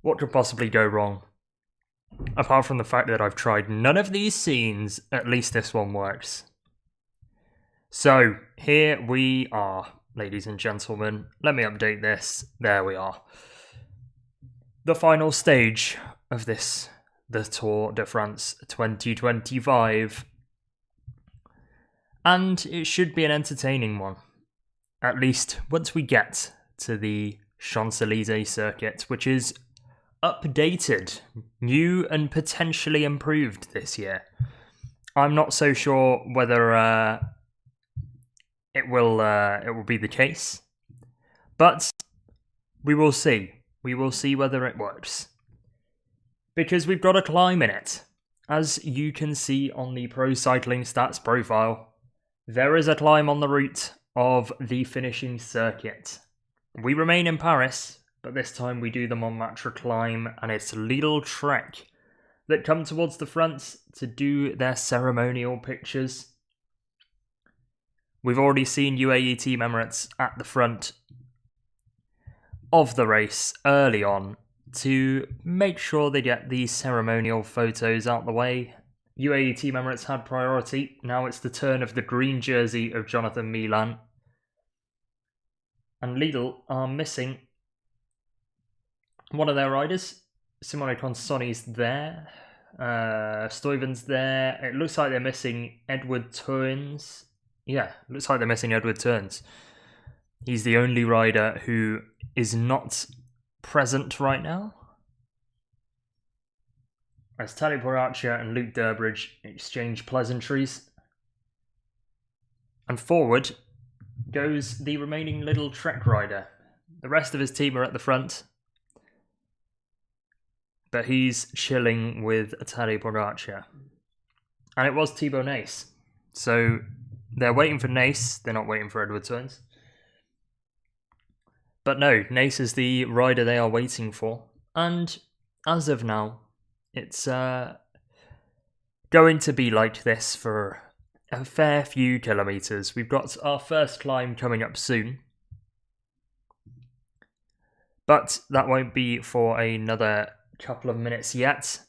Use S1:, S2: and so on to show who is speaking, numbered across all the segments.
S1: What could possibly go wrong? Apart from the fact that I've tried none of these scenes, at least this one works. So, here we are, ladies and gentlemen. Let me update this. There we are. The final stage of this, the Tour de France 2025. And it should be an entertaining one. At least once we get to the Champs-Élysées circuit, which is updated, new and potentially improved this year. I'm not so sure whether it will be the case, but we will see. We will see whether it works, because we've got a climb in it. As you can see on the Pro Cycling Stats profile, there is a climb on the route of the finishing circuit. We remain in Paris, but this time we do the Montmartre climb, and it's Lidl Trek that come towards the front to do their ceremonial pictures. We've already seen UAE Team Emirates at the front of the race early on to make sure they get these ceremonial photos out the way. UAE Team Emirates had priority. Now it's the turn of the green jersey of Jonathan Milan. And Lidl are missing one of their riders. Simone Consoni's there. Stuyven's there. It looks like they're missing Edward Turns. Yeah, looks like they're missing Edward Turns. He's the only rider who is not present right now, as Tadej Pogacar and Luke Durbridge exchange pleasantries. And forward goes the remaining Lidl Trek rider. The rest of his team are at the front, but he's chilling with Tadej Pogacar. And it was Thibaut Nace. So they're waiting for Nace, they're not waiting for Edward Turns. But no, Nace is the rider they are waiting for. And as of now, it's going to be like this for a fair few kilometres. We've got our first climb coming up soon. But that won't be for another couple of minutes yet.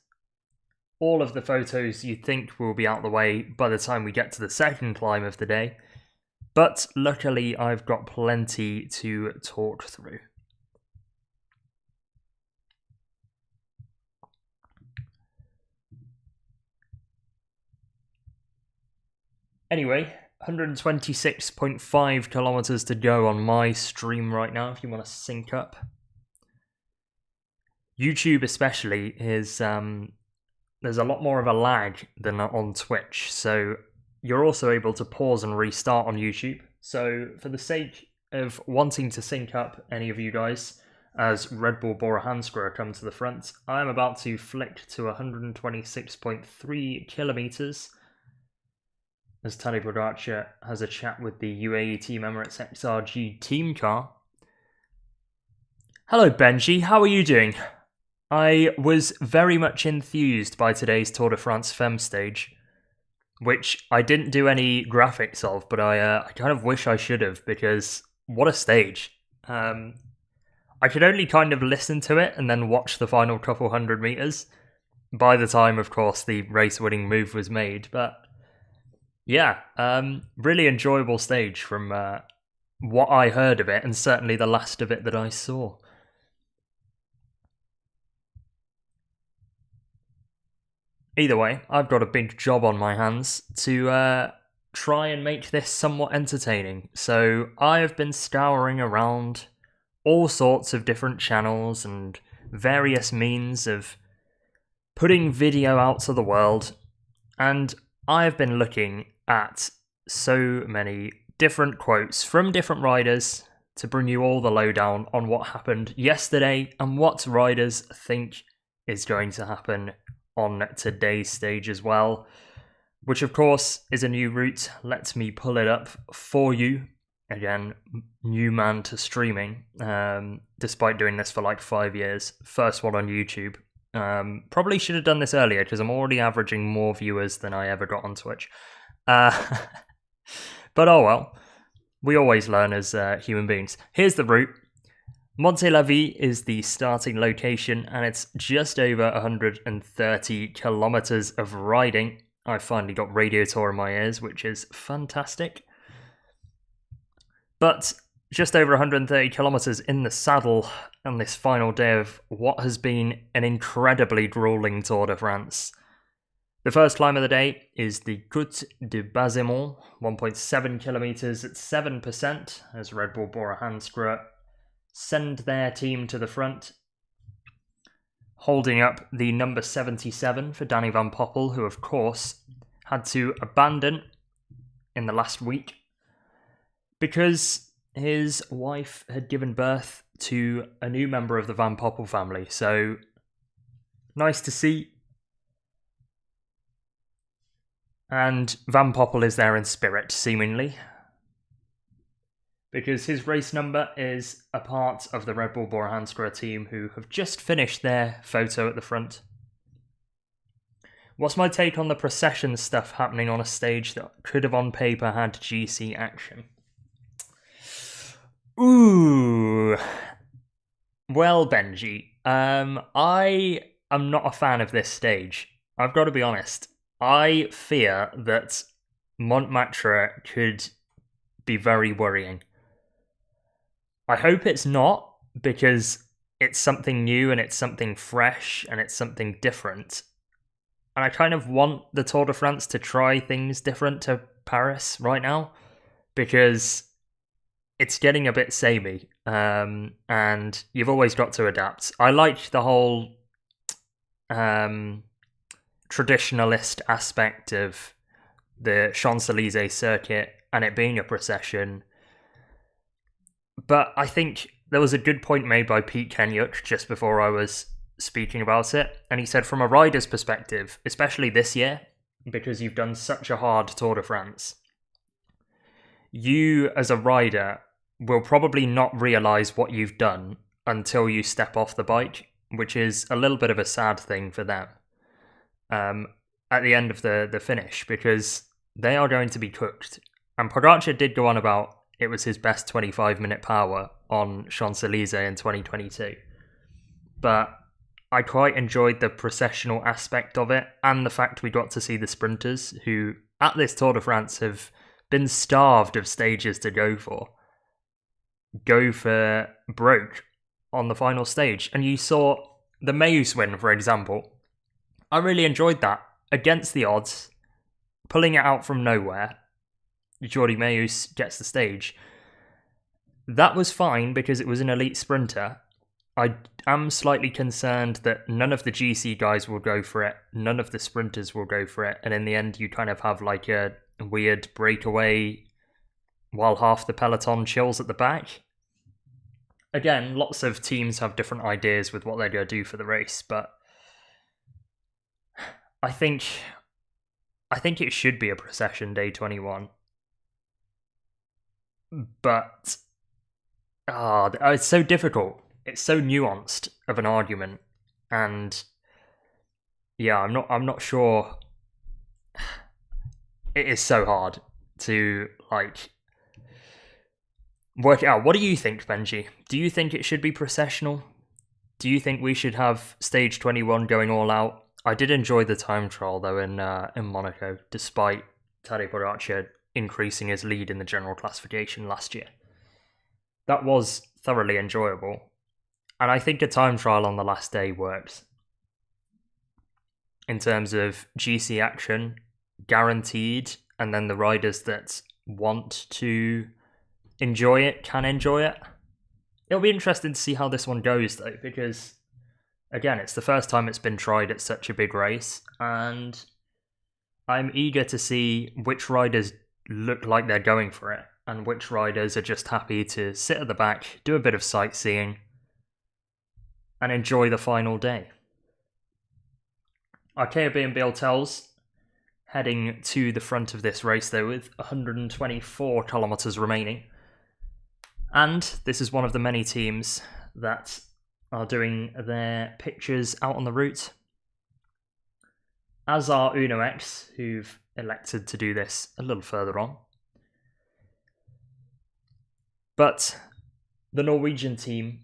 S1: All of the photos you'd think will be out the way by the time we get to the second climb of the day. But luckily, I've got plenty to talk through. Anyway, 126.5 kilometers to go on my stream right now, if you want to sync up. YouTube especially is, there's a lot more of a lag than on Twitch, so you're also able to pause and restart on YouTube. So for the sake of wanting to sync up any of you guys, as Red Bull Bora Hansgrohe come to the front, I'm about to flick to 126.3 kilometers as Tadej Pogacar has a chat with the UAE Team Emirates XRG team car. Hello Benji, how are you doing? I was very much enthused by today's Tour de France Femme stage, which I didn't do any graphics of, but I kind of wish I should have, because what a stage. I could only kind of listen to it and then watch the final couple hundred meters by the time, of course, the race-winning move was made. But yeah, really enjoyable stage from what I heard of it, and certainly the last of it that I saw. Either way, I've got a big job on my hands to try and make this somewhat entertaining. So I've been scouring around all sorts of different channels and various means of putting video out to the world. And I've been looking at so many different quotes from different riders to bring you all the lowdown on what happened yesterday and what riders think is going to happen on today's stage as well, which of course is a new route. Let me pull it up for you. Again, new man to streaming, despite doing this for like 5 years. First one on YouTube. Probably should have done this earlier, because I'm already averaging more viewers than I ever got on Twitch. But oh well, we always learn as human beings. Here's the route. Mantes-la-Ville is the starting location, and it's just over 130 kilometers of riding. I finally got Radio Tour in my ears, which is fantastic. But just over 130 kilometers in the saddle on this final day of what has been an incredibly grueling Tour de France. The first climb of the day is the Côte de Bazemont, 1.7 kilometers at 7%, as Red Bull Bora Hansgrohe send their team to the front, holding up the number 77 for Danny Van Poppel, who of course had to abandon in the last week because his wife had given birth to a new member of the Van Poppel family. So nice to see. And Van Poppel is there in spirit, seemingly, because his race number is a part of the Red Bull Bora Hansgrohe team, who have just finished their photo at the front. What's my take on the procession stuff happening on a stage that could have on paper had GC action? Ooh. Well, Benji, I am not a fan of this stage. I've got to be honest. I fear that Montmartre could be very worrying. I hope it's not, because it's something new and it's something fresh and it's something different. And I kind of want the Tour de France to try things different to Paris right now, because it's getting a bit samey, and you've always got to adapt. I liked the whole traditionalist aspect of the Champs-Élysées circuit and it being a procession. But I think there was a good point made by Pete Kenyuk just before I was speaking about it. And he said, from a rider's perspective, especially this year, because you've done such a hard Tour de France, you as a rider will probably not realise what you've done until you step off the bike, which is a little bit of a sad thing for them at the end of the finish, because they are going to be cooked. And Pogacar did go on about it was his best 25-minute power on Champs-Élysées in 2022. But I quite enjoyed the processional aspect of it, and the fact we got to see the sprinters, who at this Tour de France have been starved of stages to go for broke on the final stage. And you saw the Meus win, for example. I really enjoyed that. Against the odds, pulling it out from nowhere, Jordi Meus gets the stage. That was fine because it was an elite sprinter. I am slightly concerned that none of the GC guys will go for it, none of the sprinters will go for it, and in the end you kind of have like a weird breakaway while half the peloton chills at the back. Again, lots of teams have different ideas with what they're going to do for the race, but I think it should be a procession day 21. But it's so difficult. It's so nuanced of an argument, and yeah, I'm not sure. It is so hard to work it out. What do you think, Benji? Do you think it should be processional? Do you think we should have stage 21 going all out? I did enjoy the time trial though in Monaco, despite Tadej Pogacar increasing his lead in the general classification last year. That was thoroughly enjoyable. And I think a time trial on the last day works. In terms of GC action, guaranteed, and then the riders that want to enjoy it can enjoy it. It'll be interesting to see how this one goes though, because again, it's the first time it's been tried at such a big race, and I'm eager to see which riders look like they're going for it, and which riders are just happy to sit at the back, do a bit of sightseeing, and enjoy the final day. Arkea B&B Hotels heading to the front of this race though, with 124 kilometers remaining. And this is one of the many teams that are doing their pictures out on the route, as are Uno X, who've elected to do this a little further on. But the Norwegian team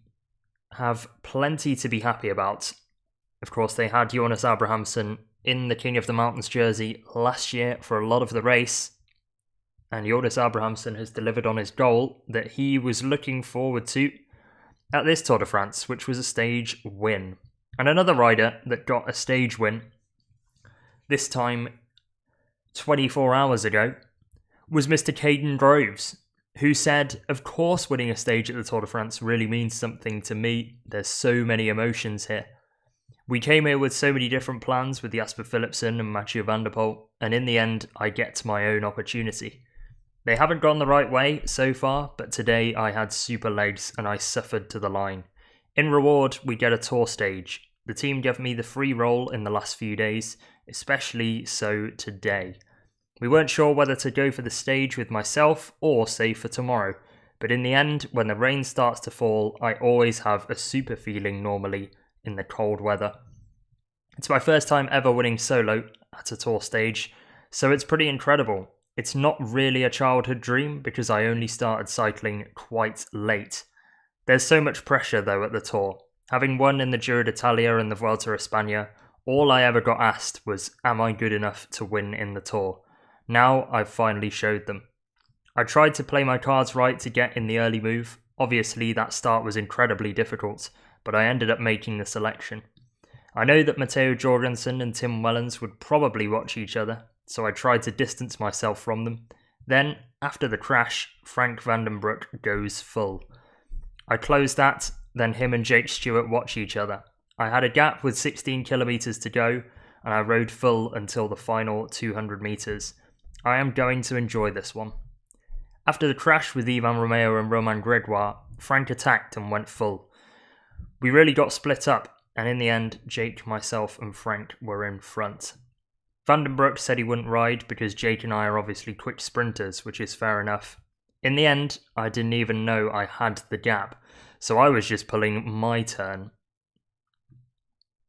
S1: have plenty to be happy about. Of course, they had Jonas in the King of the Mountains jersey last year for a lot of the race, and Jonas has delivered on his goal that he was looking forward to at this Tour de France, which was a stage win. And another rider that got a stage win, this time 24 hours ago, was Mr. Caden Groves, who said, of course winning a stage at the Tour de France really means something to me. There's so many emotions here. We came here with so many different plans with Jasper Philipsen and Mathieu van der Poel, and in the end, I get my own opportunity. They haven't gone the right way so far, but today I had super legs and I suffered to the line. In reward, we get a tour stage. The team gave me the free roll in the last few days, especially so today. We weren't sure whether to go for the stage with myself or save for tomorrow, but in the end, when the rain starts to fall, I always have a super feeling normally in the cold weather. It's my first time ever winning solo at a tour stage, so it's pretty incredible. It's not really a childhood dream because I only started cycling quite late. There's so much pressure though at the Tour. Having won in the Giro d'Italia and the Vuelta a España, all I ever got asked was, am I good enough to win in the Tour? Now I've finally showed them. I tried to play my cards right to get in the early move. Obviously that start was incredibly difficult, but I ended up making the selection. I know that Matteo Jorgensen and Tim Wellens would probably watch each other, so I tried to distance myself from them. Then, after the crash, Frank Vandenbroek goes full. I closed that, then him and Jake Stewart watch each other. I had a gap with 16 kilometres to go, and I rode full until the final 200 metres. I am going to enjoy this one. After the crash with Ivan Romeo and Romain Gregoire, Frank attacked and went full. We really got split up, and in the end, Jake, myself and Frank were in front. Vandenbroek said he wouldn't ride because Jake and I are obviously quick sprinters, which is fair enough. In the end, I didn't even know I had the gap, so I was just pulling my turn.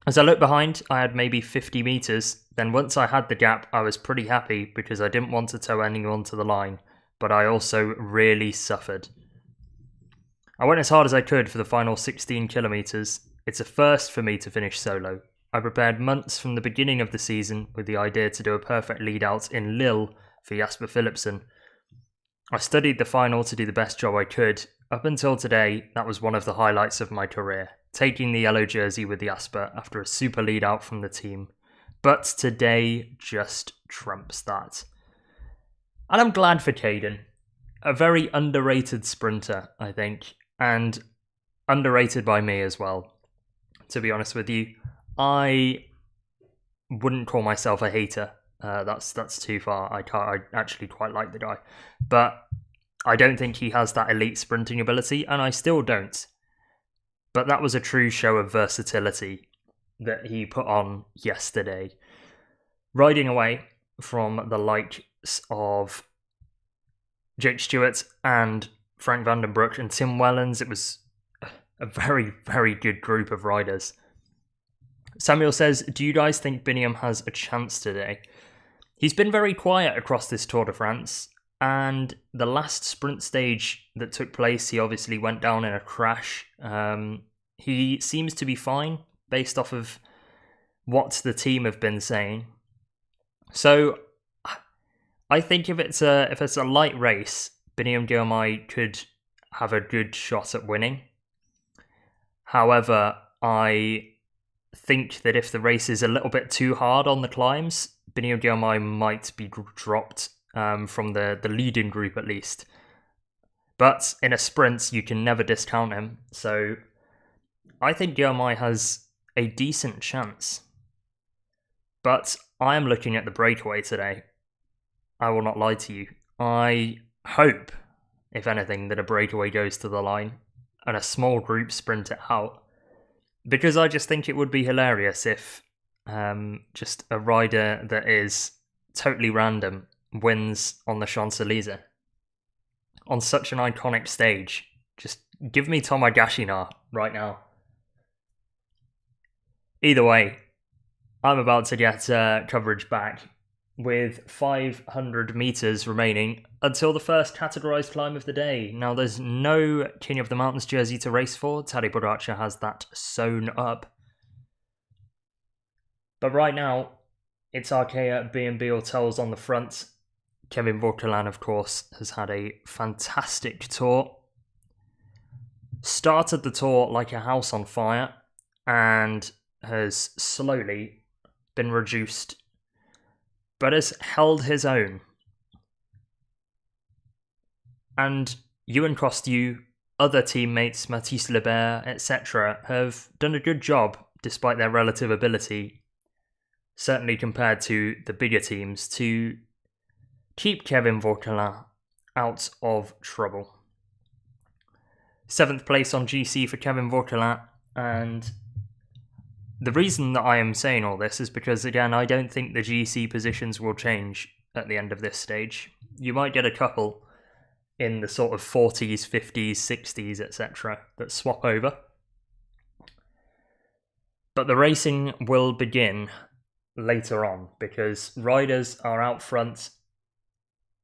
S1: As I looked behind, I had maybe 50 metres, then once I had the gap, I was pretty happy because I didn't want to tow anyone to the line, but I also really suffered. I went as hard as I could for the final 16 kilometres. It's a first for me to finish solo. I prepared months from the beginning of the season with the idea to do a perfect lead out in Lille for Jasper Philipsen. I studied the final to do the best job I could. Up until today, that was one of the highlights of my career, taking the yellow jersey with Jasper after a super lead out from the team. But today just trumps that. And I'm glad for Caden. A very underrated sprinter, I think, and underrated by me as well. To be honest with you, I wouldn't call myself a hater. That's too far. I actually quite like the guy, but I don't think he has that elite sprinting ability, and I still don't. But that was a true show of versatility that he put on yesterday. Riding away from the likes of Jake Stewart and Frank Vandenbroek and Tim Wellens, it was a very, very good group of riders. Samuel says, do you guys think Biniam has a chance today? He's been very quiet across this Tour de France, and the last sprint stage that took place, he obviously went down in a crash. He seems to be fine, based off of what the team have been saying. So, I think if it's a light race, Biniam Girmay could have a good shot at winning. However, I think that if the race is a little bit too hard on the climbs, Biniam Girmay might be dropped from the leading group at least. But in a sprint, you can never discount him. So I think Girmay has a decent chance. But I am looking at the breakaway today. I will not lie to you. I hope, if anything, that a breakaway goes to the line and a small group sprint it out. Because I just think it would be hilarious if just a rider that is totally random wins on the Champs-Élysées. On such an iconic stage. Just give me Thomas Gachinard right now. Either way, I'm about to get coverage back with 500 meters remaining until the first categorized climb of the day. Now, there's no King of the Mountains jersey to race for. Tadej Pogacar has that sewn up. But right now, it's Arkea B&B Hotels on the front. Kevin Vauquelin, of course, has had a fantastic tour. Started the tour like a house on fire and has slowly been reduced, but has held his own. And Ewan Costew, other teammates, Mantes-la-Ville, etc., have done a good job despite their relative ability, certainly compared to the bigger teams, to keep Kevin Vauquelin out of trouble. 7th place on GC for Kevin Vauquelin, and the reason that I am saying all this is because, again, I don't think the GC positions will change at the end of this stage. You might get a couple in the sort of 40s, 50s, 60s, etc. that swap over. But the racing will begin later on because riders are out front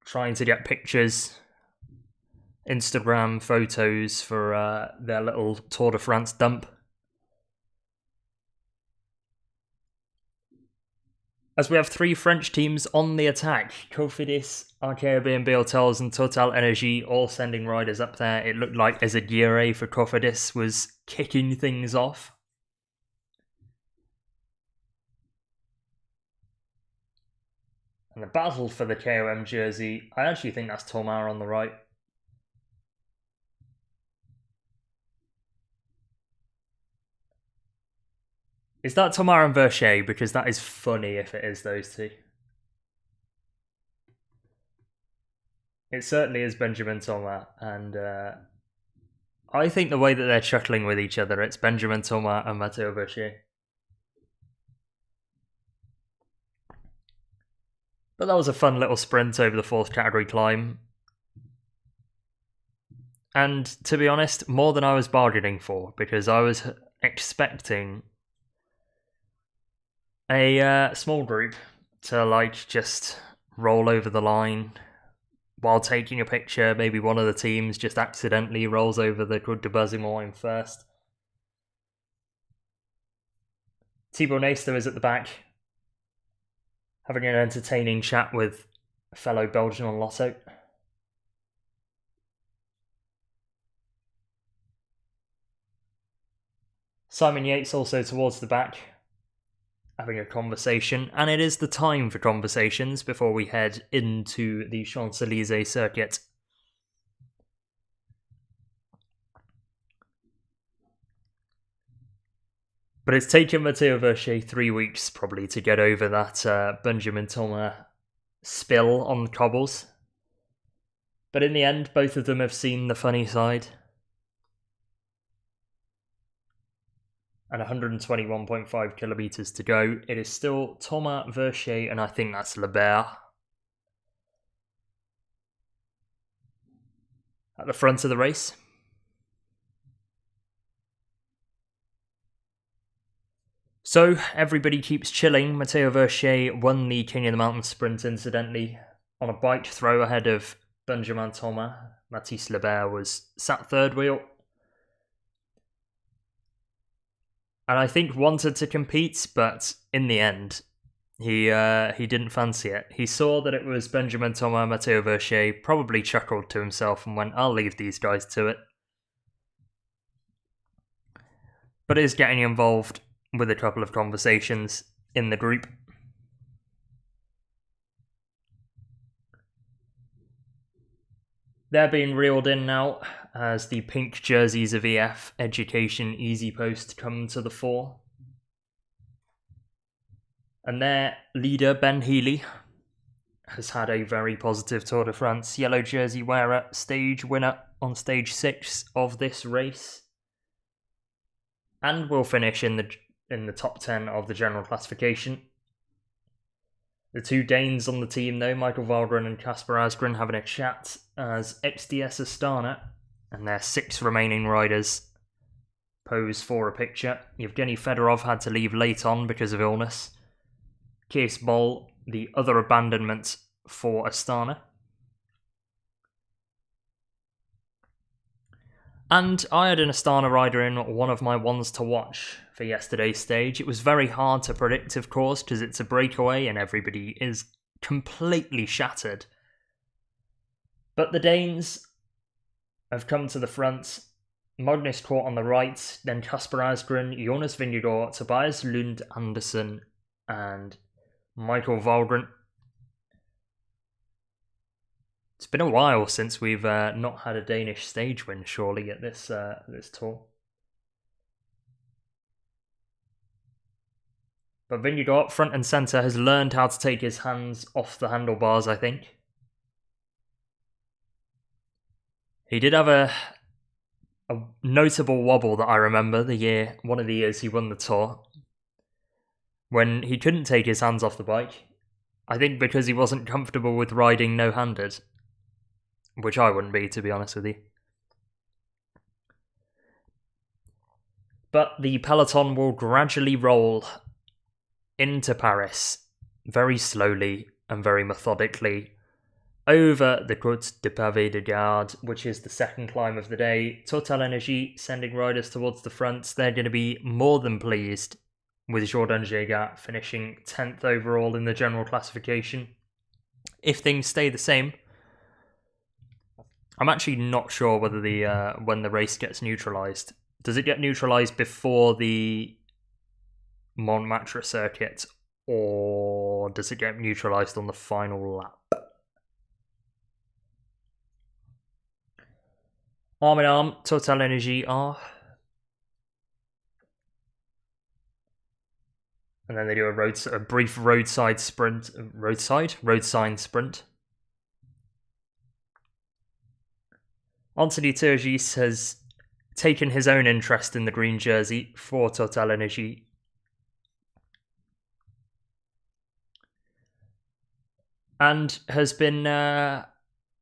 S1: trying to get pictures, Instagram photos for their little Tour de France dump. As we have 3 French teams on the attack, Cofidis, Arkea B&B Hotels and Total Energy all sending riders up there. It looked like Ezagire for Cofidis was kicking things off. And the battle for the KOM jersey, I actually think that's Tomar on the right. Is that Tomar and Versailles? Because that is funny if it is those two. It certainly is Benjamin Tomar, and I think the way that they're chuckling with each other, it's Benjamin Tomar and Matteo Versailles. But that was a fun little sprint over the 4th category climb. And to be honest, more than I was bargaining for, because I was expecting a small group to just roll over the line while taking a picture. Maybe one of the teams just accidentally rolls over the Côte de Bazimont line first. Thibaut Nesta is at the back, having an entertaining chat with a fellow Belgian on Lotto. Simon Yates also towards the back, having a conversation, and it is the time for conversations before we head into the Champs-Élysées circuit. But it's taken Matteo Versailles 3 weeks probably to get over that Benjamin Thomas spill on the cobbles. But in the end, both of them have seen the funny side. And 121.5 kilometers to go. It is still Thomas, Versailles, and I think that's Lebert at the front of the race. So everybody keeps chilling. Matteo Versailles won the King of the Mountain sprint, incidentally, on a bike throw ahead of Benjamin Thomas. Matisse-Lebert was sat third wheel. And I think wanted to compete, but in the end, he didn't fancy it. He saw that it was Benjamin Thomas, Matteo Versailles, probably chuckled to himself and went, I'll leave these guys to it. But is getting involved with a couple of conversations in the group. They're being reeled in now as the pink jerseys of EF Education Easy Post come to the fore. And their leader, Ben Healy, has had a very positive Tour de France. Yellow jersey wearer, stage winner on stage 6 of this race. And will finish in the top 10 of the general classification. The 2 Danes on the team, though, Michael Valgren and Kasper Asgren, having a chat as XDS Astana and their 6 remaining riders pose for a picture. Yevgeny Fedorov had to leave late on because of illness. Kees Bol the other abandonment for Astana. And I had an Astana rider in one of my ones to watch for yesterday's stage. It was very hard to predict, of course, because it's a breakaway and everybody is completely shattered. But the Danes have come to the front. Magnus Cort on the right, then Kasper Asgren, Jonas Vingegaard, Tobias Lund Andersen, and Michael Valgren. It's been a while since we've not had a Danish stage win, surely, at this tour. But Vingegaard, front and centre, has learned how to take his hands off the handlebars, I think. He did have a notable wobble that I remember one of the years he won the tour, when he couldn't take his hands off the bike. I think because he wasn't comfortable with riding no-handed, which I wouldn't be, to be honest with you. But the peloton will gradually roll into Paris, very slowly and very methodically, over the Côte de Pavé de Garde, which is the second climb of the day. Total Energy sending riders towards the front. They're going to be more than pleased with Jordan Gégat finishing 10th overall in the general classification. If things stay the same, I'm actually not sure whether when the race gets neutralised. Does it get neutralised before the Montmartre circuit, or does it get neutralised on the final lap? Arm in arm, Total Energy are. And then they do a brief roadside sprint. Road sign sprint. Anthony Turgis has taken his own interest in the green jersey for Total Energy. And has been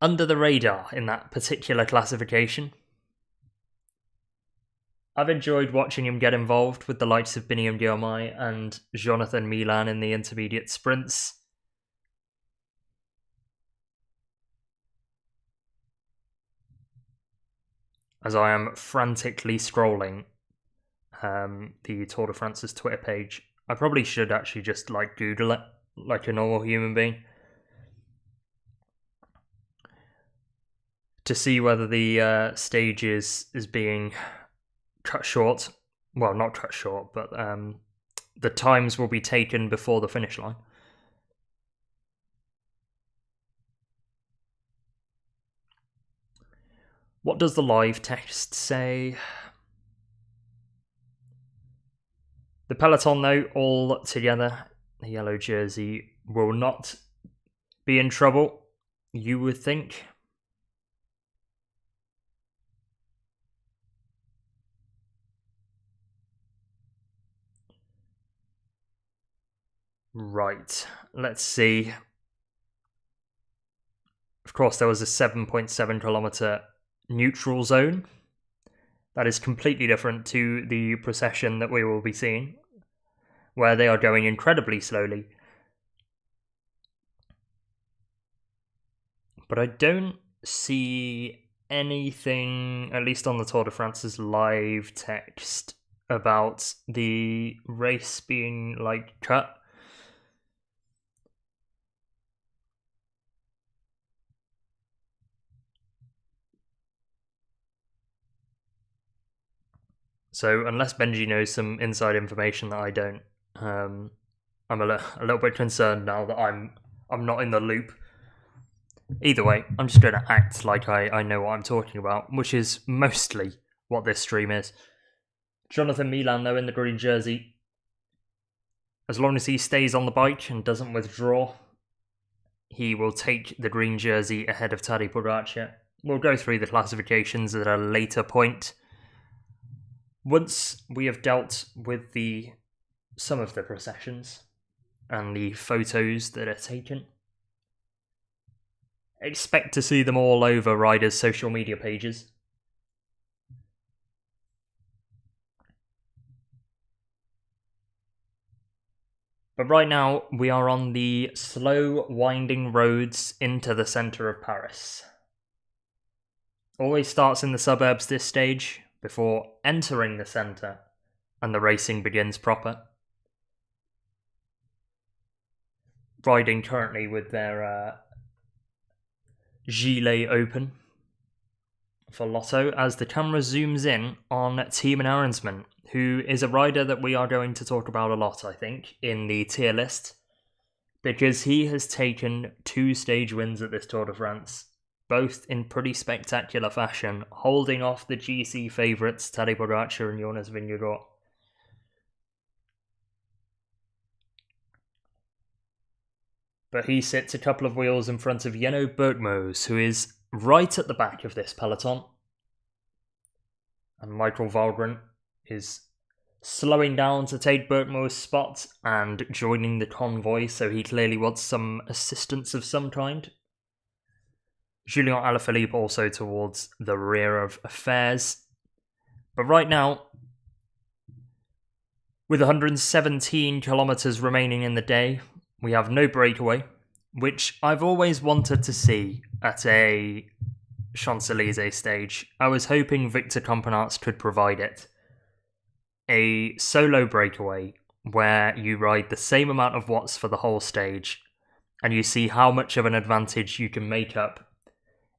S1: under the radar in that particular classification. I've enjoyed watching him get involved with the likes of Biniam Diomaye and Jonathan Milan in the intermediate sprints. As I am frantically scrolling the Tour de France's Twitter page. I probably should actually just Google it like a normal human being to see whether the stage is being cut short. Well, not cut short, but the times will be taken before the finish line. What does the live text say? The peloton, though, all together, the yellow jersey, will not be in trouble, you would think. Right, let's see. Of course, there was a 7.7 kilometre neutral zone. That is completely different to the procession that we will be seeing, where they are going incredibly slowly. But I don't see anything, at least on the Tour de France's live text, about the race being cut. So unless Benji knows some inside information that I don't, I'm a little bit concerned now that I'm not in the loop. Either way, I'm just going to act like I know what I'm talking about, which is mostly what this stream is. Jonathan Milan, though, in the green jersey, as long as he stays on the bike and doesn't withdraw, he will take the green jersey ahead of Tadej Pogacar. We'll go through the classifications at a later point, once we have dealt with some of the processions and the photos that are taken. Expect to see them all over riders' social media pages. But right now, we are on the slow, winding roads into the centre of Paris. Always starts in the suburbs this stage, before entering the centre, and the racing begins proper. Riding currently with their gilet open for Lotto, as the camera zooms in on Tiemann Arendsman, who is a rider that we are going to talk about a lot, I think, in the tier list, because he has taken 2 stage wins at this Tour de France, both in pretty spectacular fashion, holding off the GC favourites Tadej Pogacar and Jonas Vingegaard. But he sits a couple of wheels in front of Jenno Bergmoes, who is right at the back of this peloton. And Michael Valgren is slowing down to take Bergmoes' spot and joining the convoy, so he clearly wants some assistance of some kind. Julian Alaphilippe also towards the rear of affairs. But right now, with 117 kilometres remaining in the day, we have no breakaway, which I've always wanted to see at a Champs-Élysées stage. I was hoping Victor Campenaerts could provide it. A solo breakaway where you ride the same amount of watts for the whole stage, and you see how much of an advantage you can make up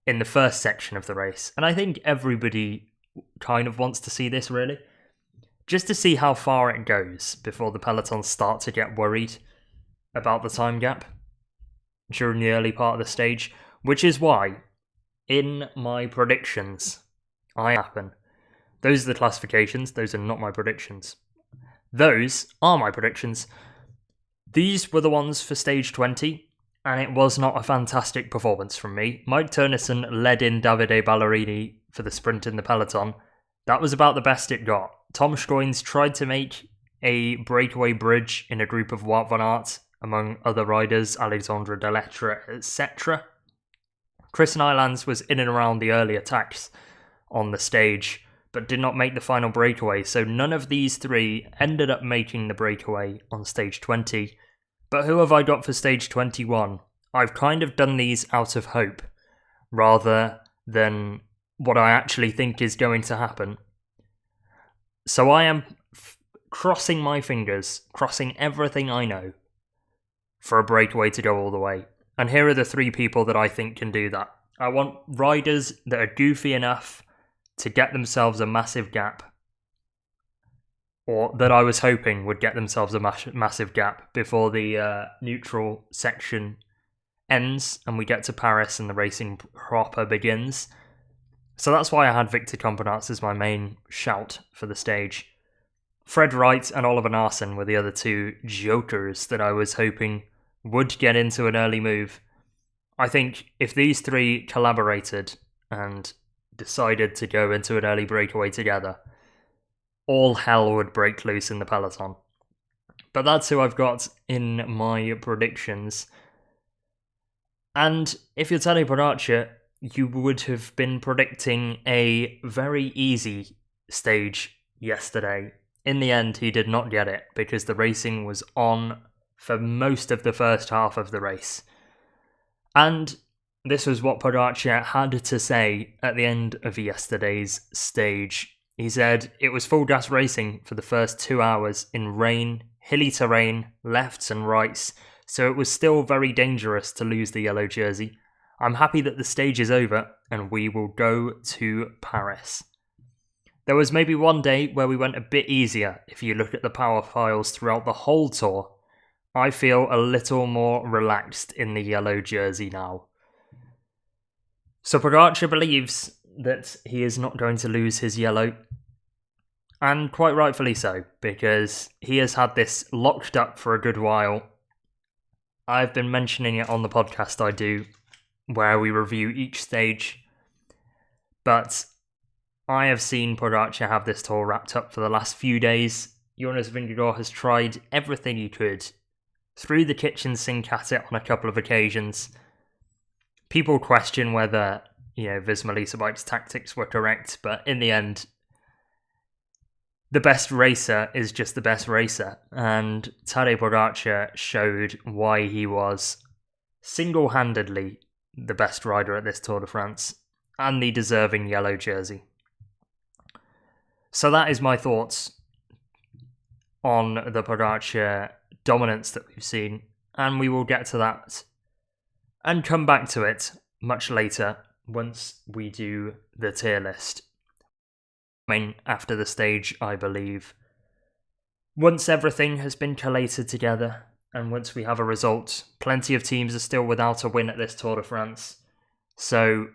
S1: in the first section of the race. And I think everybody kind of wants to see this, really. Just to see how far it goes before the pelotons start to get worried about the time gap during the early part of the stage, which is why, in my predictions, those are the classifications, those are not my predictions. Those are my predictions. These were the ones for stage 20, and it was not a fantastic performance from me. Mike Turnison led in Davide Ballerini for the sprint in the peloton. That was about the best it got. Tom Schoens tried to make a breakaway bridge in a group of Wout van Aert, among other riders, Alexandre Delettre, etc. Chris Nylands was in and around the early attacks on the stage, but did not make the final breakaway, so none of these 3 ended up making the breakaway on stage 20. But who have I got for stage 21? I've kind of done these out of hope, rather than what I actually think is going to happen. So I am crossing my fingers, crossing everything I know, for a breakaway to go all the way. And here are the 3 people that I think can do that. I want riders that are goofy enough to get themselves a massive gap, or that I was hoping would get themselves a massive gap before the neutral section ends and we get to Paris and the racing proper begins. So that's why I had Victor Campenaerts as my main shout for the stage. Fred Wright and Oliver Naesen were the other 2 jokers that I was hoping would get into an early move. I think if these 3 collaborated and decided to go into an early breakaway together, all hell would break loose in the peloton. But that's who I've got in my predictions. And if you're Tadej Pogacar, you would have been predicting a very easy stage yesterday. In the end, he did not get it, because the racing was on for most of the first half of the race. And this was what Pogacar had to say at the end of yesterday's stage. He said it was full gas racing for the first 2 hours in rain, hilly terrain, lefts and rights, so it was still very dangerous to lose the yellow jersey. I'm happy that the stage is over and we will go to Paris. There was maybe one day where we went a bit easier if you look at the power files throughout the whole tour. I feel a little more relaxed in the yellow jersey now. So Pogacar believes that he is not going to lose his yellow. And quite rightfully so, because he has had this locked up for a good while. I've been mentioning it on the podcast I do, where we review each stage. But I have seen Pogacar have this tour wrapped up for the last few days. Jonas Vingegaard has tried everything he could. Threw the kitchen sink at it on a couple of occasions. People question whether, Visma Leasebike's tactics were correct, but in the end, the best racer is just the best racer, and Tadej Pogacar showed why he was single-handedly the best rider at this Tour de France and the deserving yellow jersey. So that is my thoughts on the Pogacar dominance that we've seen, and we will get to that and come back to it much later once we do the tier list. After the stage, I believe. Once everything has been collated together, and once we have a result, plenty of teams are still without a win at this Tour de France. So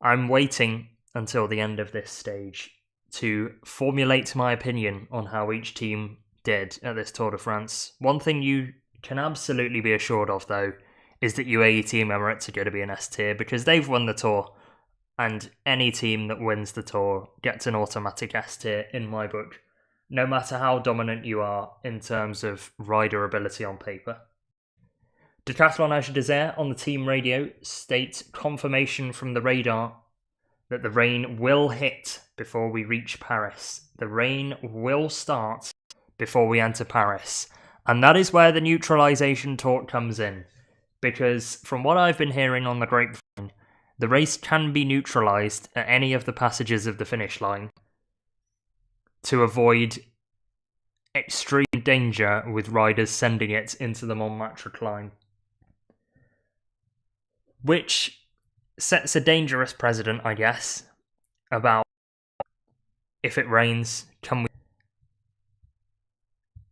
S1: I'm waiting until the end of this stage to formulate my opinion on how each team did at this Tour de France. One thing you can absolutely be assured of, though, is that UAE Team Emirates are going to be an S tier because they've won the Tour, and any team that wins the Tour gets an automatic S tier in my book, no matter how dominant you are in terms of rider ability on paper. Decathlon Desert on the team radio states confirmation from the radar that the rain will hit before we reach Paris. The rain will start before we enter Paris. And that is where the neutralization talk comes in. Because from what I've been hearing on the grapevine, the race can be neutralized at any of the passages of the finish line to avoid extreme danger with riders sending it into the Montmartre climb. Which sets a dangerous precedent, I guess, about if it rains, can we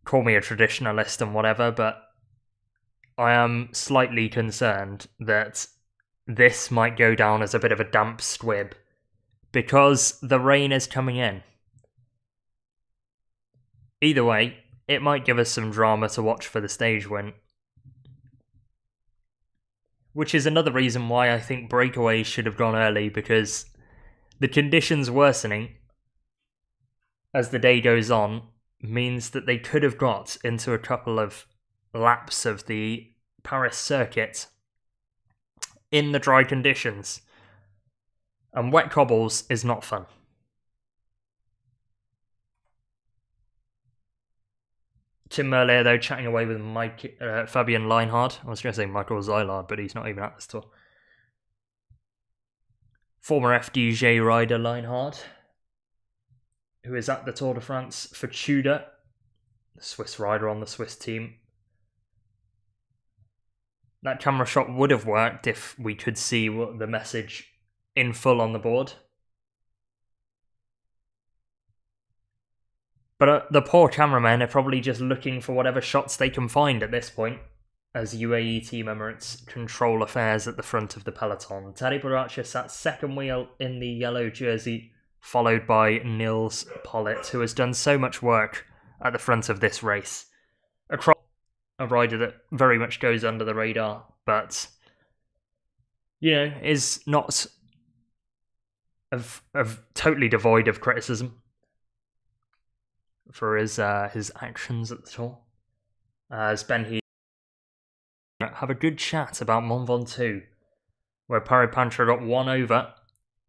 S1: call me a traditionalist and whatever, but I am slightly concerned that this might go down as a bit of a damp squib because the rain is coming in. Either way, it might give us some drama to watch for the stage win. Which is another reason why I think breakaways should have gone early, because the conditions worsening as the day goes on means that they could have got into a couple of laps of the Paris circuit in the dry conditions. And wet cobbles is not fun. Tim Merlier, though, chatting away with Fabian Leinhard. I was going to say Michael Zylard, but he's not even at this tour. Former FDJ rider Leinhard, who is at the Tour de France for Tudor, the Swiss rider on the Swiss team. That camera shot would have worked if we could see what the message in full on the board. But the poor cameramen are probably just looking for whatever shots they can find at this point, as UAE Team Emirates control affairs at the front of the peloton. Tadej Pogacar sat second wheel in the yellow jersey, followed by Nils Pollitt, who has done so much work at the front of this race. Across a rider that very much goes under the radar, but, is not of totally devoid of criticism for his actions at the Tour. As Ben Healy have a good chat about Mont Ventoux, where Parapantra got one over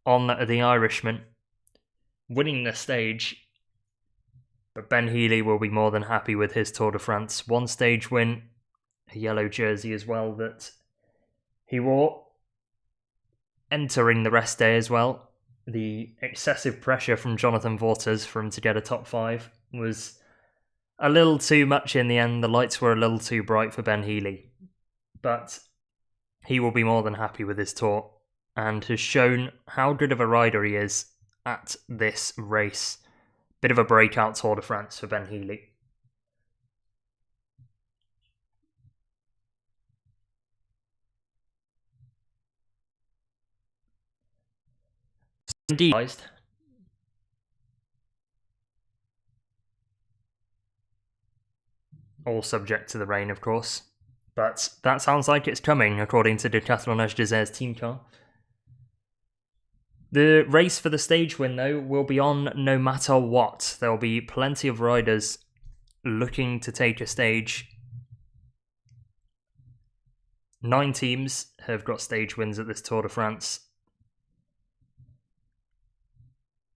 S1: on the Irishman, winning the stage. But Ben Healy will be more than happy with his Tour de France. One stage win, a yellow jersey as well that he wore. Entering the rest day as well, the excessive pressure from Jonathan Vaughters for him to get a top 5 was a little too much in the end. The lights were a little too bright for Ben Healy. But he will be more than happy with his Tour and has shown how good of a rider he is at this race. Bit of a breakout Tour de France for Ben Healy. Indeed. All subject to the rain, of course. But that sounds like it's coming, according to Decathlon Desert's team car. The race for the stage win, though, will be on no matter what. There will be plenty of riders looking to take a stage. 9 teams have got stage wins at this Tour de France.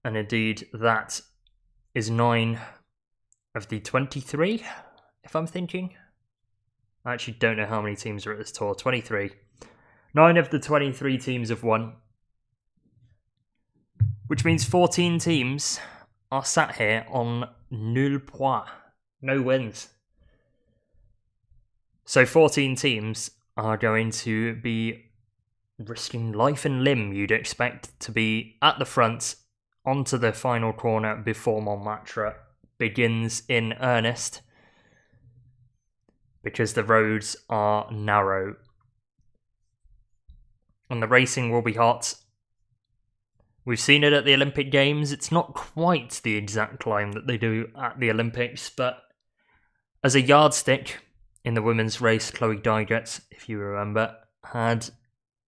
S1: And indeed, that is 9 of the 23, if I'm thinking. I actually don't know how many teams are at this tour. 23. 9 of the 23 teams have won. Which means 14 teams are sat here on nul points. No wins. So 14 teams are going to be risking life and limb, you'd expect, to be at the front onto the final corner before Montmartre begins in earnest, because the roads are narrow and the racing will be hot. We've seen it at the Olympic Games. It's not quite the exact climb that they do at the Olympics, but as a yardstick in the women's race, Chloe Dygert, if you remember, had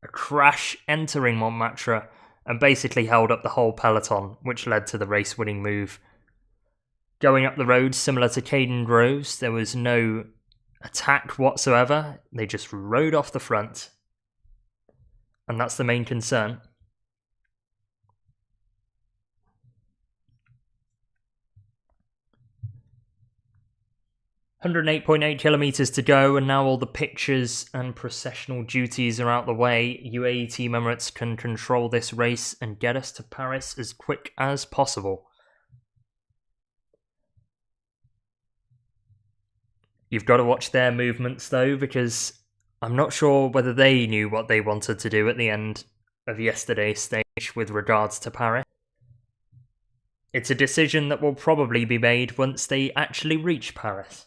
S1: a crash entering Montmartre and basically held up the whole peloton, which led to the race-winning move. Going up the road, similar to Caden Groves, there was no attack whatsoever. They just rode off the front. And that's the main concern. 108.8 kilometres to go, and now all the pictures and processional duties are out the way. UAE Team Emirates can control this race and get us to Paris as quick as possible. You've got to watch their movements though, because I'm not sure whether they knew what they wanted to do at the end of yesterday's stage with regards to Paris. It's a decision that will probably be made once they actually reach Paris,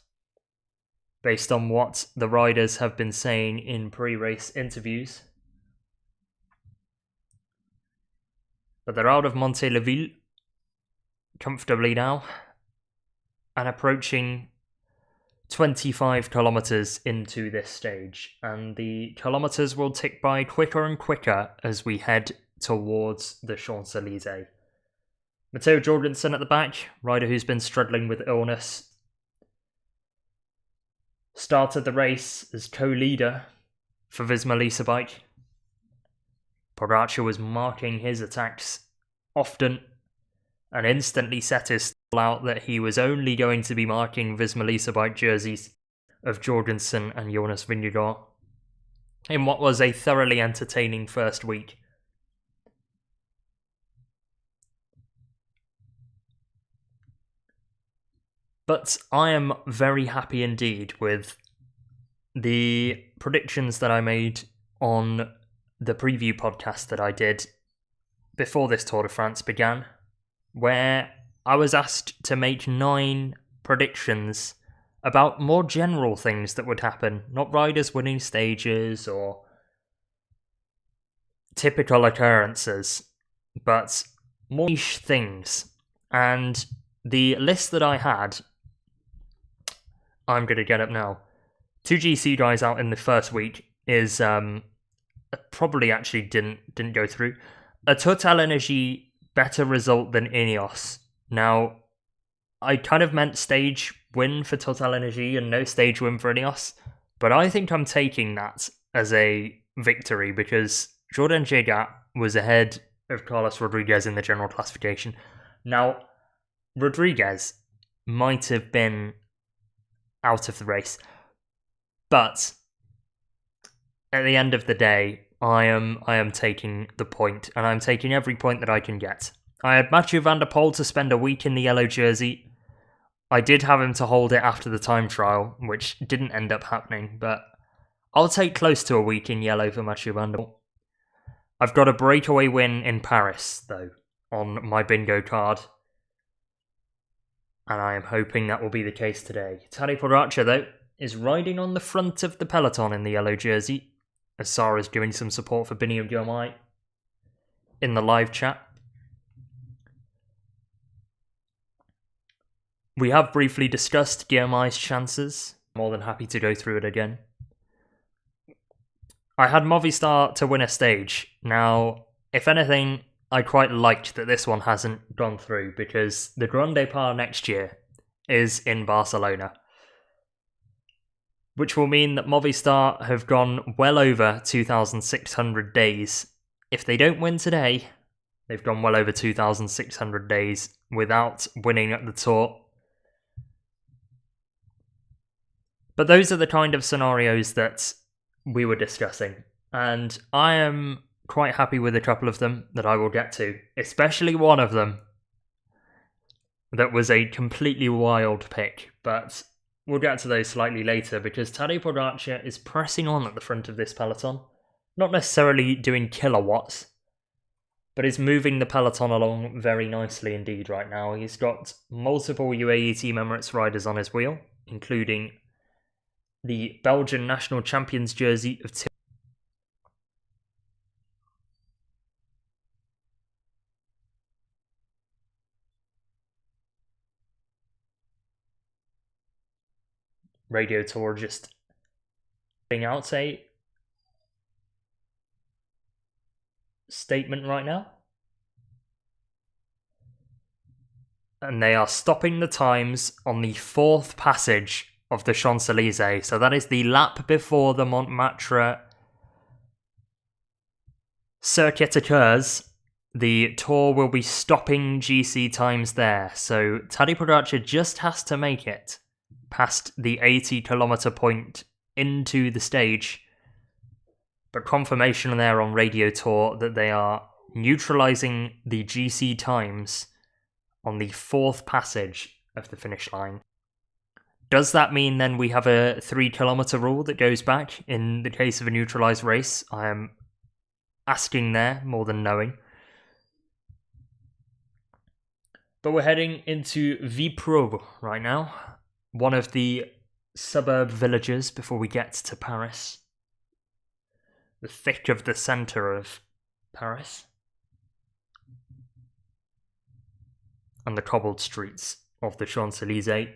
S1: based on what the riders have been saying in pre-race interviews. But they're out of Mantes-la-Ville comfortably now and approaching 25 kilometres into this stage, and the kilometres will tick by quicker and quicker as we head towards the Champs-Élysées. Matteo Jorgensen at the back, rider who's been struggling with illness, started the race as co-leader for Visma Lease Bike. Pogacar was marking his attacks often and instantly set his stall out that he was only going to be marking Visma Lease Bike jerseys of Jorgensen and Jonas Vingegaard in what was a thoroughly entertaining first week. But I am very happy indeed with the predictions that I made on the preview podcast that I did before this Tour de France began, where I was asked to make 9 predictions about more general things that would happen, not riders winning stages or typical occurrences, but more niche things. And the list that I had, I'm going to get up now. 2 GC guys out in the first week is probably actually didn't go through. A Total Energy better result than Ineos. Now, I kind of meant stage win for Total Energy and no stage win for Ineos, but I think I'm taking that as a victory because Jordan Jagat was ahead of Carlos Rodriguez in the general classification. Now, Rodriguez might have been out of the race, but at the end of the day, I am taking the point, and I'm taking every point that I can get. I had Mathieu van der Poel to spend a week in the yellow jersey. I did have him to hold it after the time trial, which didn't end up happening, but I'll take close to a week in yellow for Mathieu van der Poel. I've got a breakaway win in Paris, though, on my bingo card, and I am hoping that will be the case today. Tadej Pogacar, though, is riding on the front of the peloton in the yellow jersey, as Sarah's giving some support for Binny and Guillaume in the live chat. We have briefly discussed Guillaume's chances. More than happy to go through it again. I had Movistar to win a stage. Now, if anything, I quite liked that this one hasn't gone through because the Grand Départ next year is in Barcelona, which will mean that Movistar have gone well over 2,600 days. If they don't win today, they've gone well over 2,600 days without winning at the Tour. But those are the kind of scenarios that we were discussing, and I am quite happy with a couple of them that I will get to, especially one of them that was a completely wild pick, but we'll get to those slightly later because Tadej Pogacar is pressing on at the front of this peloton, not necessarily doing kilowatts, but is moving the peloton along very nicely indeed right now. He's got multiple UAE Team Emirates riders on his wheel, including the Belgian national champions jersey of Radio Tour just putting out a statement right now. And they are stopping the times on the fourth passage of the Champs-Élysées. So that is the lap before the Montmartre circuit occurs. The Tour will be stopping GC times there. So Tadej Pogacar just has to make it past the 80-kilometer point into the stage. But confirmation there on Radio Tour that they are neutralizing the GC times on the fourth passage of the finish line. Does that mean then we have a 3-kilometer rule that goes back in the case of a neutralized race? I am asking there more than knowing. But we're heading into Vipro right now, one of the suburb villages before we get to Paris. The thick of the centre of Paris. And the cobbled streets of the Champs-Élysées.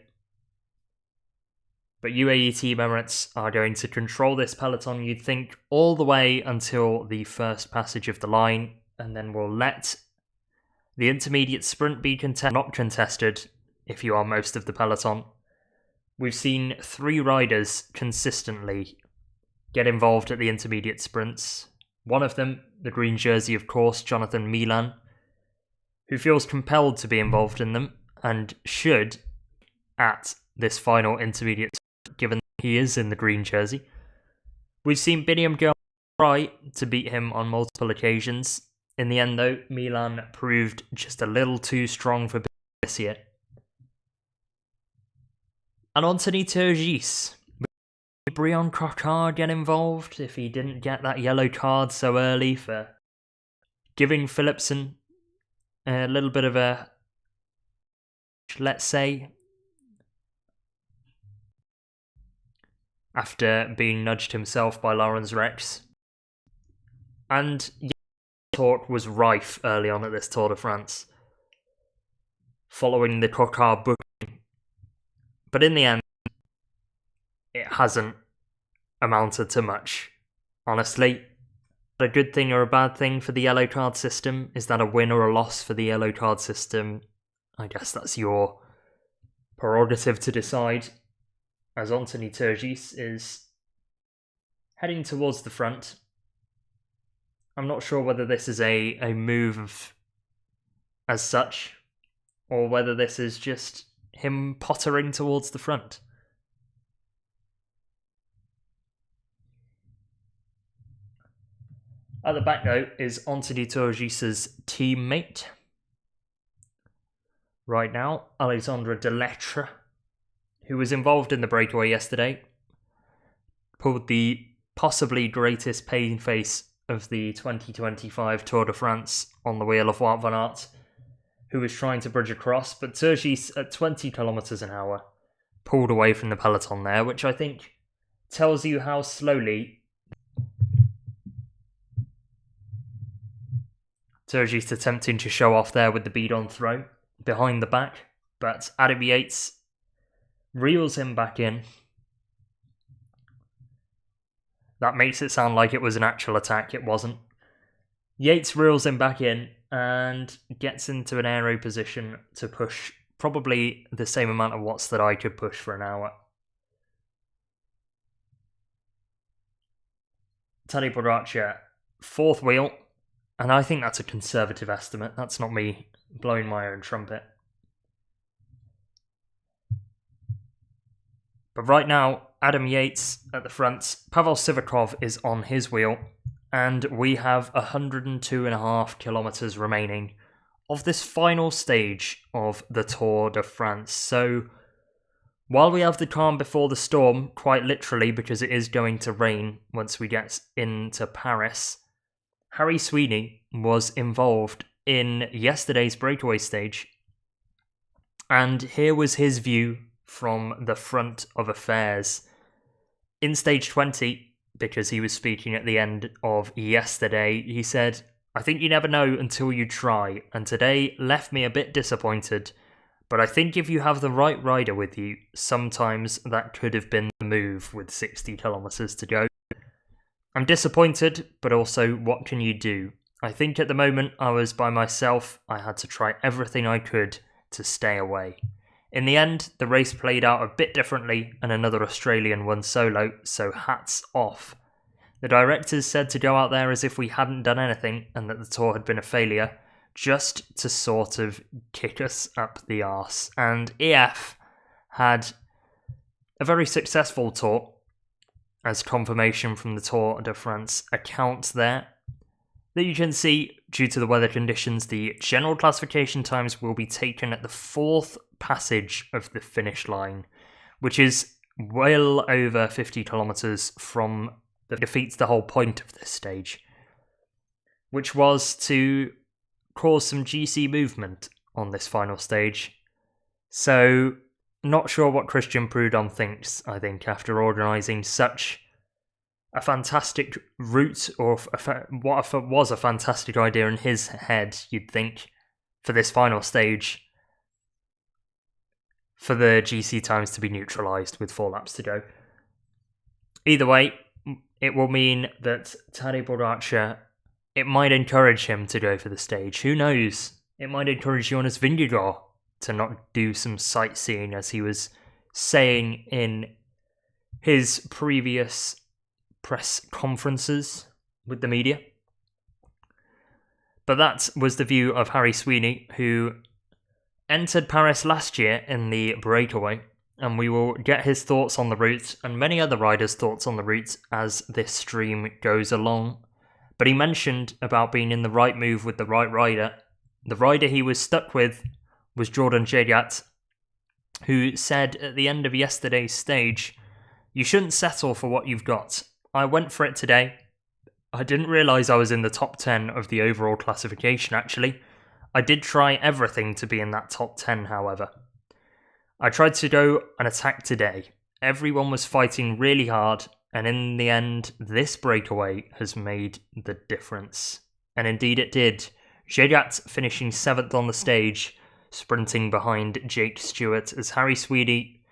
S1: But UAE Team Emirates are going to control this peloton, you'd think, all the way until the first passage of the line, and then we'll let the intermediate sprint be not contested if you are most of the peloton. We've seen 3 riders consistently get involved at the intermediate sprints. One of them, the green jersey of course, Jonathan Milan, who feels compelled to be involved in them, and should at this final intermediate sprint, given he is in the green jersey. We've seen Vingegaard try to beat him on multiple occasions. In the end though, Milan proved just a little too strong for this year. And Anthony Turgis. Would Brian Coquard get involved if he didn't get that yellow card so early for giving Philipsen a little bit of a, let's say, after being nudged himself by Lawrence Rex? And talk was rife early on at this Tour de France, following the Coquard booking. But in the end, it hasn't amounted to much, honestly. A good thing or a bad thing for the yellow card system? Is that a win or a loss for the yellow card system? I guess that's your prerogative to decide, as Anthony Turgis is heading towards the front. I'm not sure whether this is a move as such, or whether this is just him pottering towards the front. At the back though is Anthony Turgis's teammate. Right now, Alexandre Delettre, who was involved in the breakaway yesterday, pulled the possibly greatest pain face of the 2025 Tour de France on the wheel of Wout van Aert, who was trying to bridge across, but Turgis at 20 kilometers an hour pulled away from the peloton there, which I think tells you how slowly Turgis attempting to show off there with the bidon throw behind the back, but Adam Yates reels him back in. That makes it sound like it was an actual attack. It wasn't. Yates reels him back in and gets into an aero position to push probably the same amount of watts that I could push for an hour. Tadej Pogacar, fourth wheel, and I think that's a conservative estimate. That's not me blowing my own trumpet. But right now, Adam Yates at the front, Pavel Sivakov is on his wheel, and we have 102.5 kilometers remaining of this final stage of the Tour de France. So, while we have the calm before the storm, quite literally because it is going to rain once we get into Paris, Harry Sweeney was involved in yesterday's breakaway stage. And here was his view from the front of affairs. In stage 20, because he was speaking at the end of yesterday, he said, "I think you never know until you try, and today left me a bit disappointed. But I think if you have the right rider with you, sometimes that could have been the move with 60 kilometers to go. I'm disappointed, but also what can you do? I think at the moment I was by myself. I had to try everything I could to stay away. In the end, the race played out a bit differently and another Australian won solo, so hats off. The directors said to go out there as if we hadn't done anything and that the tour had been a failure, just to sort of kick us up the arse. And EF had a very successful tour, as confirmation from the Tour de France account there, that you can see, due to the weather conditions, the general classification times will be taken at the fourth passage of the finish line, which is well over 50 kilometers from that defeats the whole point of this stage, which was to cause some GC movement on this final stage. So, not sure what Christian Prudhomme thinks, I think, after organising such a fantastic route, or what was a fantastic idea in his head, you'd think, for this final stage, for the GC times to be neutralised with 4 laps to go. Either way, it will mean that Tadej Pogacar, it might encourage him to go for the stage. Who knows? It might encourage Jonas Vingegaard to not do some sightseeing, as he was saying in his previous press conferences with the media. But that was the view of Harry Sweeney, who entered Paris last year in the breakaway, and we will get his thoughts on the route and many other riders' thoughts on the route as this stream goes along. But he mentioned about being in the right move with the right rider. The rider he was stuck with was Jordan Jegat, who said at the end of yesterday's stage, "You shouldn't settle for what you've got. I went for it today. I didn't realise I was in the top 10 of the overall classification, actually. I did try everything to be in that top 10, however. I tried to go and attack today. Everyone was fighting really hard, and in the end, this breakaway has made the difference." And indeed it did. Jegat finishing 7th on the stage, sprinting behind Jake Stewart, as Harry Sweeney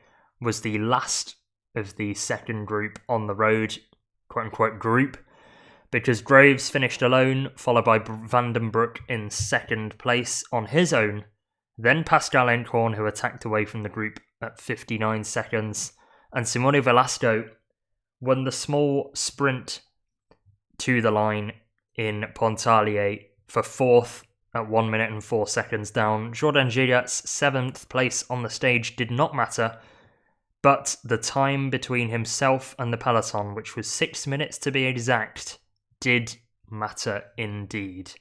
S1: was the last of the second group on the road, quote-unquote group, because Groves finished alone, followed by Van den Broek in second place on his own, then Pascal Encorn, who attacked away from the group at 59 seconds, and Simone Velasco won the small sprint to the line in Pontarlier for 4th at 1 minute and 4 seconds down. Jordan Jegat's 7th place on the stage did not matter, but the time between himself and the peloton, which was 6 minutes to be exact, did matter indeed.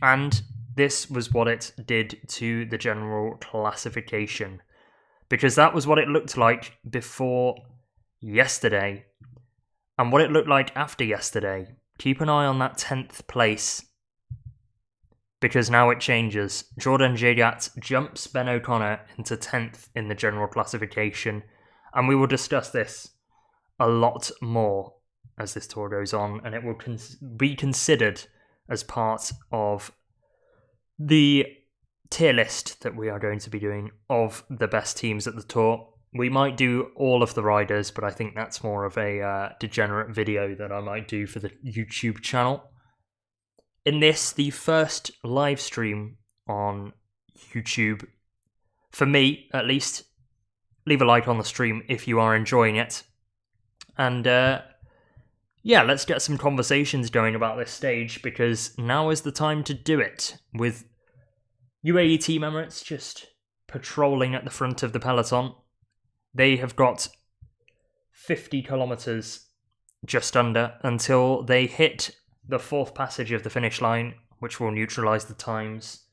S1: And this was what it did to the general classification, because that was what it looked like before yesterday, and what it looked like after yesterday. Keep an eye on that 10th place, because now it changes. Jordan Jegat jumps Ben O'Connor into 10th in the general classification, and we will discuss this a lot more as this tour goes on, and it will be considered as part of the tier list that we are going to be doing of the best teams at the tour. We might do all of the riders, but I think that's more of a degenerate video that I might do for the YouTube channel. In this, the first live stream on YouTube, for me at least, leave a like on the stream if you are enjoying it. And yeah, let's get some conversations going about this stage, because now is the time to do it, with UAE team Emirates just patrolling at the front of the peloton. They have got 50 kilometers just under until they hit the fourth passage of the finish line, which will neutralize the times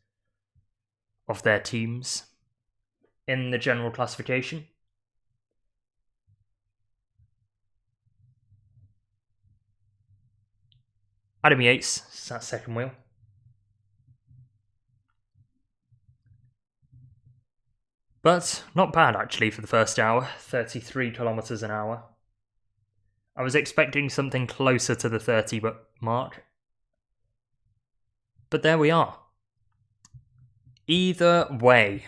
S1: of their teams in the general classification. Adam Yates sat second wheel. But not bad actually for the first hour, 33 kilometers an hour. I was expecting something closer to the 30 mark. But there we are. Either way,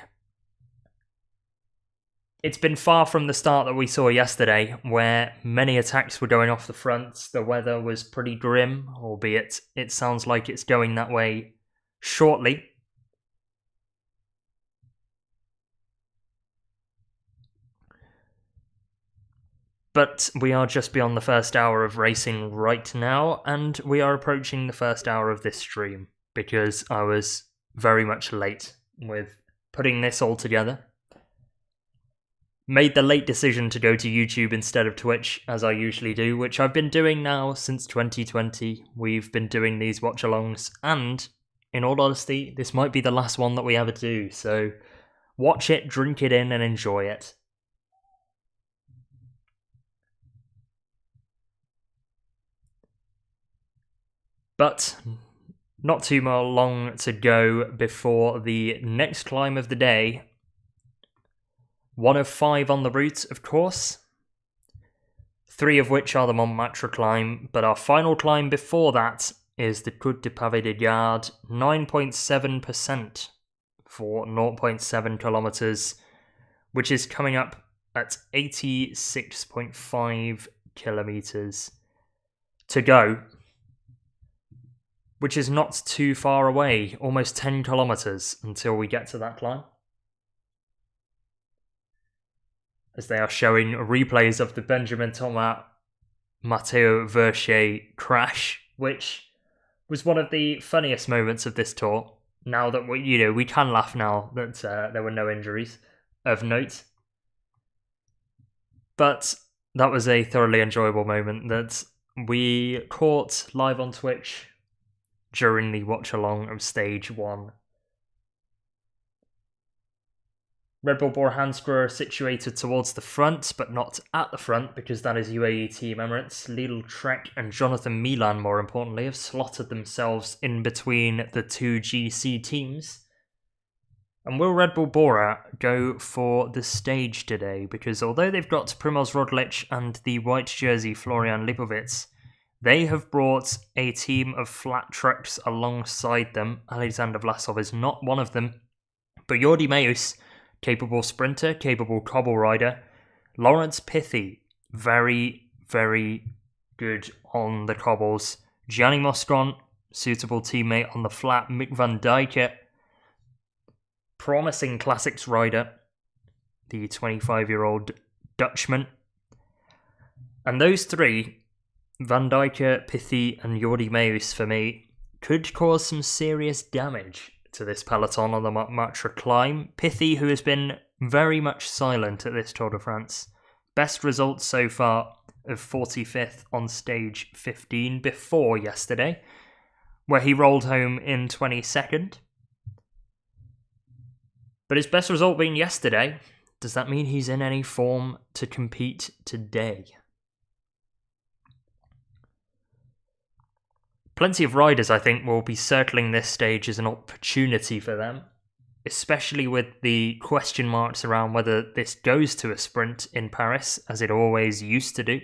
S1: it's been far from the start that we saw yesterday, where many attacks were going off the front. The weather was pretty grim, albeit it sounds like it's going that way shortly. But we are just beyond the first hour of racing right now, and we are approaching the first hour of this stream, because I was very much late with putting this all together. Made the late decision to go to YouTube instead of Twitch, as I usually do, which I've been doing now since 2020. We've been doing these watch-alongs, and in all honesty, this might be the last one that we ever do, so watch it, drink it in, and enjoy it. But not too long to go before the next climb of the day. One of 5 on the route, of course. 3 of which are the Montmartre climb, but our final climb before that is the Côte de Pavé de Garde, 9.7% for 0.7 kilometers, which is coming up at 86.5 kilometers to go, which is not too far away, almost 10 kilometers until we get to that climb. As they are showing replays of the Benjamin Thomas Matteo Versailles crash, which was one of the funniest moments of this tour. Now that we can laugh now that there were no injuries of note. But that was a thoroughly enjoyable moment that we caught live on Twitch during the watch-along of Stage 1. Red Bull Bora Hansgrohe are situated towards the front, but not at the front, because that is UAE Team Emirates. Lidl Trek and Jonathan Milan, more importantly, have slotted themselves in between the 2 GC teams. And will Red Bull Bora go for the stage today? Because although they've got Primoz Roglic and the white jersey Florian Lipovic, they have brought a team of flat trucks alongside them. Alexander Vlasov is not one of them. But Jordi Meeus, capable sprinter, capable cobble rider. Lawrence Pithy, very, very good on the cobbles. Gianni Moscon, suitable teammate on the flat. Mick van Dijken, promising classics rider, the 25-year-old Dutchman. And those 3, Van Dijken, Pithy, and Jordi Meeus, for me, could cause some serious damage to this peloton on the Montmartre climb. Pithy, who has been very much silent at this Tour de France. Best results so far of 45th on stage 15 before yesterday, where he rolled home in 22nd. But his best result being yesterday, does that mean he's in any form to compete today? Plenty of riders, I think, will be circling this stage as an opportunity for them, especially with the question marks around whether this goes to a sprint in Paris, as it always used to do.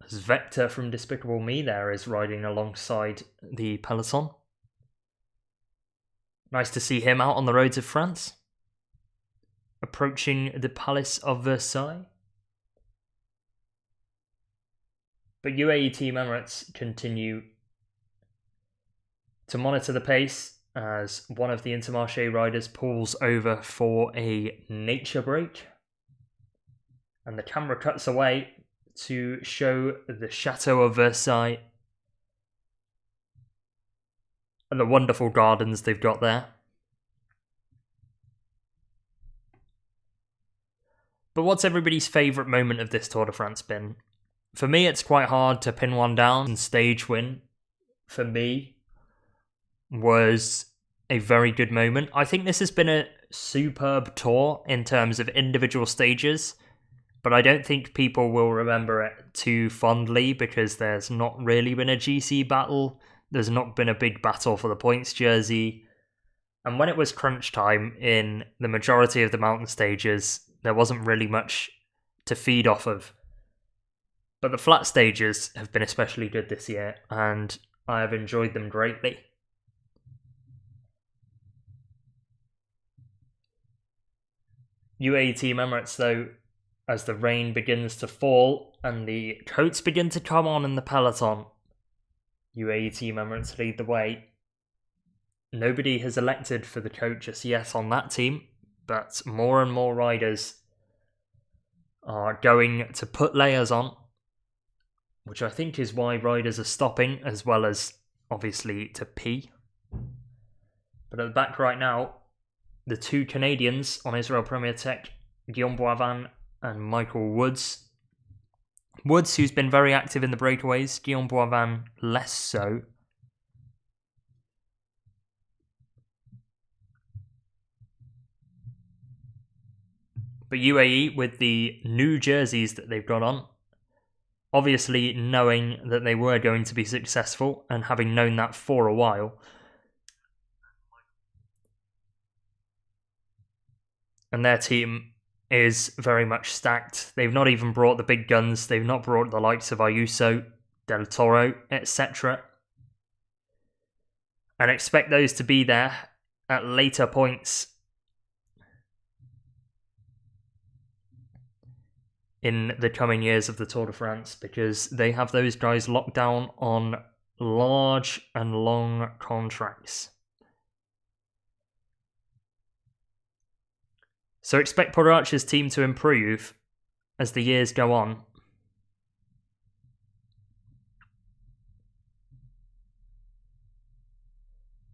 S1: As Vector from Despicable Me there is riding alongside the peloton. Nice to see him out on the roads of France. Approaching the Palace of Versailles. But UAE Team Emirates continue to monitor the pace as one of the Intermarché riders pulls over for a nature break. And the camera cuts away to show the Chateau of Versailles and the wonderful gardens they've got there. But what's everybody's favourite moment of this Tour de France been? For me, it's quite hard to pin one down. And stage win, for me, was a very good moment. I think this has been a superb tour in terms of individual stages, but I don't think people will remember it too fondly because there's not really been a GC battle. There's not been a big battle for the points jersey. And when it was crunch time in the majority of the mountain stages, there wasn't really much to feed off of. But the flat stages have been especially good this year, and I have enjoyed them greatly. UAE Team Emirates, though, as the rain begins to fall and the coats begin to come on in the peloton, UAE Team Emirates lead the way. Nobody has elected for the coat just yet on that team, but more and more riders are going to put layers on, which I think is why riders are stopping, as well as, obviously, to pee. But at the back right now, the two Canadians on Israel Premier Tech, Guillaume Boivin and Michael Woods. Woods, who's been very active in the breakaways, Guillaume Boivin less so. But UAE, with the new jerseys that they've got on, obviously knowing that they were going to be successful and having known that for a while, and their team is very much stacked. They've not even brought the big guns. They've not brought the likes of Ayuso, Del Toro, etc. And expect those to be there at later points in the coming years of the Tour de France, because they have those guys locked down on large and long contracts. So expect Pogacar's team to improve as the years go on.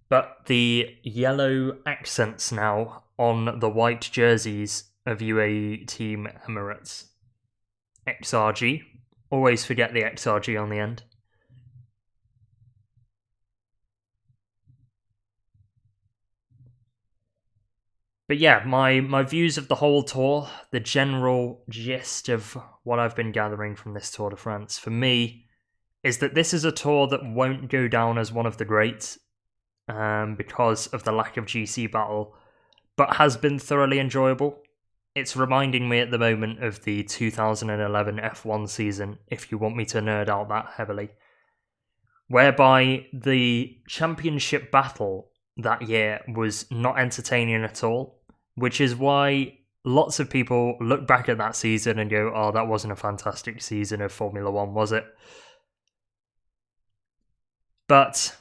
S1: But the yellow accents now on the white jerseys of UAE Team Emirates. XRG. Always forget the XRG on the end. But yeah, my views of the whole tour, the general gist of what I've been gathering from this Tour de France, for me, is that this is a tour that won't go down as one of the greats because of the lack of GC battle, but has been thoroughly enjoyable. It's reminding me at the moment of the 2011 F1 season, if you want me to nerd out that heavily, whereby the championship battle that year was not entertaining at all, which is why lots of people look back at that season and go, oh, that wasn't a fantastic season of Formula 1, was it? But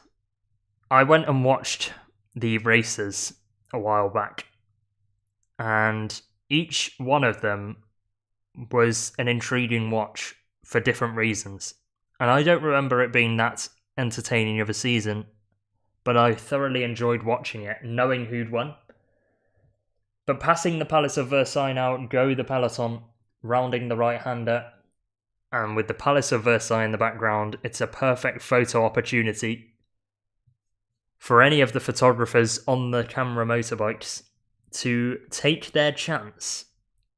S1: I went and watched the races a while back, and each one of them was an intriguing watch for different reasons. And I don't remember it being that entertaining of a season, but I thoroughly enjoyed watching it, knowing who'd won. But passing the Palace of Versailles now, go the peloton, rounding the right-hander, and with the Palace of Versailles in the background, it's a perfect photo opportunity for any of the photographers on the camera motorbikes to take their chance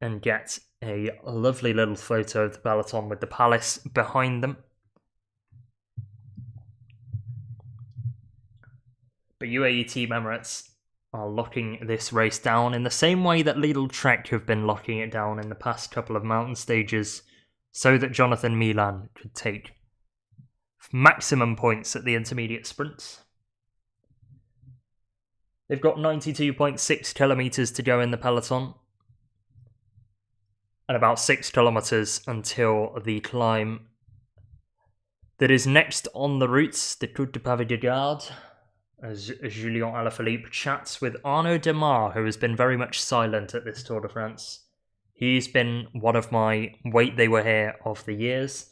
S1: and get a lovely little photo of the peloton with the Palace behind them. But UAE Team Emirates are locking this race down in the same way that Lidl Trek have been locking it down in the past couple of mountain stages, so that Jonathan Milan could take maximum points at the intermediate sprints. They've got 92.6 kilometres to go in the peloton, and about 6 kilometres until the climb that is next on the routes, the Côte de Vingegaard, as Julian Alaphilippe chats with Arnaud Demar, who has been very much silent at this Tour de France. He's been one of my wait they were here of the years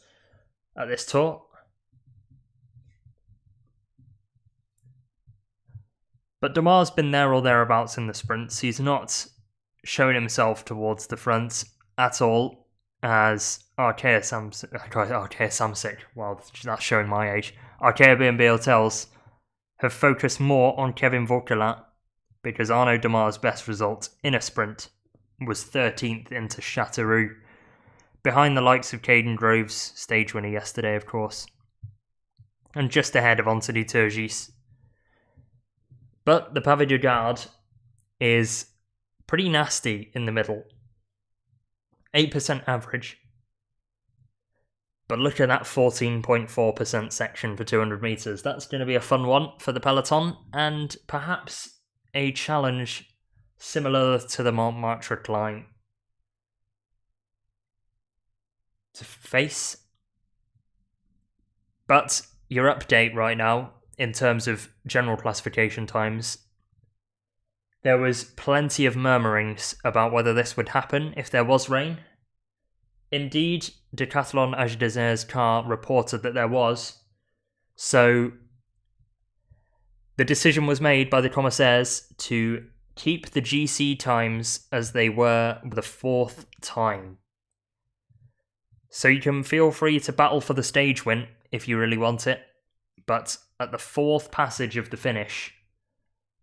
S1: at this tour. But Demar's been there or thereabouts in the sprints. He's not shown himself towards the front, at all, as Arkea Samsic, well, that's showing my age, Arkea B&B Hotels have focused more on Kevin Vauquelin because Arnaud Demar's best result in a sprint was 13th into Châteauroux, behind the likes of Caden Groves, stage winner yesterday, of course, and just ahead of Anthony Turgis. But the Pavé du Gard is pretty nasty in the middle. 8% average. But look at that 14.4% section for 200 metres. That's going to be a fun one for the peloton, and perhaps a challenge similar to the Montmartre climb to face. But your update right now, in terms of general classification times, there was plenty of murmurings about whether this would happen if there was rain. Indeed, Decathlon Age Desert's car reported that there was, so the decision was made by the commissaires to keep the GC times as they were the 4th time. So you can feel free to battle for the stage win if you really want it, but at the 4th passage of the finish,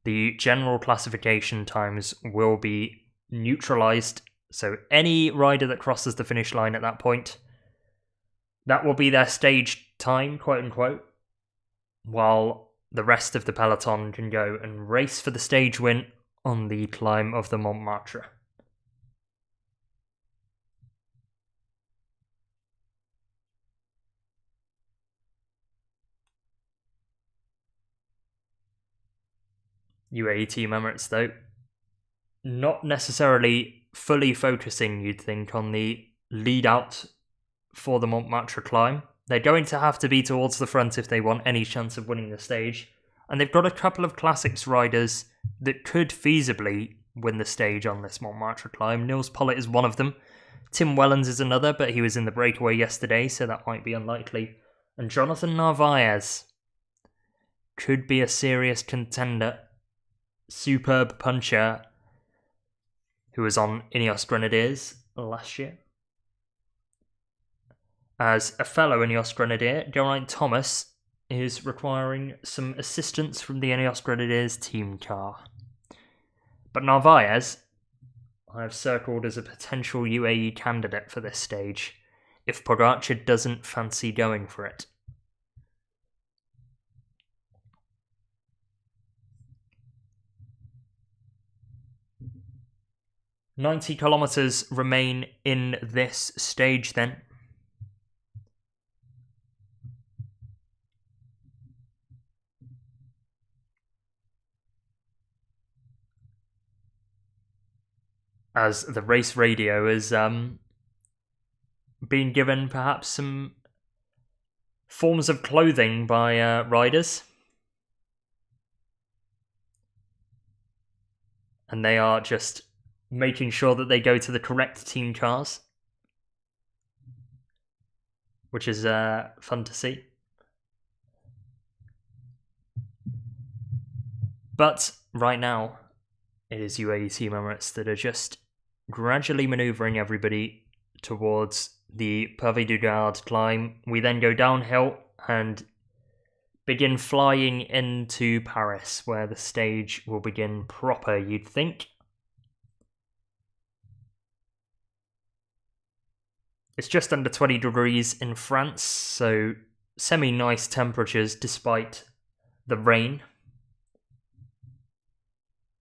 S1: the general classification times will be neutralized. So any rider that crosses the finish line at that point, that will be their stage time, quote unquote, while the rest of the peloton can go and race for the stage win on the climb of the Montmartre. UAE Team Emirates, though, not necessarily fully focusing, you'd think, on the lead out for the Montmartre climb. They're going to have to be towards the front if they want any chance of winning the stage. And they've got a couple of classics riders that could feasibly win the stage on this Montmartre climb. Nils Pollitt is one of them. Tim Wellens is another, but he was in the breakaway yesterday, so that might be unlikely. And Jonathan Narvaez could be a serious contender. Superb puncher who was on Ineos Grenadiers last year. As a fellow Ineos Grenadier, Geraint Thomas is requiring some assistance from the Ineos Grenadiers team car. But Narvaez, I have circled as a potential UAE candidate for this stage, if Pogacar doesn't fancy going for it. $90 kilometers remain in this stage then. As the race radio is being given perhaps some forms of clothing by riders. And they are just making sure that they go to the correct team cars, which is fun to see. But right now, it is UAE Team Emirates that are just gradually manoeuvring everybody towards the Pavé du Gard climb. We then go downhill and begin flying into Paris, where the stage will begin proper, you'd think. It's just under 20 degrees in France, so semi-nice temperatures despite the rain.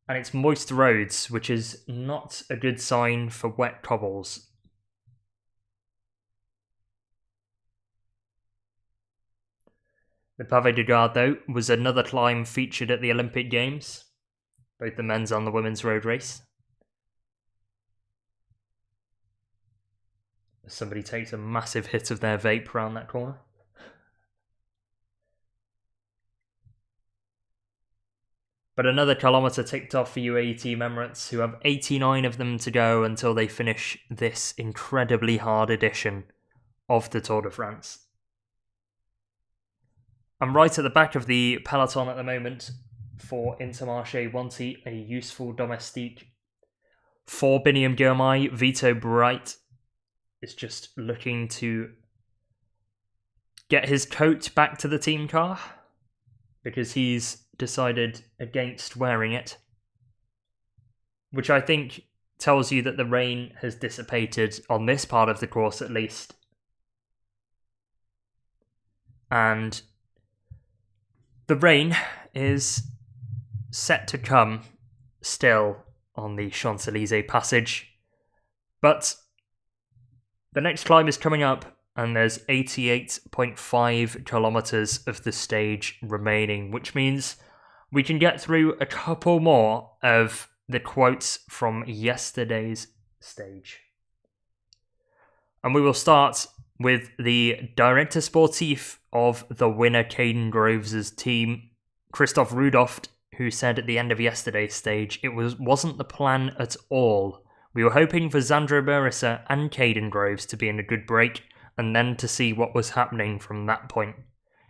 S1: And it's moist roads, which is not a good sign for wet cobbles. The Pavé du Gard, though, was another climb featured at the Olympic Games, both the men's and the women's road race. Somebody takes a massive hit of their vape around that corner. But another kilometre ticked off for UAE Team Emirates, who have 89 of them to go until they finish this incredibly hard edition of the Tour de France. I'm right at the back of the peloton at the moment for Intermarché Wanty, a useful domestique. For Biniam Girmay, Vito Bright, is just looking to get his coat back to the team car because he's decided against wearing it, which I think tells you that the rain has dissipated on this part of the course at least. And the rain is set to come still on the Champs-Élysées passage, but the next climb is coming up and there's 88.5 kilometers of the stage remaining, which means we can get through a couple more of the quotes from yesterday's stage. And we will start with the director sportif of the winner Caden Groves' team, Christoph Rudolph, who said at the end of yesterday's stage, it wasn't the plan at all. We were hoping for Xandro Barissa and Caden Groves to be in a good break, and then to see what was happening from that point.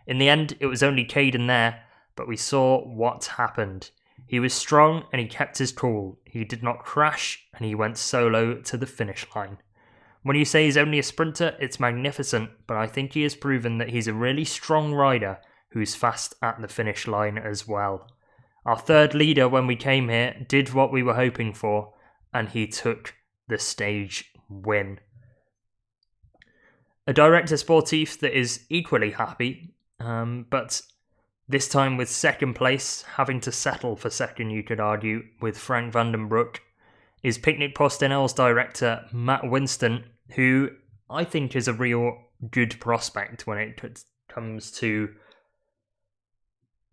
S1: In the end, it was only Caden there, but we saw what happened. He was strong and he kept his cool. He did not crash and he went solo to the finish line. When you say he's only a sprinter, it's magnificent, but I think he has proven that he's a really strong rider who's fast at the finish line as well. Our third leader when we came here did what we were hoping for, and he took the stage win. A director sportif that is equally happy, but this time with second place, having to settle for second you could argue, with Frank van den Broek, is Picnic Postenel's director Matt Winston, who I think is a real good prospect when it comes to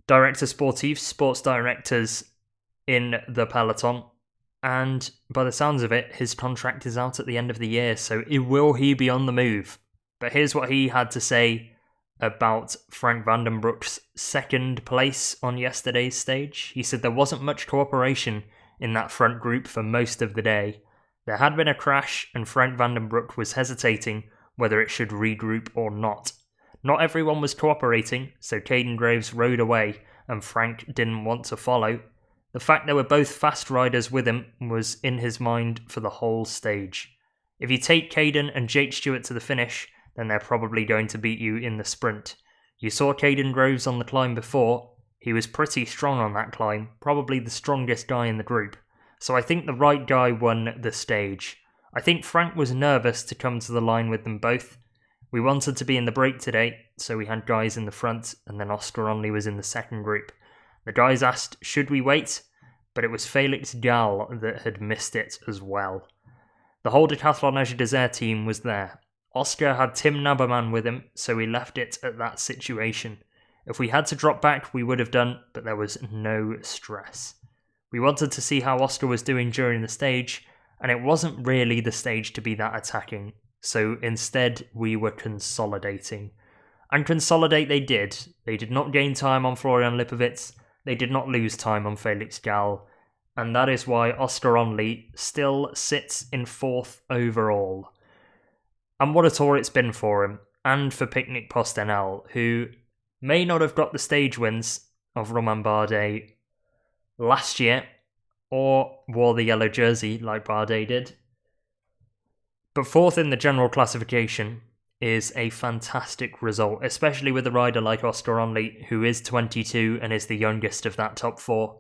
S1: director sportifs, sports directors in the peloton. And by the sounds of it, his contract is out at the end of the year, so will he be on the move? But here's what he had to say about Frank van den Broek's second place on yesterday's stage. He said there wasn't much cooperation in that front group for most of the day. There had been a crash and Frank van den Broek was hesitating whether it should regroup or not. Not everyone was cooperating, so Caden Groves rode away and Frank didn't want to follow. The fact there were both fast riders with him was in his mind for the whole stage. If you take Caden and Jake Stewart to the finish, then they're probably going to beat you in the sprint. You saw Caden Groves on the climb before. He was pretty strong on that climb, probably the strongest guy in the group. So I think the right guy won the stage. I think Frank was nervous to come to the line with them both. We wanted to be in the break today, so we had guys in the front, and then Oscar Onley was in the second group. The guys asked, should we wait? But it was Felix Gall that had missed it as well. The whole Decathlon Azure Desert team was there. Oscar had Tim Naberman with him, so we left it at that situation. If we had to drop back, we would have done, but there was no stress. We wanted to see how Oscar was doing during the stage, and it wasn't really the stage to be that attacking, so instead we were consolidating. And consolidate they did. They did not gain time on Florian Lipovitz, they did not lose time on Felix Gall, and that is why Oscar Onley still sits in fourth overall. And what a tour it's been for him, and for Picnic Postenel, who may not have got the stage wins of Romain Bardet last year, or wore the yellow jersey like Bardet did. But fourth in the general classification is a fantastic result, especially with a rider like Oscar Onley, who is 22 and is the youngest of that top four.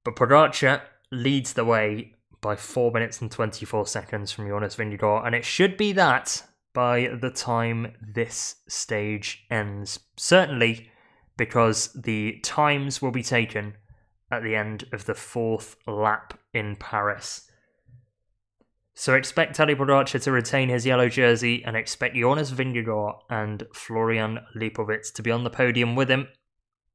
S1: But Pogacar leads the way by 4 minutes and 24 seconds from Jonas Vingegaard, and it should be that by the time this stage ends. Certainly because the times will be taken at the end of the fourth lap in Paris. So expect Tadej Pogacar to retain his yellow jersey and expect Jonas Vingegaard and Florian Lipovitz to be on the podium with him.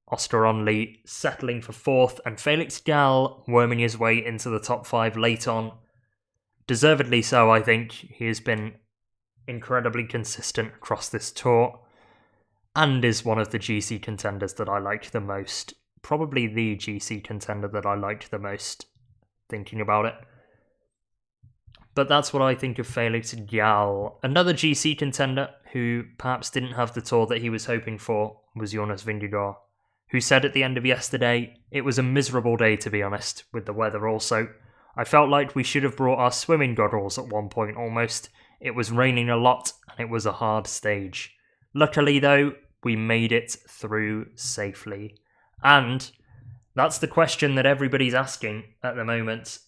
S1: Oscar Onley settling for fourth and Felix Gall worming his way into the top five late on. Deservedly so, I think. He has been incredibly consistent across this tour and is one of the GC contenders that I liked the most. Probably the GC contender that I liked the most, thinking about it. But that's what I think of Felix Gall. Another GC contender who perhaps didn't have the tour that he was hoping for was Jonas Vingegaard, who said at the end of yesterday, it was a miserable day to be honest, with the weather also. I felt like we should have brought our swimming goggles at one point almost. It was raining a lot and it was a hard stage. Luckily though, we made it through safely. And that's the question that everybody's asking at the moment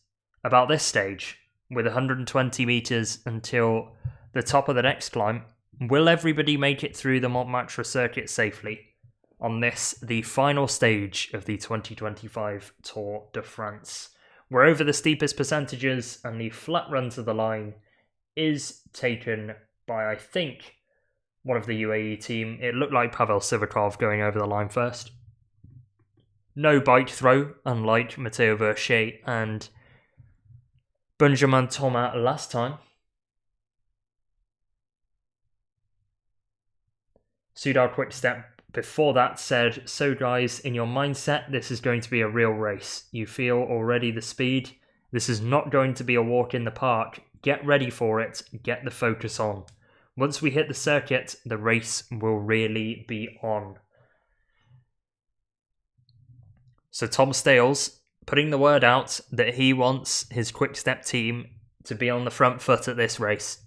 S1: about this stage. With 120 metres until the top of the next climb, will everybody make it through the Montmartre circuit safely on this, the final stage of the 2025 Tour de France? We're over the steepest percentages and the flat run to the line is taken by, I think, one of the UAE team. It looked like Pavel Sivakov going over the line first. No bike throw, unlike Matteo Versailles and Benjamin Thomas last time. Soudal Quickstep before that said, "So guys, in your mindset, this is going to be a real race. You feel already the speed. This is not going to be a walk in the park. Get ready for it. Get the focus on. Once we hit the circuit, the race will really be on." So Tom Stales putting the word out that he wants his Quickstep team to be on the front foot at this race.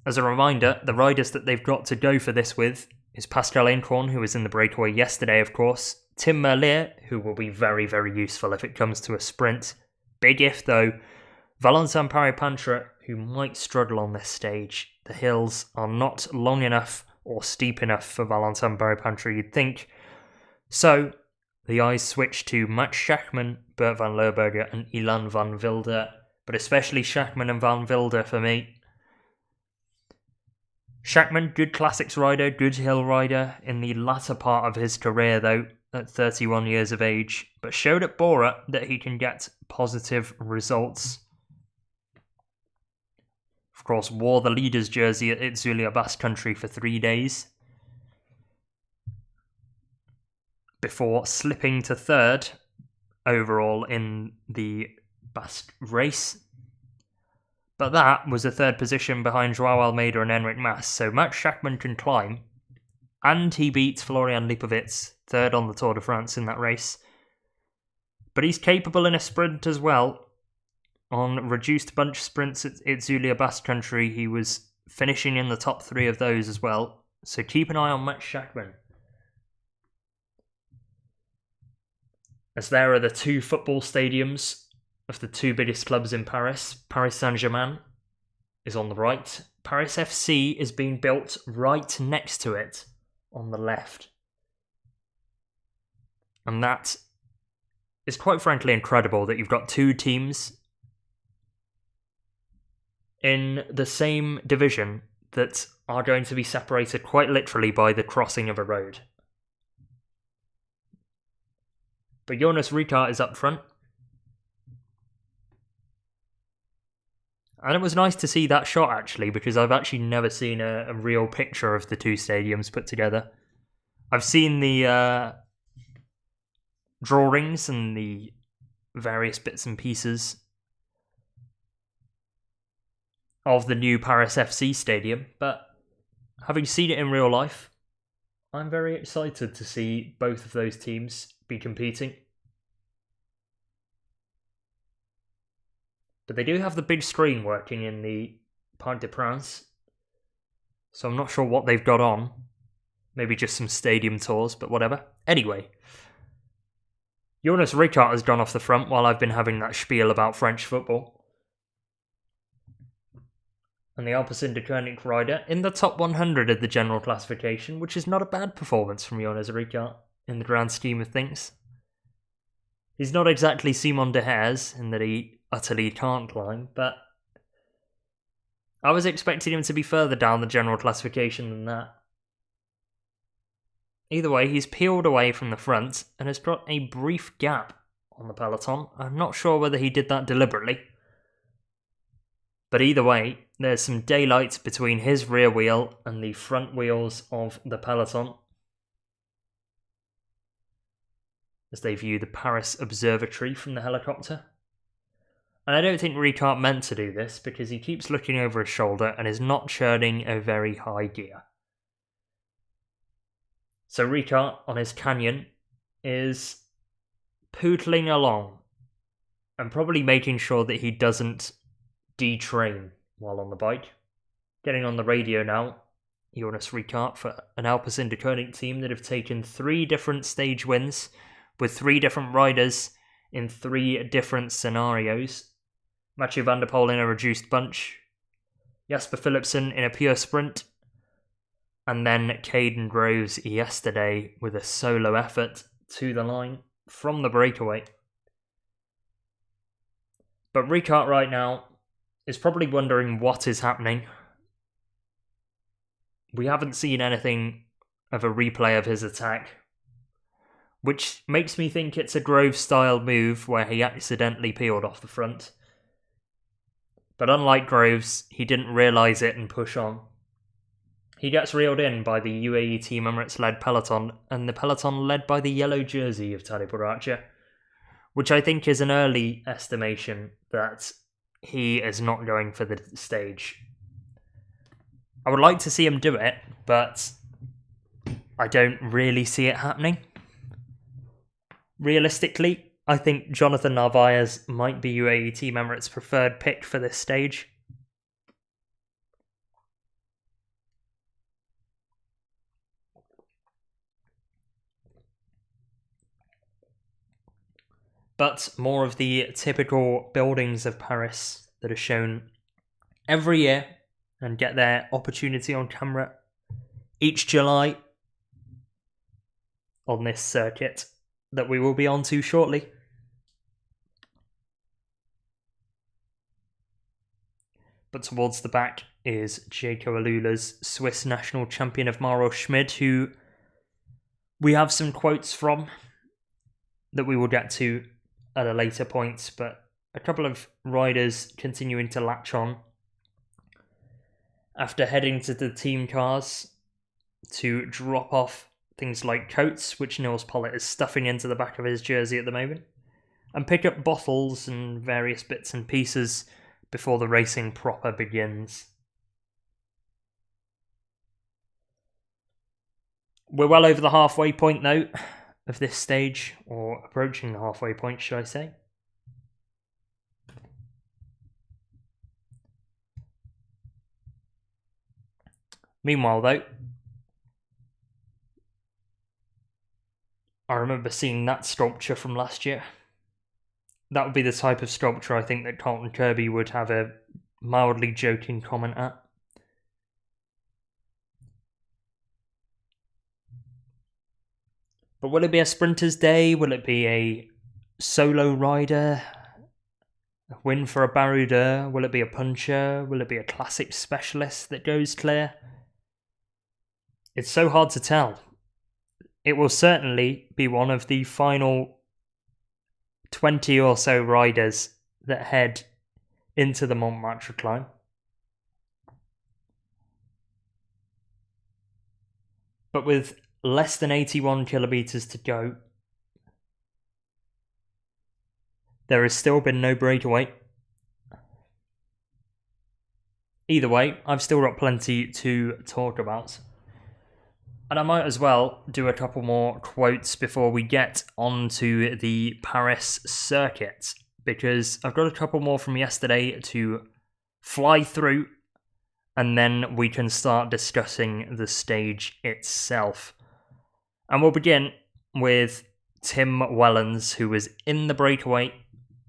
S1: As a reminder, the riders that they've got to go for this with is Pascal Incorn, who was in the breakaway yesterday, of course. Tim Merlier, who will be very, very useful if it comes to a sprint. Big if, though. Valentin Paris-Pantra, who might struggle on this stage. The hills are not long enough or steep enough for Valentin Paris-Pantra, you'd think. So the eyes switch to Max Schachmann, Bert van Lerberger and Ilan van Wilder, but especially Schachmann and van Wilder for me. Schachmann, good classics rider, good hill rider in the latter part of his career though, at 31 years of age, but showed at Bora that he can get positive results. Of course, wore the leader's jersey at Itzulia Basque Country for 3 days, before slipping to third overall in the Basque race. But that was a third position behind Joao Almeida and Enric Mas, so Max Schachmann can climb, and he beats Florian Lipovitz, third on the Tour de France in that race. But he's capable in a sprint as well. On reduced bunch sprints at Itzulia Basque Country, he was finishing in the top 3 of those as well, so keep an eye on Max Schachmann. As there are the 2 football stadiums of the 2 biggest clubs in Paris. Paris Saint-Germain is on the right. Paris FC is being built right next to it on the left. And that is quite frankly incredible that you've got 2 teams in the same division that are going to be separated quite literally by the crossing of a road. But Jonas Ricard is up front. And it was nice to see that shot actually, because I've actually never seen a real picture of the 2 stadiums put together. I've seen the drawings and the various bits and pieces of the new Paris FC stadium, but having seen it in real life, I'm very excited to see both of those teams be competing. But they do have the big screen working in the Parc des Princes, so I'm not sure what they've got on. Maybe just some stadium tours, but whatever. Anyway, Jonas Ricard has gone off the front while I've been having that spiel about French football. And the Alpecin Koenig rider in the top 100 of the general classification, which is not a bad performance from Jonas Ricard in the grand scheme of things. He's not exactly Simon de Haes in that he utterly can't climb, but I was expecting him to be further down the general classification than that. Either way, he's peeled away from the front and has got a brief gap on the peloton. I'm not sure whether he did that deliberately. But either way, there's some daylight between his rear wheel and the front wheels of the peloton as they view the Paris Observatory from the helicopter. And I don't think Ricard meant to do this because he keeps looking over his shoulder and is not churning a very high gear. So Ricard on his canyon is pootling along and probably making sure that he doesn't detrain while on the bike. Getting on the radio now, Jonas for an Alpecin Deceuninck team that have taken 3 different stage wins with 3 different riders in 3 different scenarios. Mathieu van der Poel in a reduced bunch, Jasper Philipsen in a pure sprint, and then Caden Groves yesterday with a solo effort to the line from the breakaway. But Ricard right now is probably wondering what is happening. We haven't seen anything of a replay of his attack, which makes me think it's a Groves-style move where he accidentally peeled off the front. But unlike Groves, he didn't realise it and push on. He gets reeled in by the UAE Team Emirates-led peloton, and the peloton led by the yellow jersey of Tadej Pogacar, which I think is an early estimation that he is not going for the stage. I would like to see him do it, but I don't really see it happening. Realistically, I think Jonathan Narvaez might be UAE Team Emirates' preferred pick for this stage. But more of the typical buildings of Paris that are shown every year and get their opportunity on camera each July on this circuit that we will be on to shortly. But towards the back is Jaco Alula's Swiss national champion of Maro Schmid, who we have some quotes from that we will get to at a later point, but a couple of riders continuing to latch on after heading to the team cars to drop off things like coats, which Nils Pollitt is stuffing into the back of his jersey at the moment, and pick up bottles and various bits and pieces before the racing proper begins. We're well over the halfway point though of this stage, or approaching the halfway point, should I say. Meanwhile though, I remember seeing that sculpture from last year. That would be the type of sculpture I think that Carlton Kirby would have a mildly joking comment at. But will it be a sprinter's day? Will it be a solo rider? A win for a baroudeur? Will it be a puncher? Will it be a classic specialist that goes clear? It's so hard to tell. It will certainly be one of the final 20 or so riders that head into the Montmartre climb. But with less than 81 kilometres to go, there has still been no breakaway. Either way, I've still got plenty to talk about. And I might as well do a couple more quotes before we get onto the Paris circuit, because I've got a couple more from yesterday to fly through, and then we can start discussing the stage itself. And we'll begin with Tim Wellens, who was in the breakaway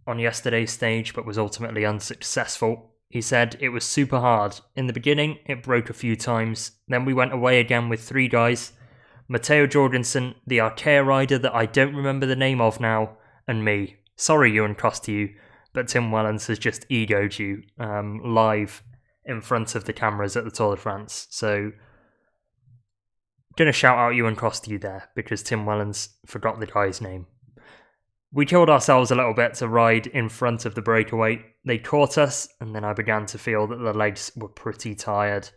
S1: on yesterday's stage but was ultimately unsuccessful. He said it was super hard. In the beginning, it broke a few times. Then we went away again with 3 guys. Matteo Jorgensen, the Arkea rider that I don't remember the name of now, and me. Sorry, Ewan Costiou, but Tim Wellens has just egoed you live in front of the cameras at the Tour de France. So, gonna shout out Ewan Costiou there, because Tim Wellens forgot the guy's name. We killed ourselves a little bit to ride in front of the breakaway. They caught us, and then I began to feel that the legs were pretty tired.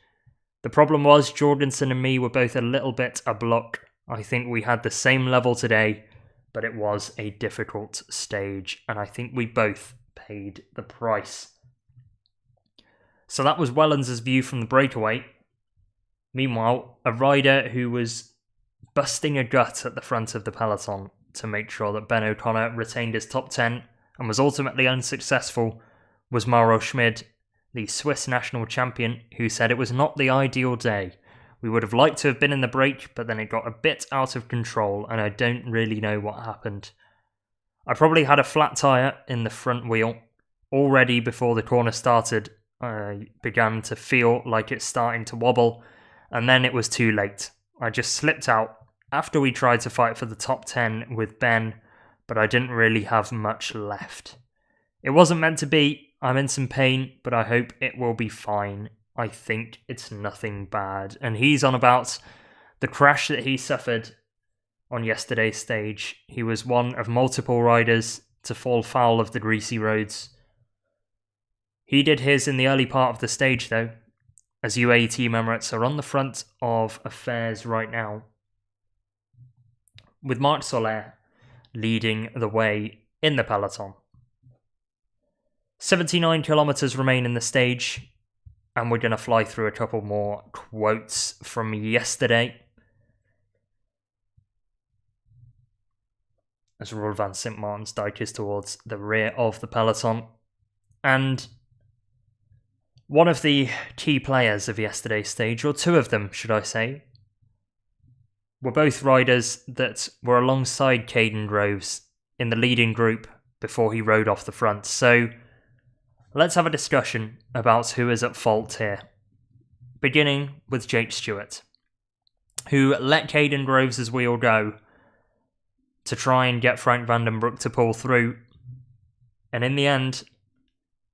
S1: The problem was, Jorgensen and me were both a little bit a block. I think we had the same level today, but it was a difficult stage, and I think we both paid the price. So that was Wellens' view from the breakaway. Meanwhile, a rider who was busting a gut at the front of the peloton to make sure that Ben O'Connor retained his top 10 and was ultimately unsuccessful was Mauro Schmid, the Swiss national champion, who said it was not the ideal day. We would have liked to have been in the break, but then it got a bit out of control, and I don't really know what happened. I probably had a flat tyre in the front wheel. Already before the corner started, I began to feel like it's starting to wobble, and then it was too late. I just slipped out after we tried to fight for the top 10 with Ben, but I didn't really have much left. It wasn't meant to be. I'm in some pain, but I hope it will be fine. I think it's nothing bad. And he's on about the crash that he suffered on yesterday's stage. He was one of multiple riders to fall foul of the greasy roads. He did his in the early part of the stage though, as UAE Team Emirates are on the front of affairs right now, with Marc Soler leading the way in the peloton. 79 kilometers remain in the stage, and we're going to fly through a couple more quotes from yesterday. As Roel van Sint Maartensdijk is towards the rear of the peloton. And one of the key players of yesterday's stage, or two of them, should I say, were both riders that were alongside Caden Groves in the leading group before he rode off the front. So let's have a discussion about who is at fault here. Beginning with Jake Stewart, who let Caden Groves' wheel go to try and get Frank van den Broek to pull through, and in the end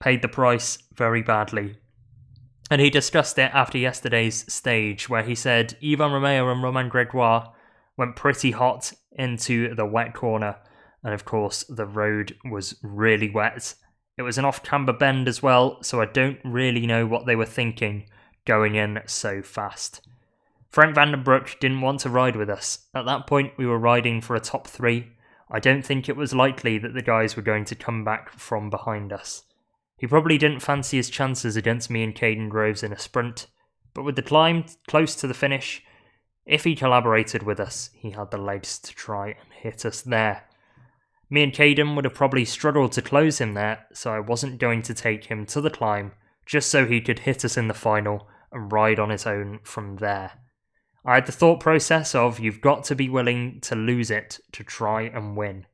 S1: paid the price very badly. And he discussed it after yesterday's stage, where he said Yvan Romeo and Romain Gregoire went pretty hot into the wet corner, and of course the road was really wet. It was an off-camber bend as well, so I don't really know what they were thinking going in so fast. Frank van den Broek didn't want to ride with us. At that point we were riding for a top 3. I don't think it was likely that the guys were going to come back from behind us. He probably didn't fancy his chances against me and Caden Groves in a sprint, but with the climb close to the finish, if he collaborated with us, he had the legs to try and hit us there. Me and Caden would have probably struggled to close him there, so I wasn't going to take him to the climb just so he could hit us in the final and ride on his own from there. I had the thought process of you've got to be willing to lose it to try and win.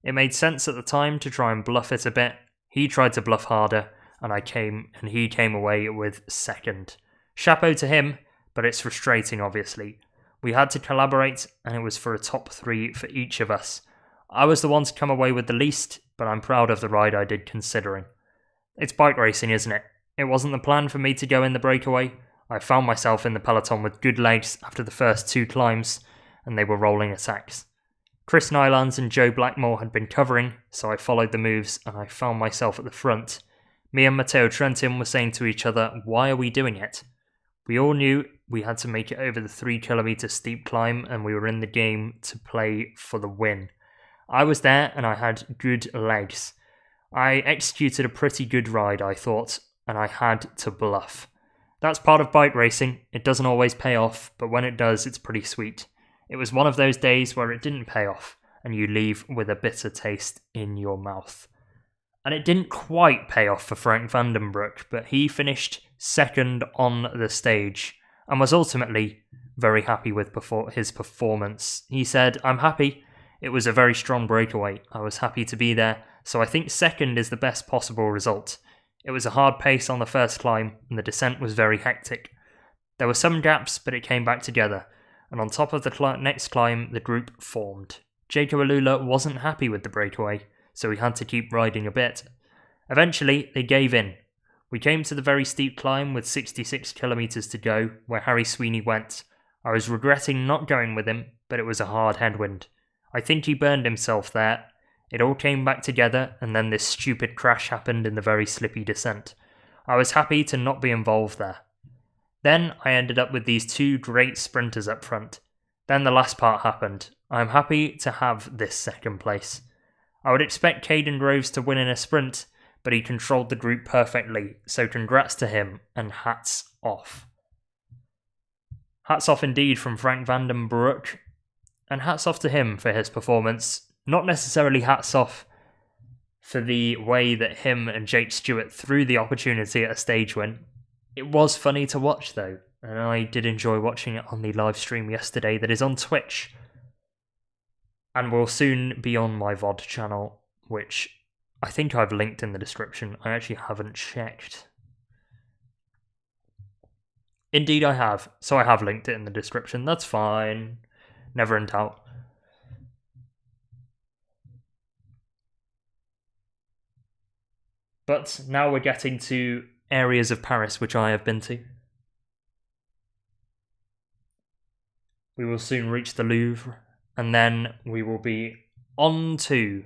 S1: It made sense at the time to try and bluff it a bit. He tried to bluff harder, and he came away with second. Chapeau to him, but it's frustrating obviously. We had to collaborate, and it was for a top 3 for each of us. I was the one to come away with the least, but I'm proud of the ride I did considering. It's bike racing, isn't it? It wasn't the plan for me to go in the breakaway. I found myself in the peloton with good legs after the first 2 climbs, and they were rolling attacks. Chris Nylands and Joe Blackmore had been covering, so I followed the moves and I found myself at the front. Me and Matteo Trentin were saying to each other, why are we doing it? We all knew we had to make it over the 3 kilometre steep climb, and we were in the game to play for the win. I was there and I had good legs. I executed a pretty good ride, I thought, and I had to bluff. That's part of bike racing. It doesn't always pay off, but when it does, it's pretty sweet. It was one of those days where it didn't pay off, and you leave with a bitter taste in your mouth. And it didn't quite pay off for Frank van den Broek, but he finished second on the stage, and was ultimately very happy with his performance. He said, I'm happy. It was a very strong breakaway. I was happy to be there, so I think second is the best possible result. It was a hard pace on the first climb, and the descent was very hectic. There were some gaps, but it came back together, and on top of the next climb, the group formed. Jacob Alula wasn't happy with the breakaway, so he had to keep riding a bit. Eventually, they gave in. We came to the very steep climb with 66 kilometres to go, where Harry Sweeney went. I was regretting not going with him, but it was a hard headwind. I think he burned himself there. It all came back together, and then this stupid crash happened in the very slippy descent. I was happy to not be involved there. Then I ended up with these 2 great sprinters up front. Then the last part happened. I'm happy to have this second place. I would expect Caden Groves to win in a sprint, but he controlled the group perfectly, so congrats to him and hats off. Hats off indeed from Frank van den Broek, and hats off to him for his performance. Not necessarily hats off for the way that him and Jake Stewart threw the opportunity at a stage win. It was funny to watch though, and I did enjoy watching it on the live stream yesterday that is on Twitch, and will soon be on my VOD channel, which I think I've linked in the description. I actually haven't checked. Indeed I have, so I have linked it in the description. That's fine, never in doubt. But now we're getting to areas of Paris which I have been to. We will soon reach the Louvre, and then we will be on to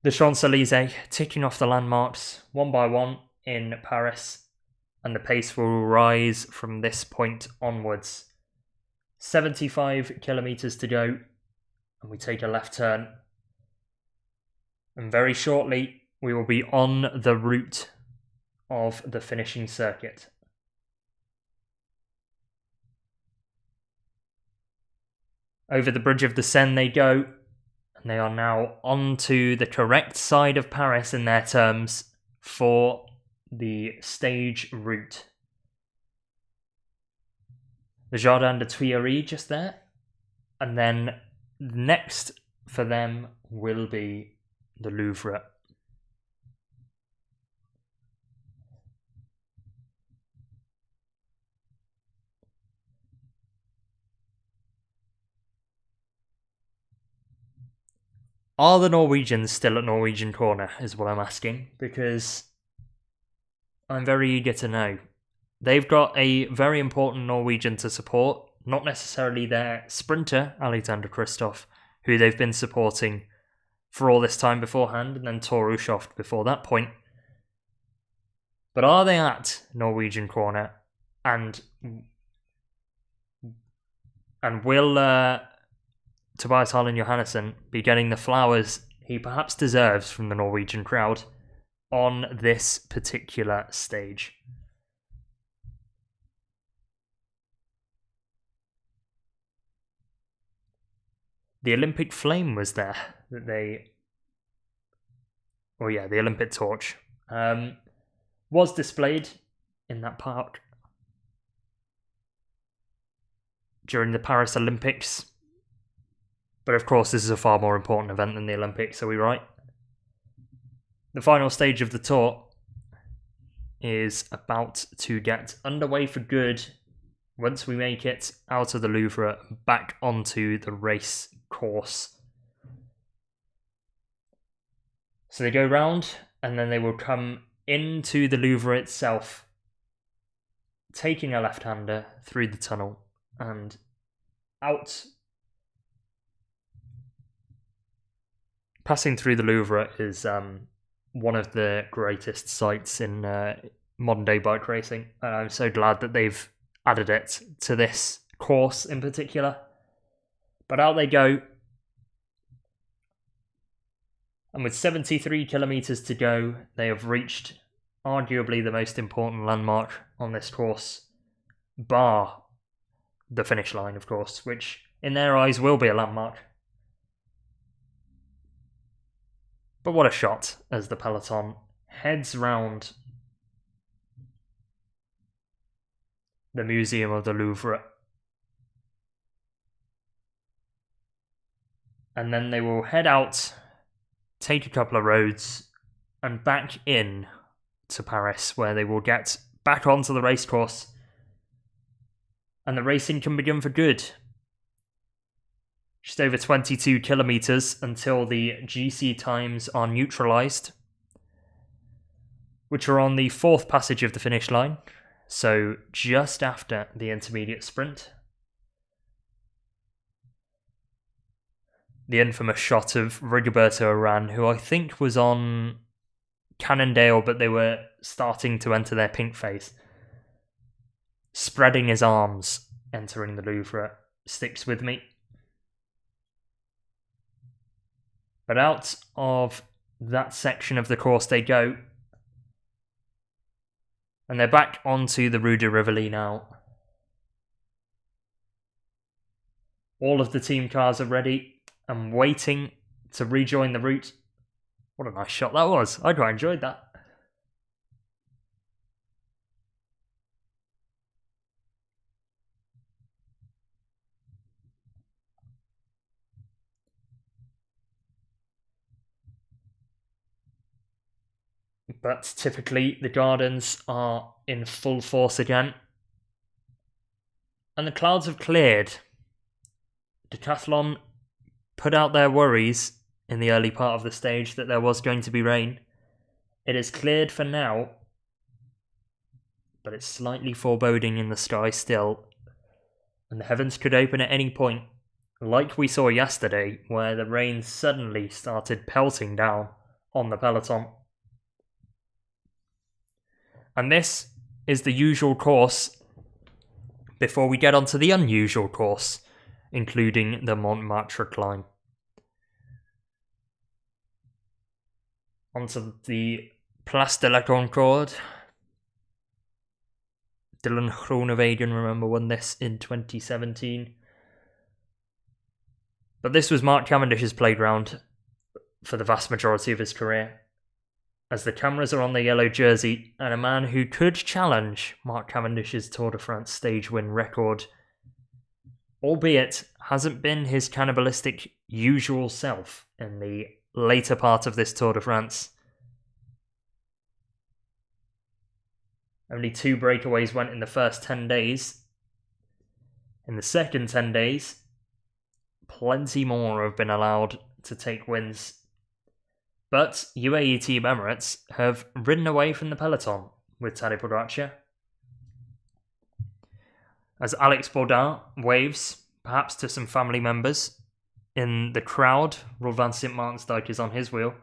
S1: the Champs-Élysées, ticking off the landmarks one by one in Paris, and the pace will rise from this point onwards. 75 kilometers to go, and we take a left turn. And very shortly, we will be on the route of the finishing circuit. Over the bridge of the Seine they go, and they are now onto the correct side of Paris in their terms for the stage route. The Jardin des Tuileries just there, and then next for them will be the Louvre. Are the Norwegians still at Norwegian Corner, is what I'm asking, because I'm very eager to know. They've got a very important Norwegian to support, not necessarily their sprinter, Alexander Kristoff, who they've been supporting for all this time beforehand, and then Tor Ushoft before that point. But are they at Norwegian Corner, and will Tobias Harlan Johannesson be getting the flowers he perhaps deserves from the Norwegian crowd on this particular stage? The Olympic flame was there that they... Oh yeah, the Olympic torch was displayed in that park during the Paris Olympics. But of course, this is a far more important event than the Olympics, are we right? The final stage of the tour is about to get underway for good once we make it out of the Louvre back onto the race course. So they go round, and then they will come into the Louvre itself, taking a left-hander through the tunnel and out. Passing through the Louvre is one of the greatest sights in modern-day bike racing, and I'm so glad that they've added it to this course in particular. But out they go, and with 73 kilometers to go, they have reached arguably the most important landmark on this course, bar the finish line, of course, which in their eyes will be a landmark. But what a shot as the peloton heads round the Museum of the Louvre. And then they will head out, take a couple of roads, and back in to Paris, where they will get back onto the racecourse. And the racing can begin for good. Just over 22 kilometers until the GC times are neutralized, which are on the fourth passage of the finish line, so just after the intermediate sprint. The infamous shot of Rigoberto Urán, who I think was on Cannondale, but they were starting to enter their pink phase, spreading his arms, entering the Louvre, sticks with me. But out of that section of the course they go, and they're back onto the Rue de Rivoli now. All of the team cars are ready and waiting to rejoin the route. What a nice shot that was. I quite enjoyed that. But typically the gardens are in full force again. And the clouds have cleared. Decathlon put out their worries in the early part of the stage that there was going to be rain. It is cleared for now, but it's slightly foreboding in the sky still. And the heavens could open at any point, like we saw yesterday, where the rain suddenly started pelting down on the peloton. And this is the usual course before we get onto the unusual course, including the Montmartre climb. Onto the Place de la Concorde. Dylan Groenewegen, remember, won this in 2017. But this was Mark Cavendish's playground for the vast majority of his career, as the cameras are on the yellow jersey, and a man who could challenge Mark Cavendish's Tour de France stage win record, albeit hasn't been his cannibalistic usual self in the later part of this Tour de France. Only 2 breakaways went in the first 10 days. In the second 10 days, plenty more have been allowed to take wins. But UAE Team Emirates have ridden away from the peloton with Tadej Pogacar, as Alex Baudin waves, perhaps to some family members in the crowd. Roel van Sint Maartensdijk is on his wheel.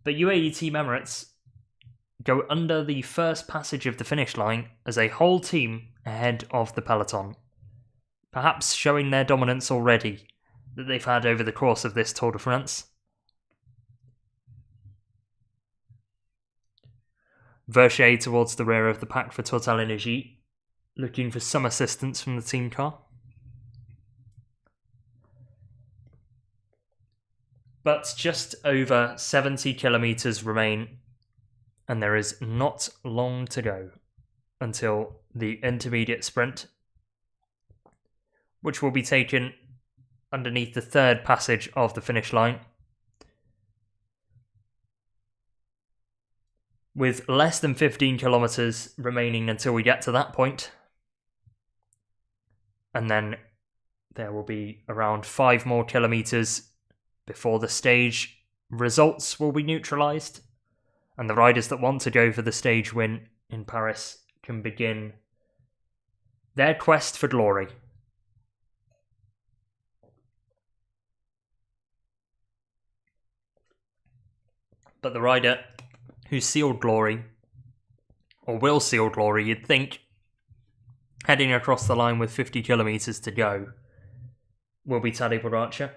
S1: But UAE Team Emirates go under the first passage of the finish line as a whole team ahead of the peloton, perhaps showing their dominance already that they've had over the course of this Tour de France. Versailles towards the rear of the pack for Total Energy, looking for some assistance from the team car. But just over 70 kilometres remain, and there is not long to go until the intermediate sprint, which will be taken underneath the third passage of the finish line. With less than 15 kilometres remaining until we get to that point. And then there will be around 5 more kilometres before the stage results will be neutralised, and the riders that want to go for the stage win in Paris can begin their quest for glory. But the rider who sealed glory, or will seal glory, you'd think, heading across the line with 50 kilometres to go, will be Tadej Pogacar.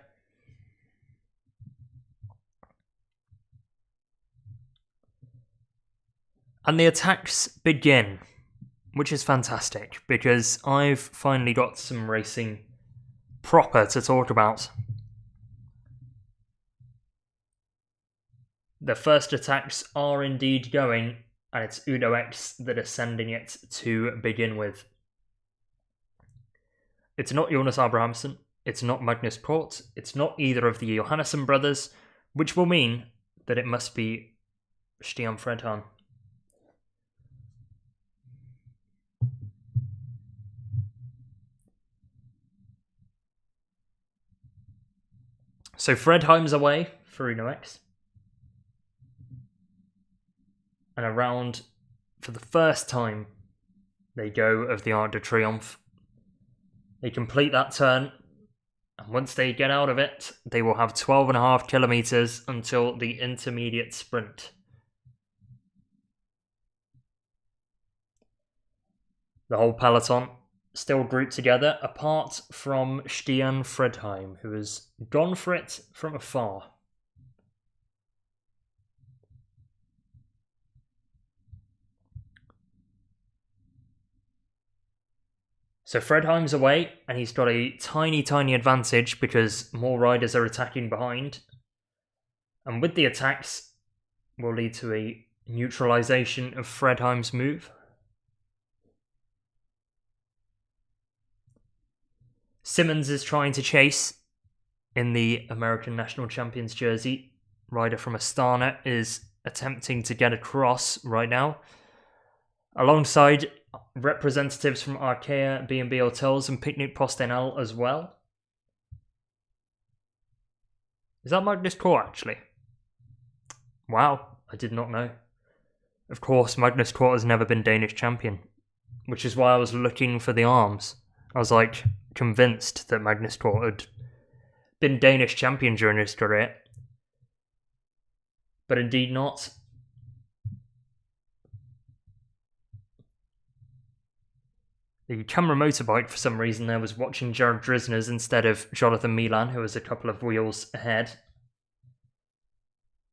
S1: And the attacks begin, which is fantastic, because I've finally got some racing proper to talk about. The first attacks are indeed going, and it's Uno X that are sending it to begin with. It's not Jonas Abrahamsen, it's not Magnus Kort, it's not either of the Johannesson brothers, which will mean that it must be Stian Fredheim. So Fredheim's away for Uno X. And around, for the first time, they go of the Arc de Triomphe. They complete that turn, and once they get out of it, they will have 12.5 kilometres until the intermediate sprint. The whole peloton still grouped together, apart from Stian Fredheim, who has gone for it from afar. So Fredheim's away, and he's got a tiny advantage because more riders are attacking behind. And with the attacks, will lead to a neutralization of Fredheim's move. Simmons is trying to chase in the American National Champions jersey. Rider from Astana is attempting to get across right now, alongside representatives from Arkea, B&B Hotels and Picnic Postenal as well. Is that Magnus Cort actually? Wow, I did not know. Of course, Magnus Cort has never been Danish champion, which is why I was looking for the arms. I was like convinced that Magnus Cort had been Danish champion during his career, but indeed not. The camera motorbike, for some reason, there was watching Jared Drisner's instead of Jonathan Milan, who was a couple of wheels ahead.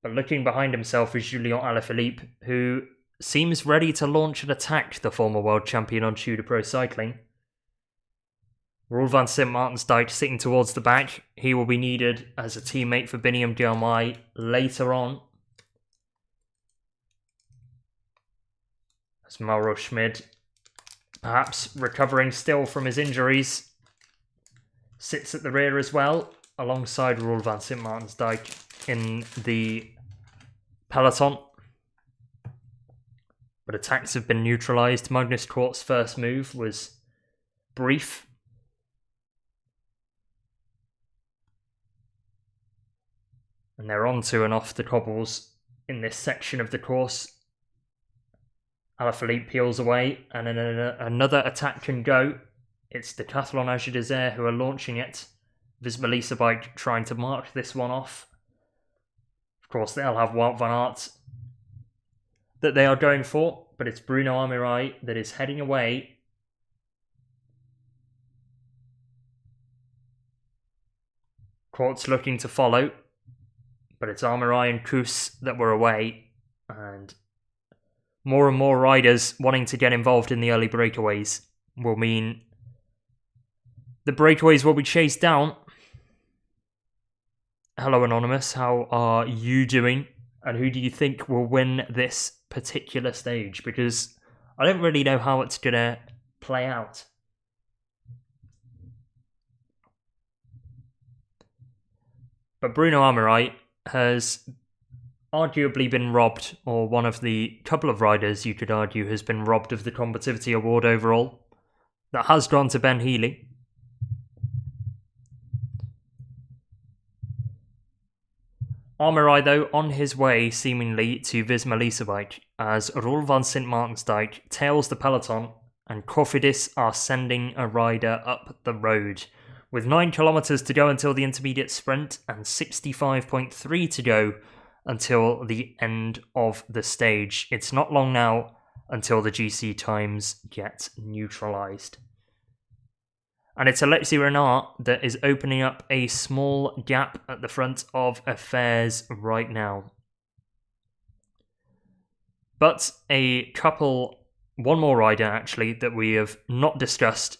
S1: But looking behind himself is Julian Alaphilippe, who seems ready to launch an attack the former world champion on Tudor Pro Cycling. Roel van Sint-Maartensdijk sitting towards the back. He will be needed as a teammate for Biniam Girmay later on. As Mauro Schmid, perhaps recovering still from his injuries, sits at the rear as well, alongside Roel van Sint-Maartensdijk in the peloton. But attacks have been neutralised. Magnus Cort's first move was brief. And they're onto and off the cobbles in this section of the course. Alaphilippe peels away, and then another attack can go. It's the Decathlon Agi Desert who are launching it. Visma Lease Bike trying to mark this one off. Of course, they'll have Wout van Aert that they are going for, but it's Bruno Amirai that is heading away. Cort's looking to follow, but it's Amirai and Kuss that were away, and more riders wanting to get involved in the early breakaways will mean the breakaways will be chased down. Hello Anonymous, how are you doing? And who do you think will win this particular stage? Because I don't really know how it's going to play out. But Bruno Amirai has arguably been robbed, or one of the couple of riders you could argue has been robbed of the combativity award overall. That has gone to Ben Healy. Amirai, though, on his way seemingly to Visma Lease Bike, as Roel van Sint-Maartensdijk tails the peloton and Cofidis are sending a rider up the road. With 9 kilometres to go until the intermediate sprint and 65.3 to go until the end of the stage. It's not long now until the GC times get neutralised. And it's Alexis Renard that is opening up a small gap at the front of affairs right now. But one more rider actually that we have not discussed,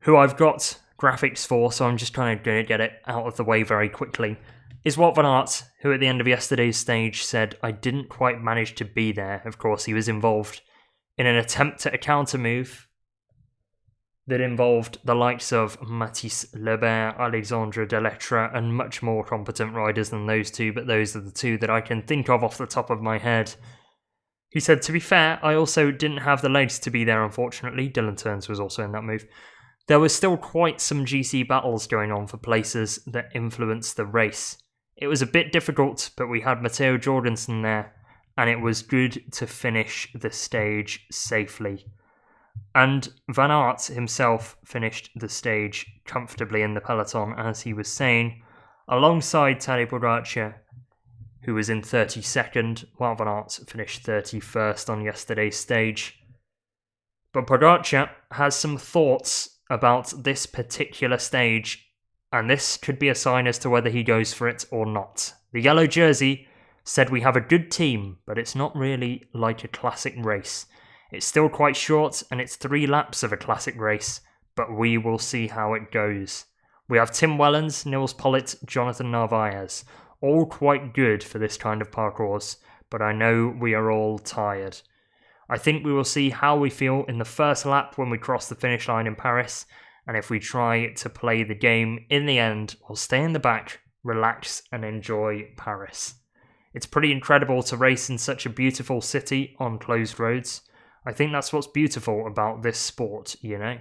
S1: who I've got graphics for, so I'm just trying to get it out of the way very quickly, is Wout van Aert, who at the end of yesterday's stage said, "I didn't quite manage to be there." Of course, he was involved in an attempt at a counter move that involved the likes of Mathis Lebert, Alexandre Delettre, and much more competent riders than those two, but those are the two that I can think of off the top of my head. He said, "To be fair, I also didn't have the legs to be there, unfortunately." Dylan Turns was also in that move. There was still quite some GC battles going on for places that influenced the race. It was a bit difficult, but we had Matteo Jorgensen there, and it was good to finish the stage safely. And Van Aert himself finished the stage comfortably in the peloton, as he was saying, alongside Tadej Pogacar, who was in 32nd, while Van Aert finished 31st on yesterday's stage. But Pogacar has some thoughts about this particular stage, and this could be a sign as to whether he goes for it or not. The yellow jersey said, "We have a good team, but it's not really like a classic race. It's still quite short, and it's 3 laps of a classic race, but we will see how it goes. We have Tim Wellens, Nils Pollitt, Jonathan Narvaez. all quite good for this kind of parcours, but I know we are all tired. I think we will see how we feel in the first lap when we cross the finish line in Paris, and if we try to play the game in the end or stay in the back, relax and enjoy Paris. It's pretty incredible to race in such a beautiful city on closed roads. I think that's what's beautiful about this sport, you know?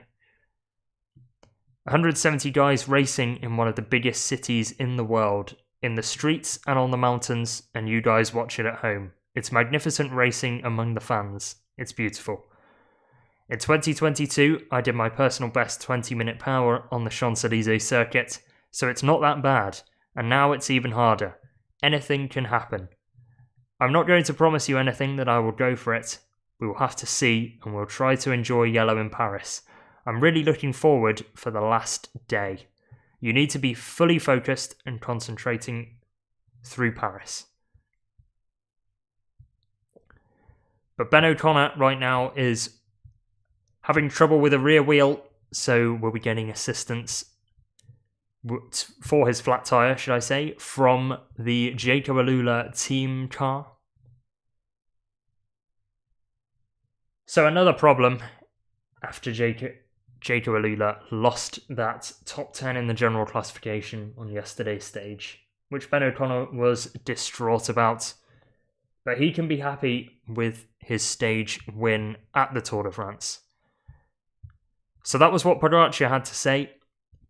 S1: 170 guys racing in one of the biggest cities in the world, in the streets and on the mountains, and you guys watch it at home. It's magnificent racing among the fans. It's beautiful. In 2022, I did my personal best 20-minute power on the Champs-Élysées circuit, so it's not that bad, and now it's even harder. Anything can happen. I'm not going to promise you anything that I will go for it. We will have to see, and we'll try to enjoy yellow in Paris. I'm really looking forward for the last day. You need to be fully focused and concentrating through Paris. But Ben O'Connor right now is having trouble with a rear wheel, so we'll be getting assistance for his flat tyre, should I say, from the Jacob Alula team car. So another problem after Jacob Alula lost that top 10 in the general classification on yesterday's stage, which Ben O'Connor was distraught about. But he can be happy with his stage win at the Tour de France. So that was what Pogacar had to say,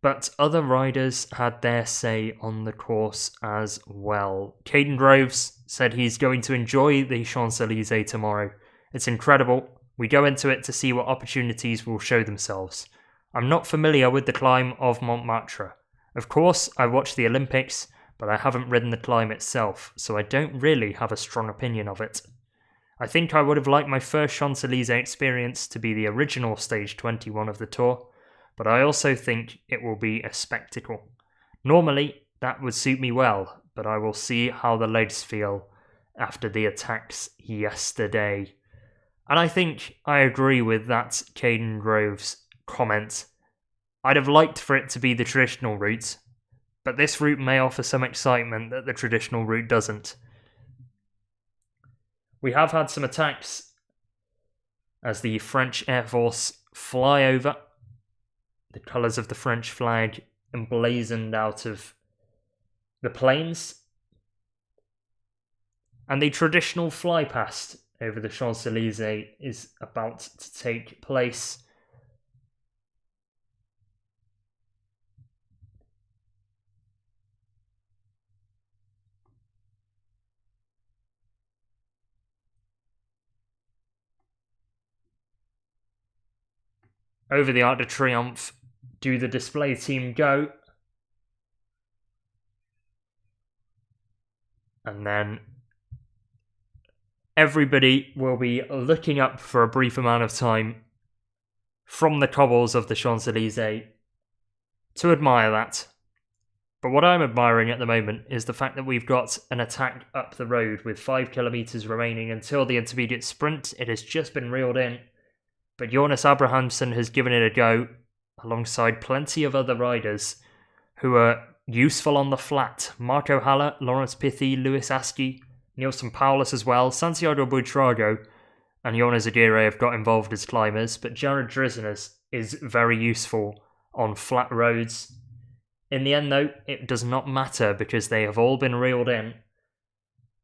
S1: but other riders had their say on the course as well. Caden Groves said he's going to enjoy the Champs-Élysées tomorrow. It's incredible. We go into it to see what opportunities will show themselves. I'm not familiar with the climb of Montmartre. Of course, I watched the Olympics, but I haven't ridden the climb itself, so I don't really have a strong opinion of it. I think I would have liked my first Champs-Élysées experience to be the original Stage 21 of the Tour, but I also think it will be a spectacle. Normally, that would suit me well, but I will see how the legs feel after the attacks yesterday. And I think I agree with that Caden Groves comment. I'd have liked for it to be the traditional route, but this route may offer some excitement that the traditional route doesn't. We have had some attacks as the French Air Force fly over, the colours of the French flag emblazoned out of the planes, and the traditional fly past over the Champs-Élysées is about to take place. Over the Arc de Triomphe, do the display team go? And then everybody will be looking up for a brief amount of time from the cobbles of the Champs-Élysées to admire that. But what I'm admiring at the moment is the fact that we've got an attack up the road with 5 kilometres remaining until the intermediate sprint. It has just been reeled in, but Jonas Abrahamsson has given it a go alongside plenty of other riders who are useful on the flat. Marco Haller, Lawrence Pithy, Lewis Askey, Nielsen Paulus as well, Santiago Buitrago and Jonas Aguirre have got involved as climbers, but Jared Drizziners is very useful on flat roads. In the end though, it does not matter because they have all been reeled in.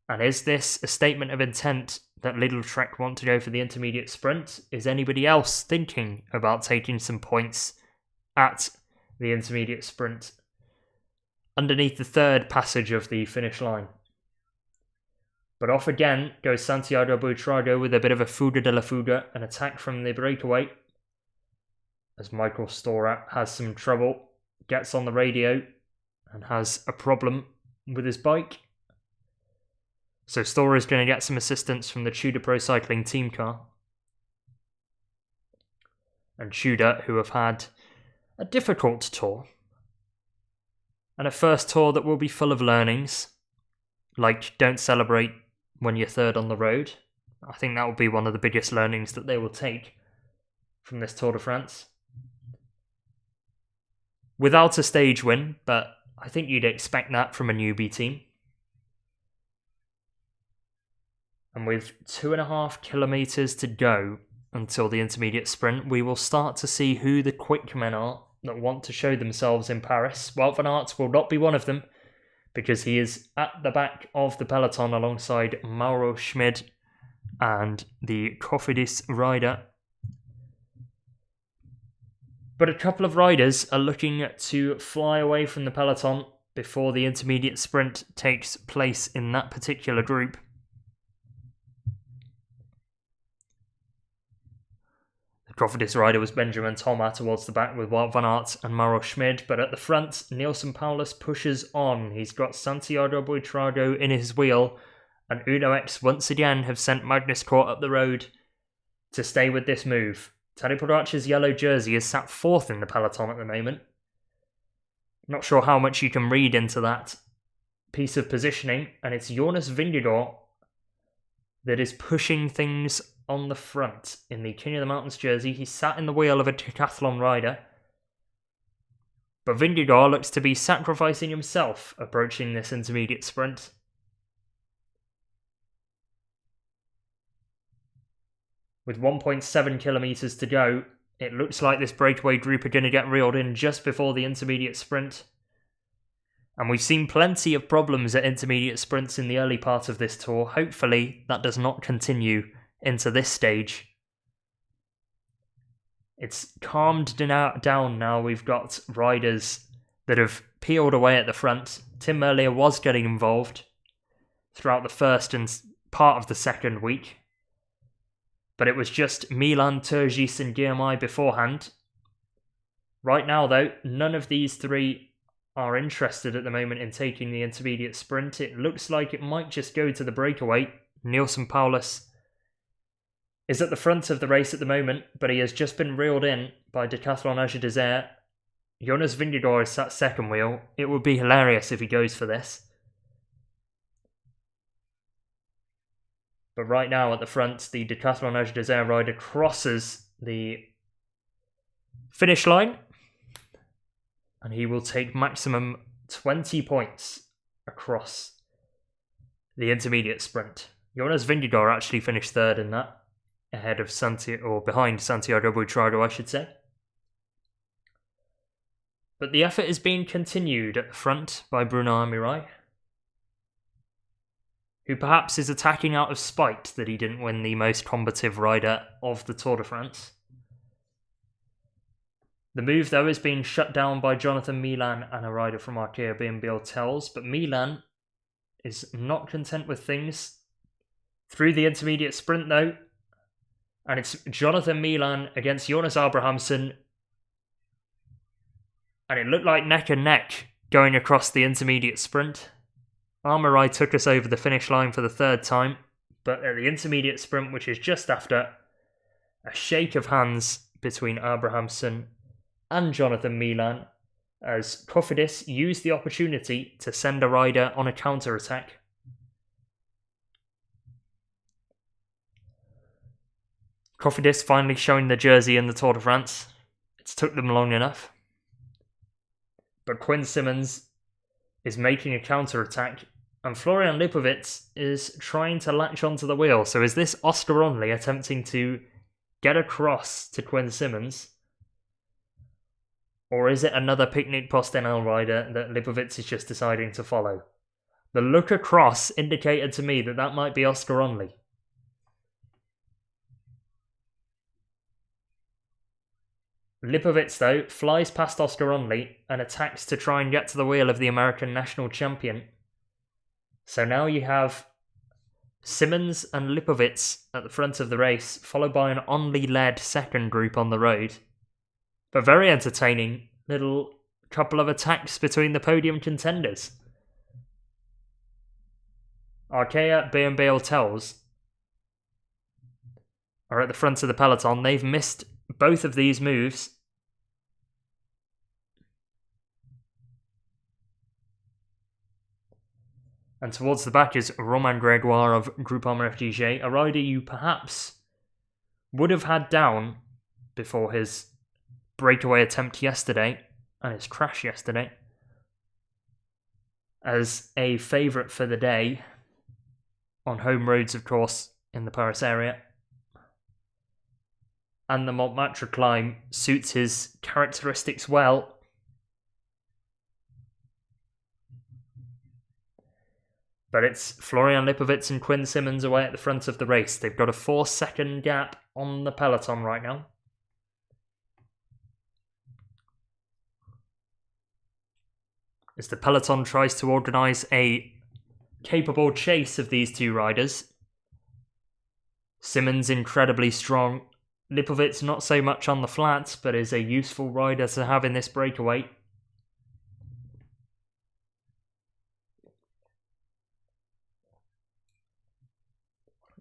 S1: And is this a statement of intent that Lidl Trek want to go for the intermediate sprint? Is anybody else thinking about taking some points at the intermediate sprint underneath the third passage of the finish line? But off again goes Santiago Buitrago with a bit of a fuga de la fuga, an attack from the breakaway. As Michael Storer has some trouble, gets on the radio and has a problem with his bike. So Storer is going to get some assistance from the Tudor Pro Cycling team car. And Tudor, who have had a difficult tour. And a first tour that will be full of learnings. Like, don't celebrate when you're third on the road. I think that will be one of the biggest learnings that they will take from this Tour de France. Without a stage win, but I think you'd expect that from a newbie team. And with 2.5 kilometres to go until the intermediate sprint, we will start to see who the quick men are that want to show themselves in Paris. Wout van Aert will not be one of them, because he is at the back of the peloton alongside Mauro Schmid and the Cofidis rider. But a couple of riders are looking to fly away from the peloton before the intermediate sprint takes place in that particular group. The Cofidis rider was Benjamin Thomas towards the back with Wout van Aert and Mauro Schmid, but at the front, Neilson Paulus pushes on. He's got Santiago Buitrago in his wheel, and Uno X once again have sent Magnus Cort up the road to stay with this move. Tadej Pogacar's yellow jersey is sat fourth in the peloton at the moment. Not sure how much you can read into that piece of positioning, and it's Jonas Vingegaard that is pushing things on the front in the King of the Mountains jersey. He's sat in the wheel of a decathlon rider, but Vingegaard looks to be sacrificing himself approaching this intermediate sprint. With 1.7 kilometres to go, it looks like this breakaway group are going to get reeled in just before the intermediate sprint. And we've seen plenty of problems at intermediate sprints in the early part of this tour. Hopefully that does not continue into this stage. It's calmed down now. We've got riders that have peeled away at the front. Tim Merlier was getting involved throughout the first and part of the second week, but it was just Milan, Turgis and Guillemai beforehand. Right now though, none of these three are interested at the moment in taking the intermediate sprint. It looks like it might just go to the breakaway. Neilson Paulus is at the front of the race at the moment, but he has just been reeled in by Decathlon Age Desert. Jonas Vingegaard is sat second wheel. It would be hilarious if he goes for this. But right now at the front, the Decathlon Age Desert rider crosses the finish line, and he will take maximum 20 points across the intermediate sprint. Jonas Vingegaard actually finished third in that, ahead of behind Santiago Buitrago, I should say. But the effort is being continued at the front by Bruno Amirai, who perhaps is attacking out of spite that he didn't win the most combative rider of the Tour de France. The move, though, is being shut down by Jonathan Milan and a rider from Arkea B&B Hotels, but Milan is not content with things through the intermediate sprint, though, and it's Jonathan Milan against Jonas Abrahamsson, and it looked like neck and neck going across the intermediate sprint. Amirai took us over the finish line for the third time, but at the intermediate sprint, which is just after, a shake of hands between Abrahamsson and Jonathan Milan, as Cofidis used the opportunity to send a rider on a counter-attack. Cofidis finally showing the jersey in the Tour de France. It's took them long enough. But Quinn Simmons is making a counter-attack, and Florian Lipovic is trying to latch onto the wheel. So is this Oscar Onley attempting to get across to Quinn Simmons? Or is it another Picnic Postenel rider that Lipovic is just deciding to follow? The look across indicated to me that that might be Oscar Onley. Lipovic, though, flies past Oscar Onley and attacks to try and get to the wheel of the American national champion. So now you have Simmons and Lipovic at the front of the race, followed by an Onley-led second group on the road. But very entertaining little couple of attacks between the podium contenders. Arkea B&B Hotels are at the front of the peloton. They've missed both of these moves. And towards the back is Romain Gregoire of Groupama FDJ, a rider you perhaps would have had down before his breakaway attempt yesterday and his crash yesterday as a favourite for the day. on home roads, of course, in the Paris area. And the Montmartre climb suits his characteristics well. But it's Florian Lipovitz and Quinn Simmons away at the front of the race. They've got a 4-second gap on the peloton right now. As the peloton tries to organise a capable chase of these two riders. Simmons incredibly strong. Lipovitz not so much on the flat, but is a useful rider to have in this breakaway.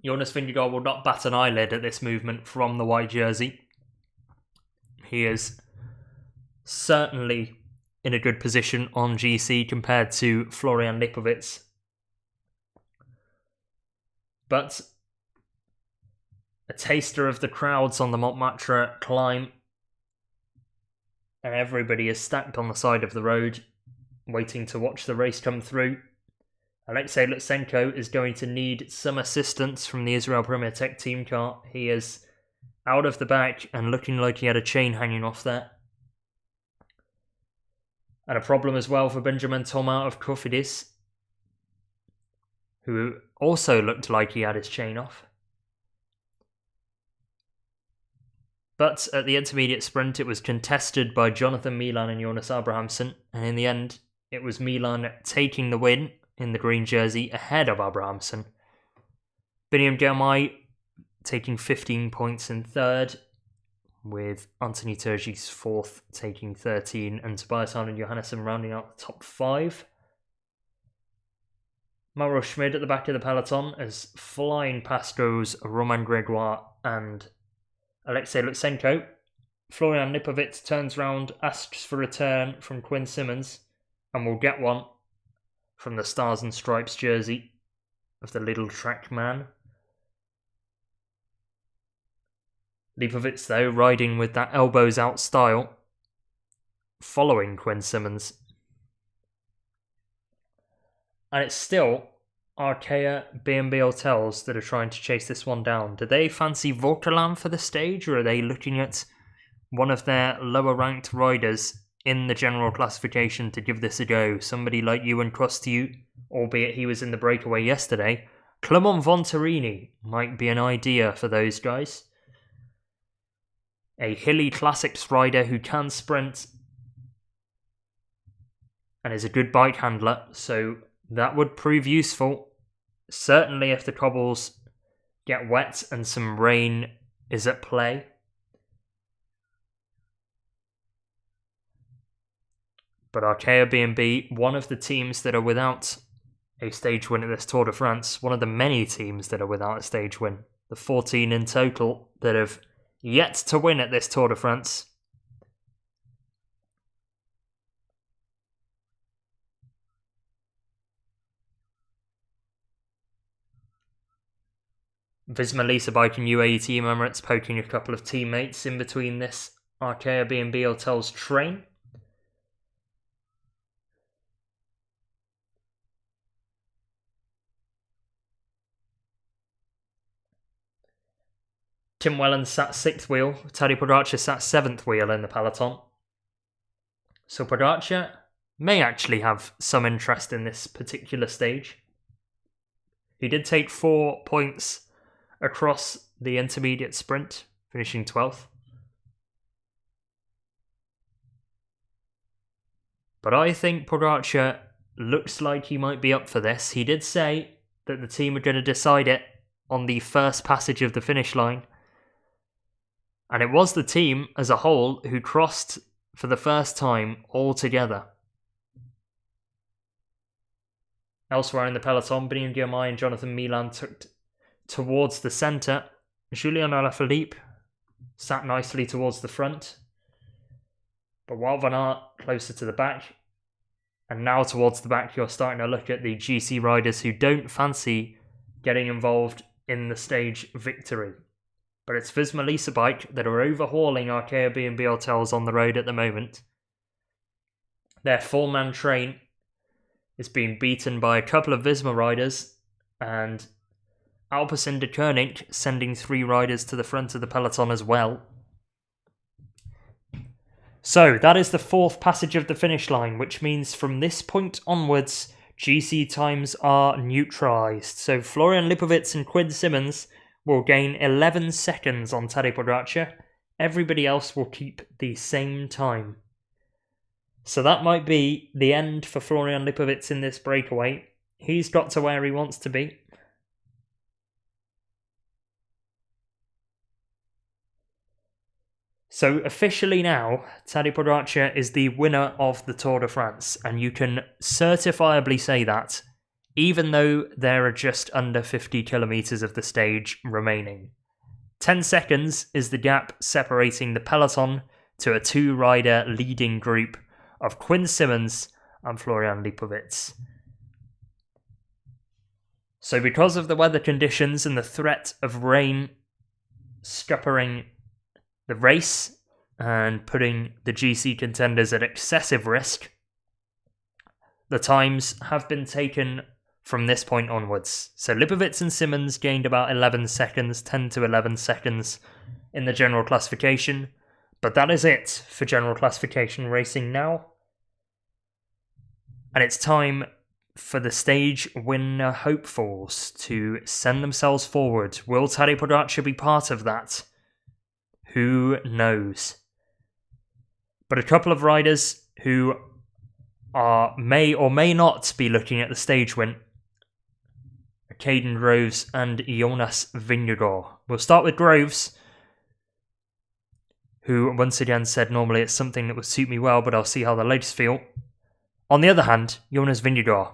S1: Jonas Vingegaard will not bat an eyelid at this movement from the white jersey. He is certainly in a good position on GC compared to Florian Lipovitz. But a taster of the crowds on the Montmartre climb, and everybody is stacked on the side of the road, waiting to watch the race come through. Alexei Lutsenko is going to need some assistance from the Israel Premier Tech team car. He is out of the back and looking like he had a chain hanging off there. And a problem as well for Benjamin Thomas of Cofidis, who also looked like he had his chain off. But at the intermediate sprint, it was contested by Jonathan Milan and Jonas Abrahamsen, and in the end, it was Milan taking the win in the green jersey ahead of Abrahamsen. Biniam Girmay taking 15 points in third, with Anthony Turgis fourth taking 13, and Tobias Arnold Johannesson rounding out the top 5. Mauro Schmid at the back of the peloton as flying past goes Romain Gregoire and Alexei Lutsenko. Florian Lipovitz turns round, asks for a turn from Quinn Simmons, and will get one from the Stars and Stripes jersey of the little track man. Lipovitz, though, riding with that elbows out style, following Quinn Simmons. And it's still Arkea B&B Hotels that are trying to chase this one down. Do they fancy Vorkalan for the stage, or are they looking at one of their lower ranked riders in the general classification to give this a go? Somebody like Ewan Kostiou, albeit he was in the breakaway yesterday. Clement Vontarini might be an idea for those guys. A hilly classics rider who can sprint and is a good bike handler, so that would prove useful. Certainly if the cobbles get wet and some rain is at play. But Arkea B&B, one of the teams that are without a stage win at this Tour de France, one of the many teams that are without a stage win. The 14 in total that have yet to win at this Tour de France. Visma Lease Bike and UAE Team Emirates poking a couple of teammates in between this Arkea B&B Hotels train. Tim Wellens sat 6th wheel, Tadej Pogacar sat 7th wheel in the peloton. So Pogacar may actually have some interest in this particular stage. He did take 4 points across the intermediate sprint, finishing 12th. But I think Pogacar looks like he might be up for this. He did say that the team are going to decide it on the first passage of the finish line. And it was the team as a whole who crossed for the first time all together. Elsewhere in the peloton, Biniam Girmay and Jonathan Milan took towards the centre. Julian Alaphilippe sat nicely towards the front. But Wout van Aert closer to the back. And now towards the back, you're starting to look at the GC riders who don't fancy getting involved in the stage victory. But it's Visma Lease Bike that are overhauling Arkea B&B Hotels on the road at the moment. Their 4-man train is being beaten by a couple of Visma riders, and Alpecin de Koenig sending 3 riders to the front of the peloton as well. So that is the 4th passage of the finish line, which means from this point onwards, GC times are neutralised. So Florian Lipovitz and Quinn Simmons will gain 11 seconds on Tadej Pogacar. Everybody else will keep the same time. So that might be the end for Florian Lipovitz in this breakaway. He's got to where he wants to be. So officially now, Tadej Pogacar is the winner of the Tour de France, and you can certifiably say that, even though there are just under 50 kilometres of the stage remaining. 10 seconds is the gap separating the peloton to a 2-rider leading group of Quinn Simmons and Florian Lipovitz. So because of the weather conditions and the threat of rain scuppering the race and putting the GC contenders at excessive risk, the times have been taken from this point onwards. So Lipovitz and Simmons gained about 11 seconds, 10 to 11 seconds in the general classification, but that is it for general classification racing now. And it's time for the stage winner hopefuls to send themselves forward. Will Tadej Pogacar be part of that? Who knows? But a couple of riders who may or may not be looking at the stage win are Caden Groves and Jonas Vingegaard. We'll start with Groves, who once again said normally it's something that would suit me well, but I'll see how the ladies feel. On the other hand, Jonas Vingegaard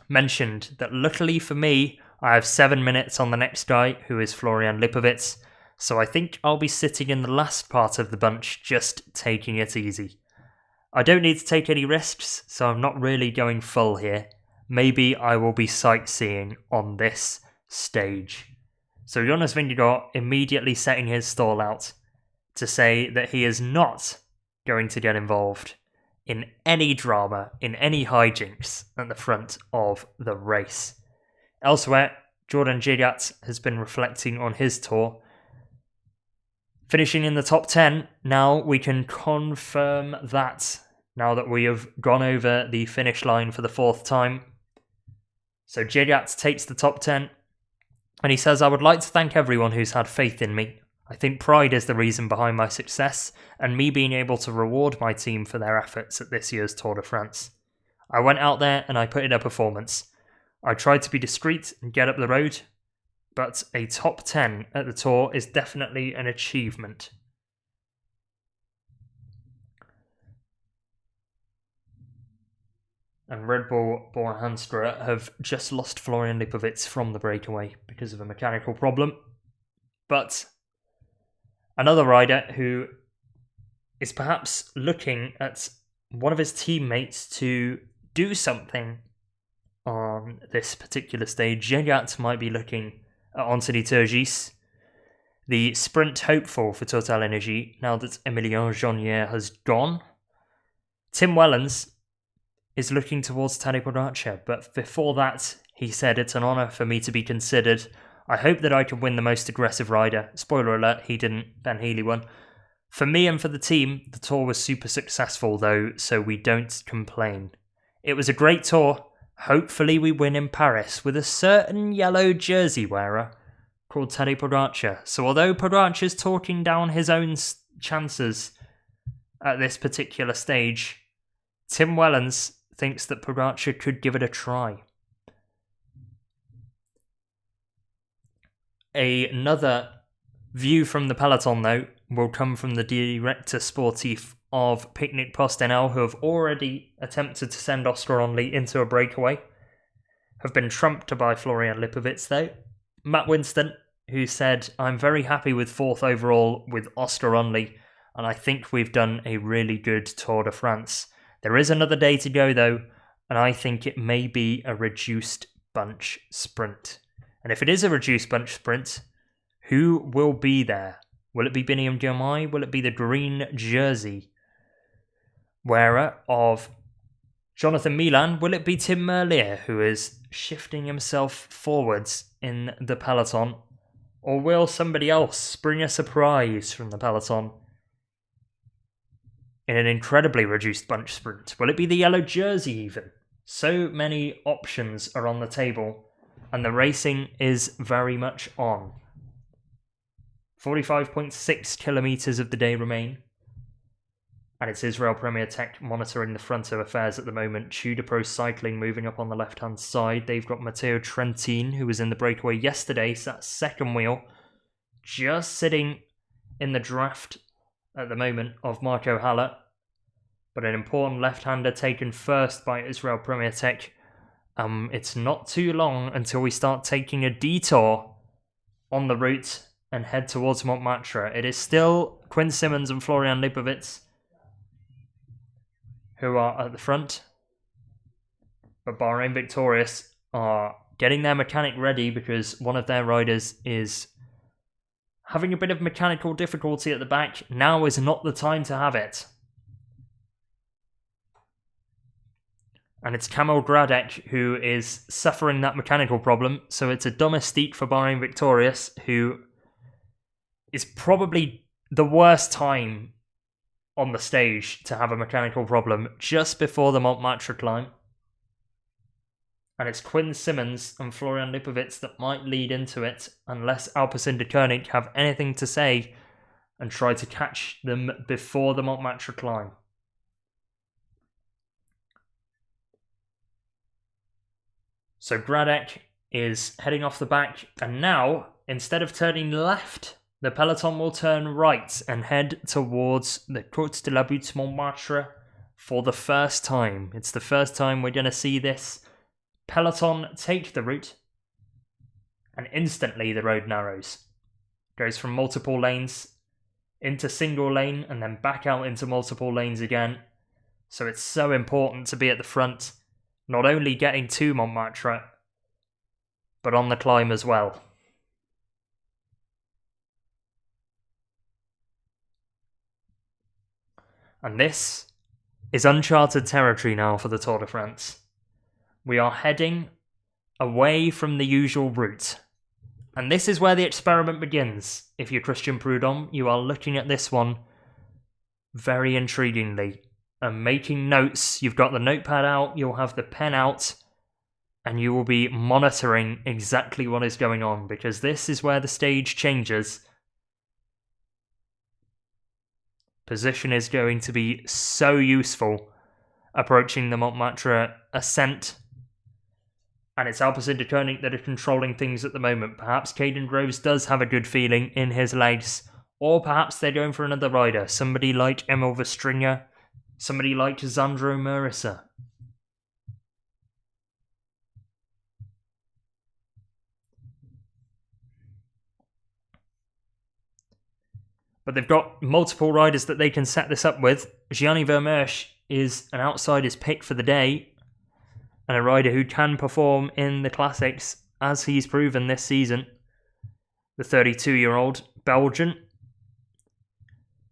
S1: mentioned that luckily for me, I have 7 minutes on the next guy, who is Florian Lipovitz, so I think I'll be sitting in the last part of the bunch, just taking it easy. I don't need to take any risks, so I'm not really going full here. Maybe I will be sightseeing on this stage. So Jonas Vingegaard immediately setting his stall out to say that he is not going to get involved in any drama, in any hijinks at the front of the race. Elsewhere, Jordan Gilliatt has been reflecting on his tour, finishing in the top 10. Now we can confirm that, now that we have gone over the finish line for the 4th time. So Gilliatt takes the top 10, and he says, "I would like to thank everyone who's had faith in me. I think pride is the reason behind my success, and me being able to reward my team for their efforts at this year's Tour de France. I went out there and I put in a performance. I tried to be discreet and get up the road, but a top 10 at the Tour is definitely an achievement." And Red Bull Bora Hansgrohe have just lost Florian Lipovitz from the breakaway because of a mechanical problem. But another rider who is perhaps looking at one of his teammates to do something on this particular stage, Gilliatt might be looking at Anthony Turgis, the sprint hopeful for Total Energy now that Emilien Jonier has gone. Tim Wellens is looking towards Tadej Pogacar, but before that, he said, "It's an honour for me to be considered. I hope that I can win the most aggressive rider." Spoiler alert, he didn't. Ben Healy won. "For me and for the team, the tour was super successful though, so we don't complain. It was a great tour. Hopefully we win in Paris with a certain yellow jersey wearer called Tadej Pogacar." So although Pogacar's talking down his own chances at this particular stage, Tim Wellens thinks that Pogacar could give it a try. Another view from the peloton, though, will come from the Director Sportif of Picnic Postenel, who have already attempted to send Oscar Onley into a breakaway. Have been trumped by Florian Lipovitz, though. Matt Winston, who said, "I'm very happy with 4th overall with Oscar Onley, and I think we've done a really good Tour de France. There is another day to go, though, and I think it may be a reduced bunch sprint." And if it is a reduced bunch sprint, who will be there? Will it be Biniam Girmay? Will it be the green jersey wearer of Jonathan Milan? Will it be Tim Merlier, who is shifting himself forwards in the peloton? Or will somebody else bring a surprise from the peloton in an incredibly reduced bunch sprint? Will it be the yellow jersey even? So many options are on the table, and the racing is very much on. 45.6 kilometres of the day remain. And it's Israel Premier Tech monitoring the front of affairs at the moment. Tudor Pro Cycling moving up on the left-hand side. They've got Matteo Trentin, who was in the breakaway yesterday, sat second wheel, just sitting in the draft at the moment of Marco Haller. But an important left-hander taken first by Israel Premier Tech. It's not too long until we start taking a detour on the route and head towards Montmartre. It is still Quinn Simmons and Florian Lipovitz who are at the front, but Bahrain Victorious are getting their mechanic ready because one of their riders is having a bit of mechanical difficulty at the back. Now is not the time to have it. And it's Kamil Gradek who is suffering that mechanical problem, so it's a domestique for Bahrain Victorious, who is probably the worst time on the stage to have a mechanical problem, just before the Montmartre climb. And it's Quinn Simmons and Florian Lipovitz that might lead into it, unless Alpecin de Koenig have anything to say and try to catch them before the Montmartre climb. So Gradek is heading off the back, and now, instead of turning left, the peloton will turn right and head towards the Côte de la Butte Montmartre for the first time. It's the first time we're going to see this peloton take the route, and instantly the road narrows. Goes from multiple lanes into single lane and then back out into multiple lanes again. So it's so important to be at the front, not only getting to Montmartre, but on the climb as well. And this is uncharted territory now for the Tour de France. We are heading away from the usual route. And this is where the experiment begins. If you're Christian Prudhomme, you are looking at this one very intriguingly and making notes. You've got the notepad out, you'll have the pen out, and you will be monitoring exactly what is going on, because this is where the stage changes. Position is going to be so useful approaching the Montmartre ascent. And it's Alpecin de Koenig that are controlling things at the moment. Perhaps Caden Groves does have a good feeling in his legs. Or perhaps they're going for another rider. Somebody like Emil Verstringer. Somebody like Zandro Merisa. But they've got multiple riders that they can set this up with. Gianni Vermeersch is an outsider's pick for the day, and a rider who can perform in the classics, as he's proven this season. The 32-year-old Belgian,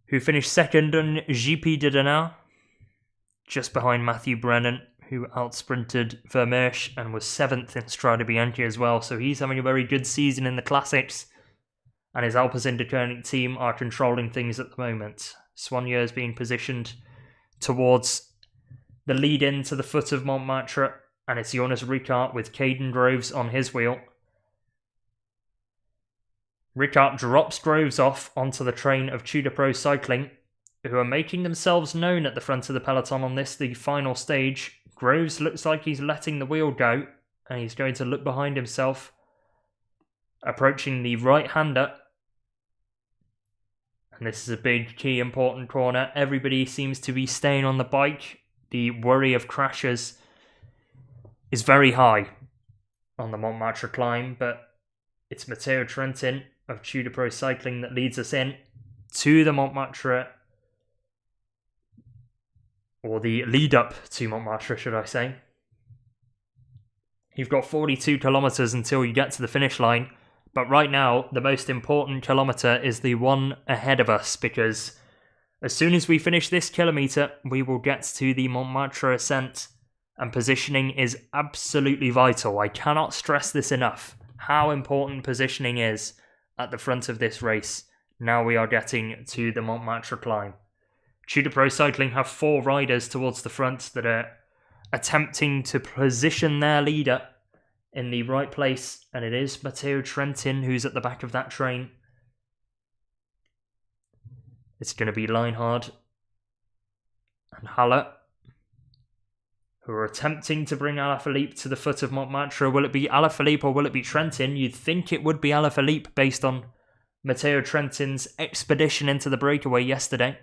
S1: who finished second on GP de Denain, just behind Matthew Brennan, who outsprinted Vermeersch and was 7th in Strade Bianche as well. So he's having a very good season in the classics. And his Alpecin de Koenig team are controlling things at the moment. Soigneur is being positioned towards the lead-in to the foot of Montmartre, and it's Jonas Ricart with Caden Groves on his wheel. Ricart drops Groves off onto the train of Tudor Pro Cycling, who are making themselves known at the front of the peloton on this, the final stage. Groves looks like he's letting the wheel go, and he's going to look behind himself, approaching the right-hander. And this is a big, key, important corner. Everybody seems to be staying on the bike. The worry of crashes is very high on the Montmartre climb, but it's Matteo Trentin of Tudor Pro Cycling that leads us in to the Montmartre, or the lead up to Montmartre, should I say. You've got 42 kilometres until you get to the finish line. But right now, the most important kilometre is the one ahead of us, because as soon as we finish this kilometre, we will get to the Montmartre ascent, and positioning is absolutely vital. I cannot stress this enough. how important positioning is at the front of this race. Now we are getting to the Montmartre climb. Tudor Pro Cycling have 4 riders towards the front that are attempting to position their leader in the right place, and it is Matteo Trentin who's at the back of that train. It's going to be Lienhard and Haller who are attempting to bring Alaphilippe to the foot of Montmartre. Will it be Alaphilippe or will it be Trentin? You'd think it would be Alaphilippe based on Matteo Trentin's expedition into the breakaway yesterday.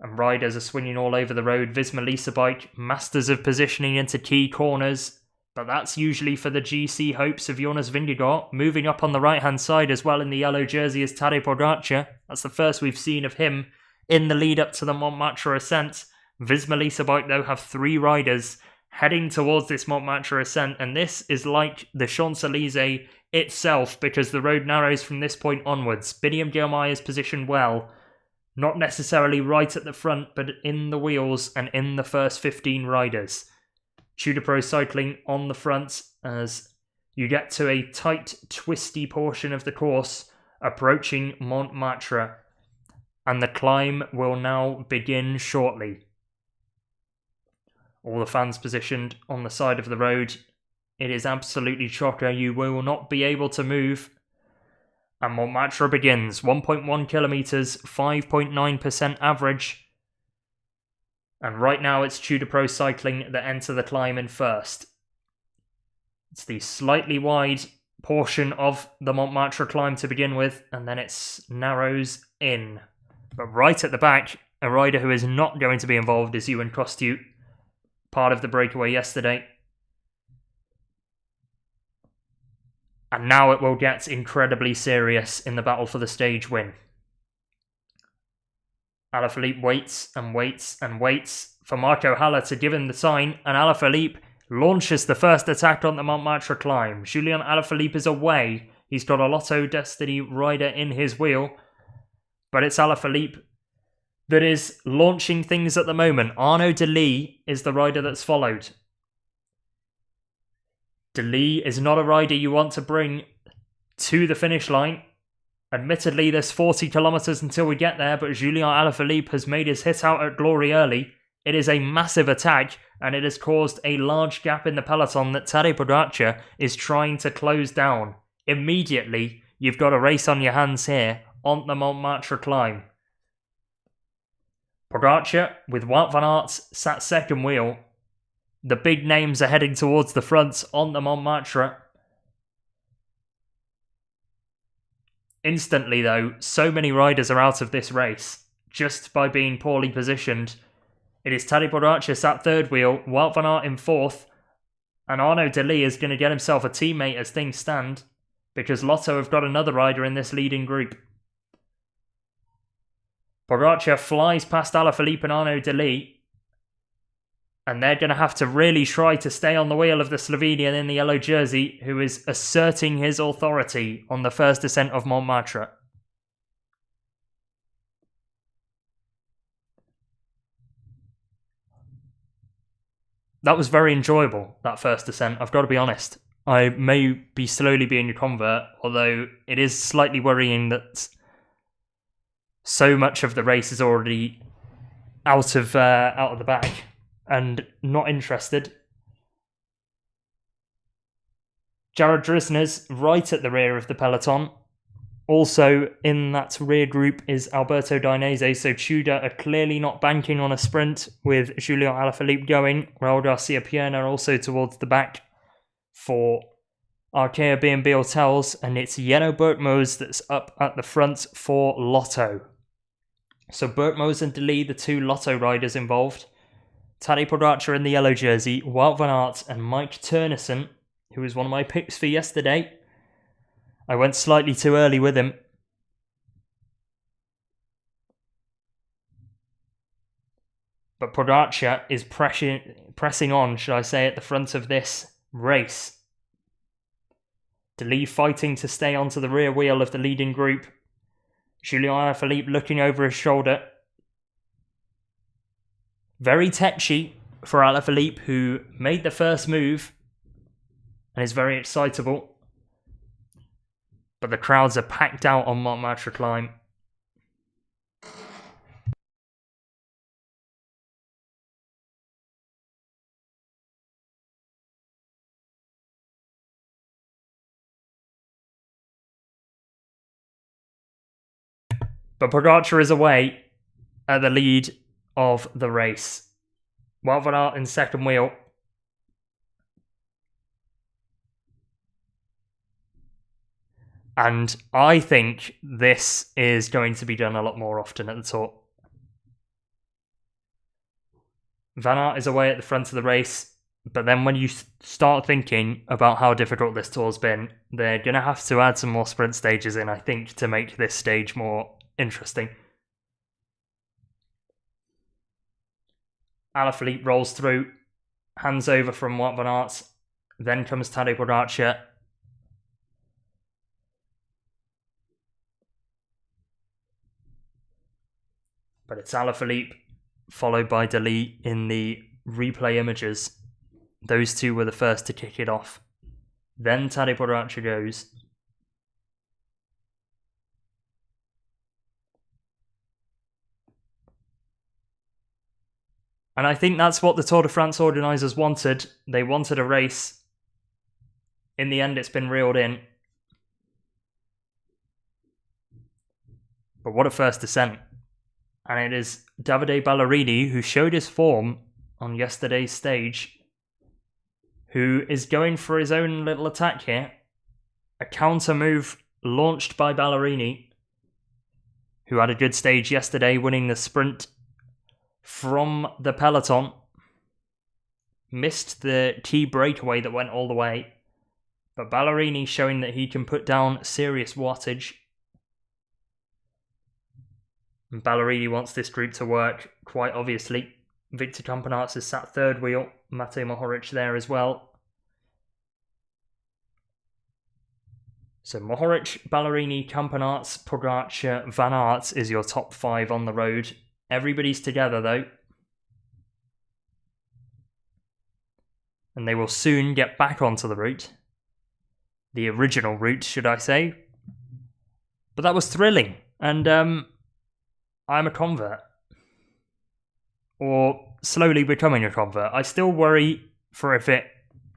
S1: And riders are swinging all over the road. Visma Lease bike, masters of positioning into key corners. But that's usually for the GC hopes of Jonas Vingegaard. Moving up on the right-hand side as well in the yellow jersey is Tadej Pogacar. That's the first we've seen of him in the lead up to the Montmartre ascent. Visma Lease bike, though, have 3 riders heading towards this Montmartre ascent. And this is like the Champs-Élysées itself because the road narrows from this point onwards. Biniam Girmay is positioned well. Not necessarily right at the front, but in the wheels and in the first 15 riders. Tudor Pro Cycling on the front as you get to a tight, twisty portion of the course approaching Montmartre. And the climb will now begin shortly. All the fans positioned on the side of the road. It is absolutely chocker. You will not be able to move. And Montmartre begins. 1.1 kilometres, 5.9% average. And right now it's Tudor Pro Cycling that enter the climb in first. It's the slightly wide portion of the Montmartre climb to begin with, and then it narrows in. But right at the back, a rider who is not going to be involved is Ewan Costute, part of the breakaway yesterday. And now it will get incredibly serious in the battle for the stage win. Alaphilippe waits and waits and waits for Marco Haller to give him the sign, and Alaphilippe launches the first attack on the Montmartre climb. Julian Alaphilippe is away. He's got a Lotto Destiny rider in his wheel, but it's Alaphilippe that is launching things at the moment. Arnaud Delis is the rider that's followed. Delis is not a rider you want to bring to the finish line. Admittedly, there's 40 kilometres until we get there, but Julian Alaphilippe has made his hit out at glory early. It is a massive attack, and it has caused a large gap in the peloton that Tadej Pogacar is trying to close down. Immediately, you've got a race on your hands here on the Montmartre climb. Pogacar, with Wout van Aert sat second wheel. The big names are heading towards the front on the Montmartre. Instantly, though, so many riders are out of this race, just by being poorly positioned. It is Tadej Pogacar sat third wheel, Wout van Aert in fourth, and Arnaud Delis is going to get himself a teammate as things stand, because Lotto have got another rider in this leading group. Pogacar flies past Alaphilippe and Arnaud Delis, and they're going to have to really try to stay on the wheel of the Slovenian in the yellow jersey, who is asserting his authority on the first descent of Montmartre. That was very enjoyable, that first descent, I've got to be honest. I may be slowly being a convert, although it is slightly worrying that so much of the race is already out of the bag and not interested. Jared Drisner's right at the rear of the peloton. Also in that rear group is Alberto Dainese, so Tudor are clearly not banking on a sprint with Julian Alaphilippe going. Raul Garcia Pierna also towards the back for Arkea B&B Hotels, and it's Jenno Berkmoes that's up at the front for Lotto. So Berkmoes and Delis, the two Lotto riders involved. Tadej Pogacar in the yellow jersey, Wout van Aert and Mike Teunissen, who was one of my picks for yesterday. I went slightly too early with him. But Pogacar is pressing on, should I say, at the front of this race. Delis fighting to stay onto the rear wheel of the leading group. Julian Alaphilippe looking over his shoulder. Very tetchy for Alaphilippe, who made the first move and is very excitable. But the crowds are packed out on Montmartre Climb. But Pogacar is away at the lead of the race. Wout van Aert in second wheel. And I think this is going to be done a lot more often at the Tour. Van Aert is away at the front of the race, but then when you start thinking about how difficult this Tour's been, they're going to have to add some more sprint stages in, I think, to make this stage more interesting. Alaphilippe rolls through, hands over from Wout van Aert, then comes Tadej Pogacar. But it's Alaphilippe, followed by Dali in the replay images. Those two were the first to kick it off. Then Tadej Pogacar goes. And I think that's what the Tour de France organisers wanted. They wanted a race. In the end, it's been reeled in. But what a first descent. And it is Davide Ballerini, who showed his form on yesterday's stage, who is going for his own little attack here. A counter move launched by Ballerini, who had a good stage yesterday, winning the sprint from the peloton. Missed the key breakaway that went all the way. But Ballerini showing that he can put down serious wattage. And Ballerini wants this group to work, quite obviously. Victor Campenaerts is sat third wheel. Matej Mohoric there as well. So Mohoric, Ballerini, Campenaerts, Pogacar, Van Aert is your top 5 on the road. Everybody's together though. And they will soon get back onto the route. The original route, should I say. But that was thrilling. And I'm a convert. Or slowly becoming a convert. I still worry for if it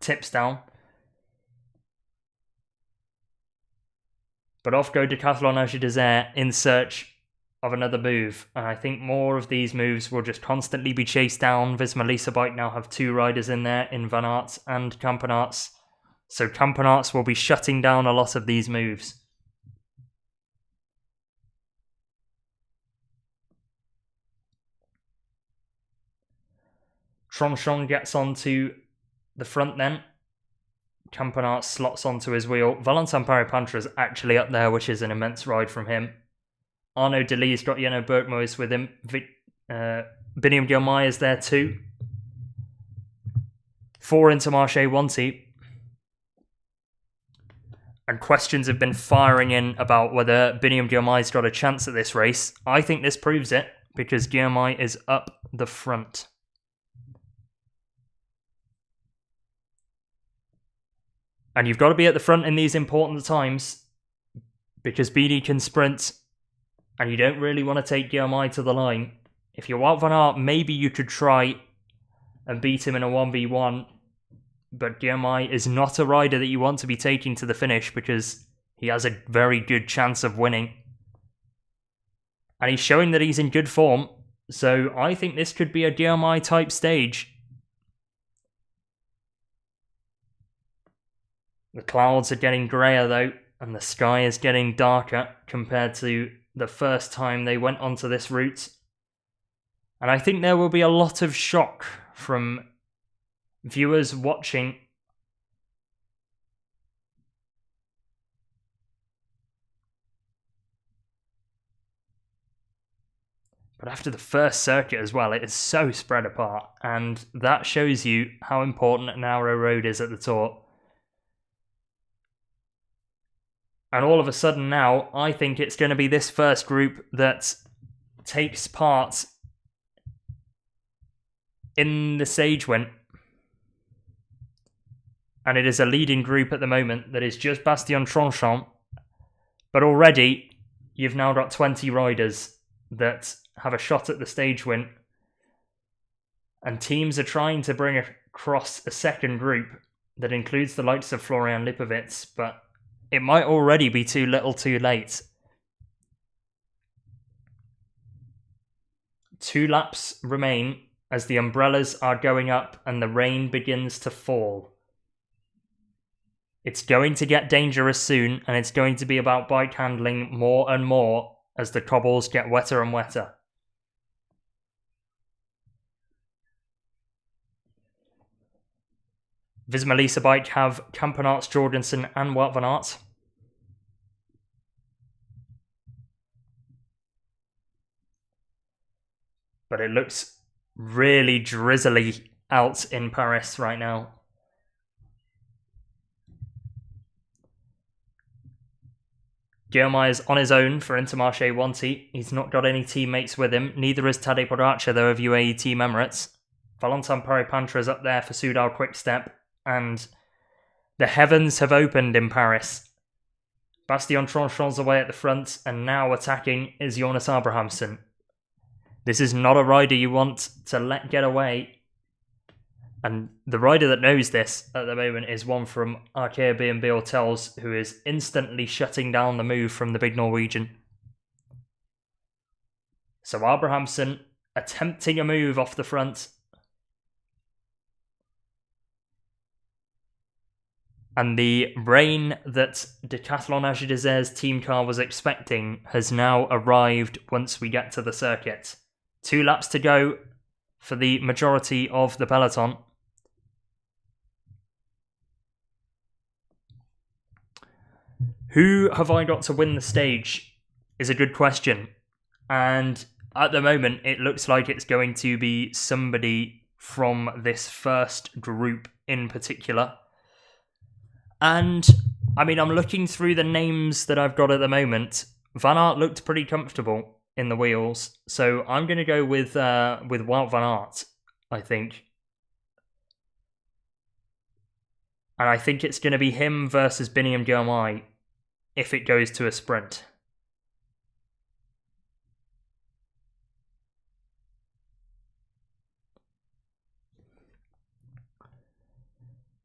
S1: tips down. But off go Decathlon Age Desert in search of another move. And I think more of these moves will just constantly be chased down. Visma Lease Bike now have 2 riders in there, in Van Aert and Campenaerts. So Campenaerts will be shutting down a lot of these moves. Tronchon gets onto the front then. Campenaerts slots onto his wheel. Valentin Parry-Pantra is actually up there, which is an immense ride from him. Arnaud Delis's got Jenno Bergmoes with him. Biniam Girmay is there too. 4 Intermarché Wanty. And questions have been firing in about whether Biniam Girmay's got a chance at this race. I think this proves it, because Girmay is up the front. And you've got to be at the front in these important times, because BD can sprint, and you don't really want to take Girmay to the line. If you're Wout van Aert, maybe you could try and beat him in a 1v1, but Girmay is not a rider that you want to be taking to the finish, because he has a very good chance of winning. And he's showing that he's in good form, so I think this could be a Girmay type stage. The clouds are getting greyer though, and the sky is getting darker compared to the first time they went onto this route. And I think there will be a lot of shock from viewers watching. But after the first circuit as well, it is so spread apart, and that shows you how important a narrow road is at the Tour. And all of a sudden now, I think it's going to be this first group that takes part in the stage win. And it is a leading group at the moment that is just Bastien Tranchant. But already, you've now got 20 riders that have a shot at the stage win. And teams are trying to bring across a second group that includes the likes of Florian Lipovitz, but it might already be too little too late. 2 laps remain as the umbrellas are going up and the rain begins to fall. It's going to get dangerous soon, and it's going to be about bike handling more and more as the cobbles get wetter and wetter. Visma Lease Bike have Campenaerts, Jorgensen and Wout van Aert. But it looks really drizzly out in Paris right now. Guillaume is on his own for Intermarché Wanty. He's not got any teammates with him. Neither is Tadej Pogacar, though, of UAE Team Emirates. Valentin Paris-Pantra is up there for Soudal Quick-Step. And the heavens have opened in Paris. Bastien Tranchant's away at the front, and now attacking is Jonas Abrahamsen. This is not a rider you want to let get away. And the rider that knows this at the moment is one from Arkea B&B Hotels, who is instantly shutting down the move from the big Norwegian. So Abrahamsen attempting a move off the front. And the rain that Decathlon Age-Desert's team car was expecting has now arrived once we get to the circuit. 2 laps to go for the majority of the peloton. Who have I got to win the stage is a good question. And at the moment, it looks like it's going to be somebody from this first group in particular. And, I mean, I'm looking through the names that I've got at the moment. Van Aert looked pretty comfortable in the wheels, so I'm going to go with Wout van Aert, I think. And I think it's going to be him versus Biniam Girmay if it goes to a sprint.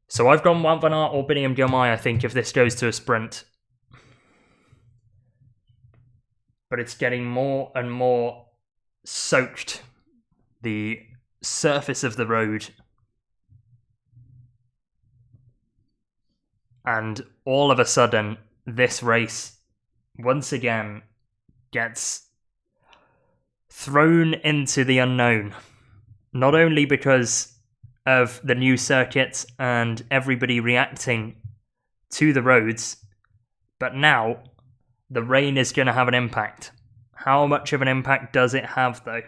S1: So I've gone Wout van Aert or Biniam Girmay, I think, if this goes to a sprint. But it's getting more and more soaked, the surface of the road. And all of a sudden, this race, once again, gets thrown into the unknown. Not only because of the new circuit and everybody reacting to the roads, but now the rain is going to have an impact. How much of an impact does it have, though?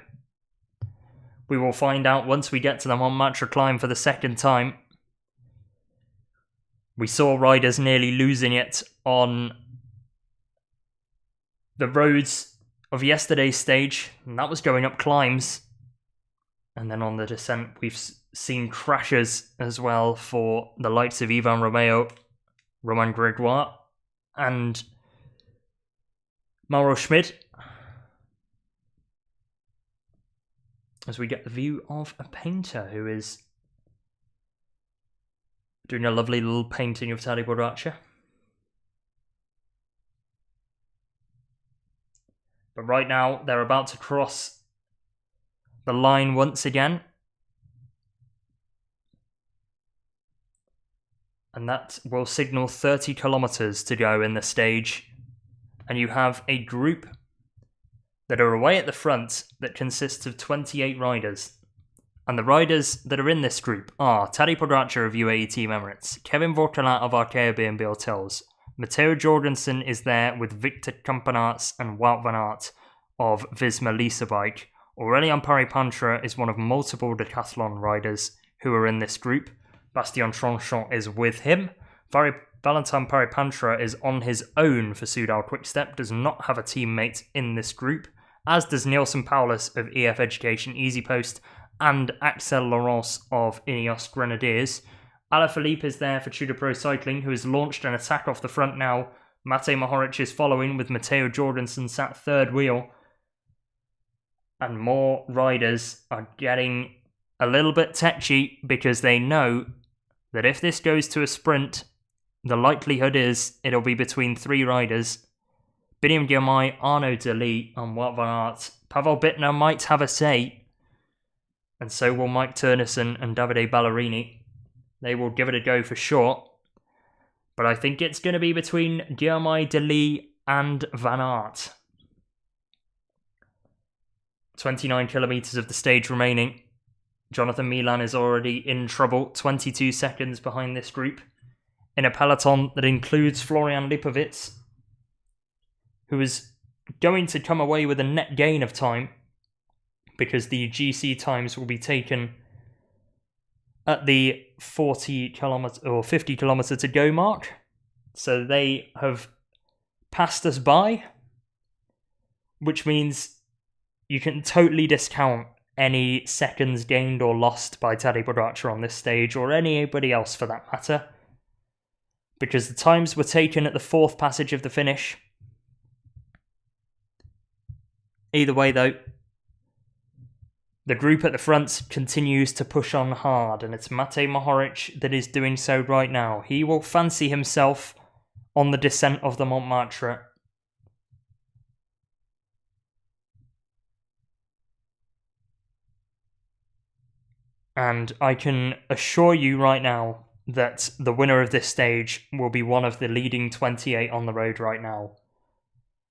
S1: We will find out once we get to the Montmartre climb for the second time. We saw riders nearly losing it on the roads of yesterday's stage, and that was going up climbs. And then on the descent, we've seen crashes as well for the likes of Ivan Romeo, Romain Grégoire, and Mauro Schmid. As we get the view of a painter who is doing a lovely little painting of Tadej Pogacar. But right now, they're about to cross the line once again. And that will signal 30 kilometers to go in the stage. And you have a group that are away at the front that consists of 28 riders. And the riders that are in this group are Tadej Pogacar of UAE Team Emirates, Kevin Vortelat of Arkea B&B Hotels, Matteo Jorgensen is there with Victor Campenaerts and Wout van Aert of Visma Lease Bike. Aurélien Paris-Pantra is one of multiple decathlon riders who are in this group. Bastien Tranchant is with him. Valentin Paris-Pantra is on his own for Soudal Quick-Step, does not have a teammate in this group, as does Nielsen Paulus of EF Education EasyPost and Axel Laurence of Ineos Grenadiers. Alaphilippe is there for Tudor Pro Cycling, who has launched an attack off the front now. Matej Mohoric is following with Matteo Jorgensen sat third wheel. And more riders are getting a little bit tetchy because they know that if this goes to a sprint, the likelihood is it'll be between 3 riders. Biniam Girmay, Arnaud Delis and Wout van Aert. Pavel Bittner might have a say, and so will Mike Turnison and Davide Ballerini. They will give it a go for sure. But I think it's going to be between Girmay, Delis and Van Aert. 29 kilometres of the stage remaining. Jonathan Milan is already in trouble, 22 seconds behind this group, in a peloton that includes Florian Lipovic, who is going to come away with a net gain of time, because the GC times will be taken at the 40 kilometre or 50 kilometre to go mark. So they have passed us by, which means you can totally discount any seconds gained or lost by Tadej Pogacar on this stage, or anybody else for that matter, because the times were taken at the 4th passage of the finish. Either way though, the group at the front continues to push on hard, and it's Matej Mohoric that is doing so right now. He will fancy himself on the descent of the Montmartre. And I can assure you right now that the winner of this stage will be one of the leading 28 on the road right now.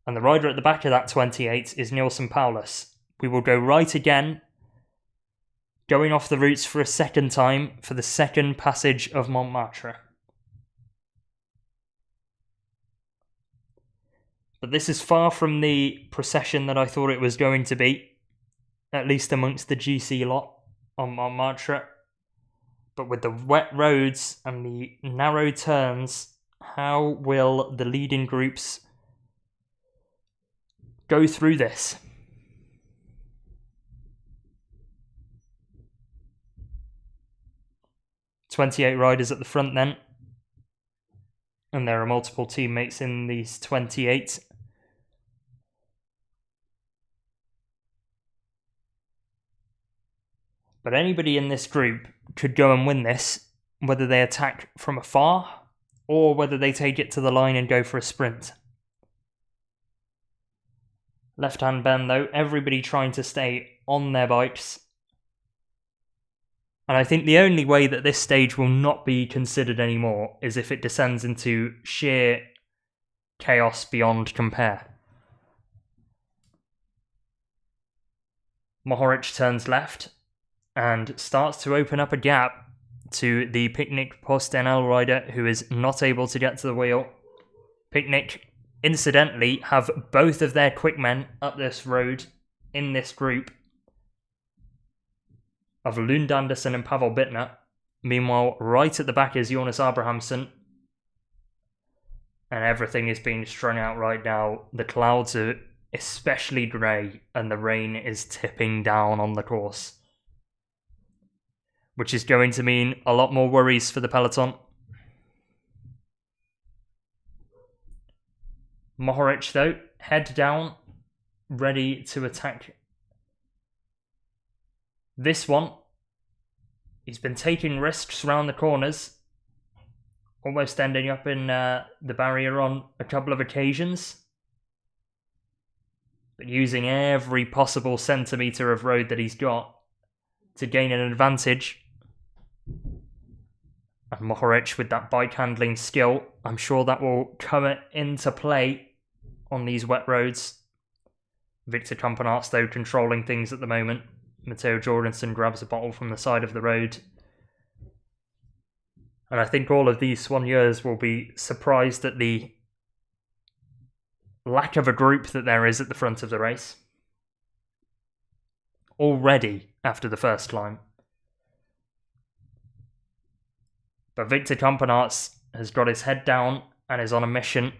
S1: And the rider at the back of that 28 is Neilson Paulus. We will go right again, going off the routes for a second time for the second passage of Montmartre. But this is far from the procession that I thought it was going to be, at least amongst the GC lot on Montmartre. But with the wet roads and the narrow turns, how will the leading groups go through this? "28 riders at the front then, and there are multiple teammates in these 28. But anybody in this group could go and win this, whether they attack from afar or whether they take it to the line and go for a sprint. Left-hand bend though, everybody trying to stay on their bikes. And I think the only way that this stage will not be considered anymore is if it descends into sheer chaos beyond compare. Mohoric turns left and starts to open up a gap to the Picnic Post-NL rider who is not able to get to the wheel. Picnic, incidentally, have both of their quick men up this road in this group of Lund Andersen and Pavel Bittner. Meanwhile, right at the back is Jonas Abrahamsen. And everything is being strung out right now. The clouds are especially grey and the rain is tipping down on the course, which is going to mean a lot more worries for the peloton. Mohoric, though, head down, ready to attack this one. He's been taking risks around the corners, almost ending up in the barrier on a couple of occasions, but using every possible centimetre of road that he's got to gain an advantage. And Mohoric with that bike handling skill, I'm sure that will come into play on these wet roads. Victor Campenaerts though controlling things at the moment. Matteo Jorgensen grabs a bottle from the side of the road. And I think all of these soigneurs will be surprised at the lack of a group that there is at the front of the race already after the first climb. But Victor Campenaerts has got his head down and is on a mission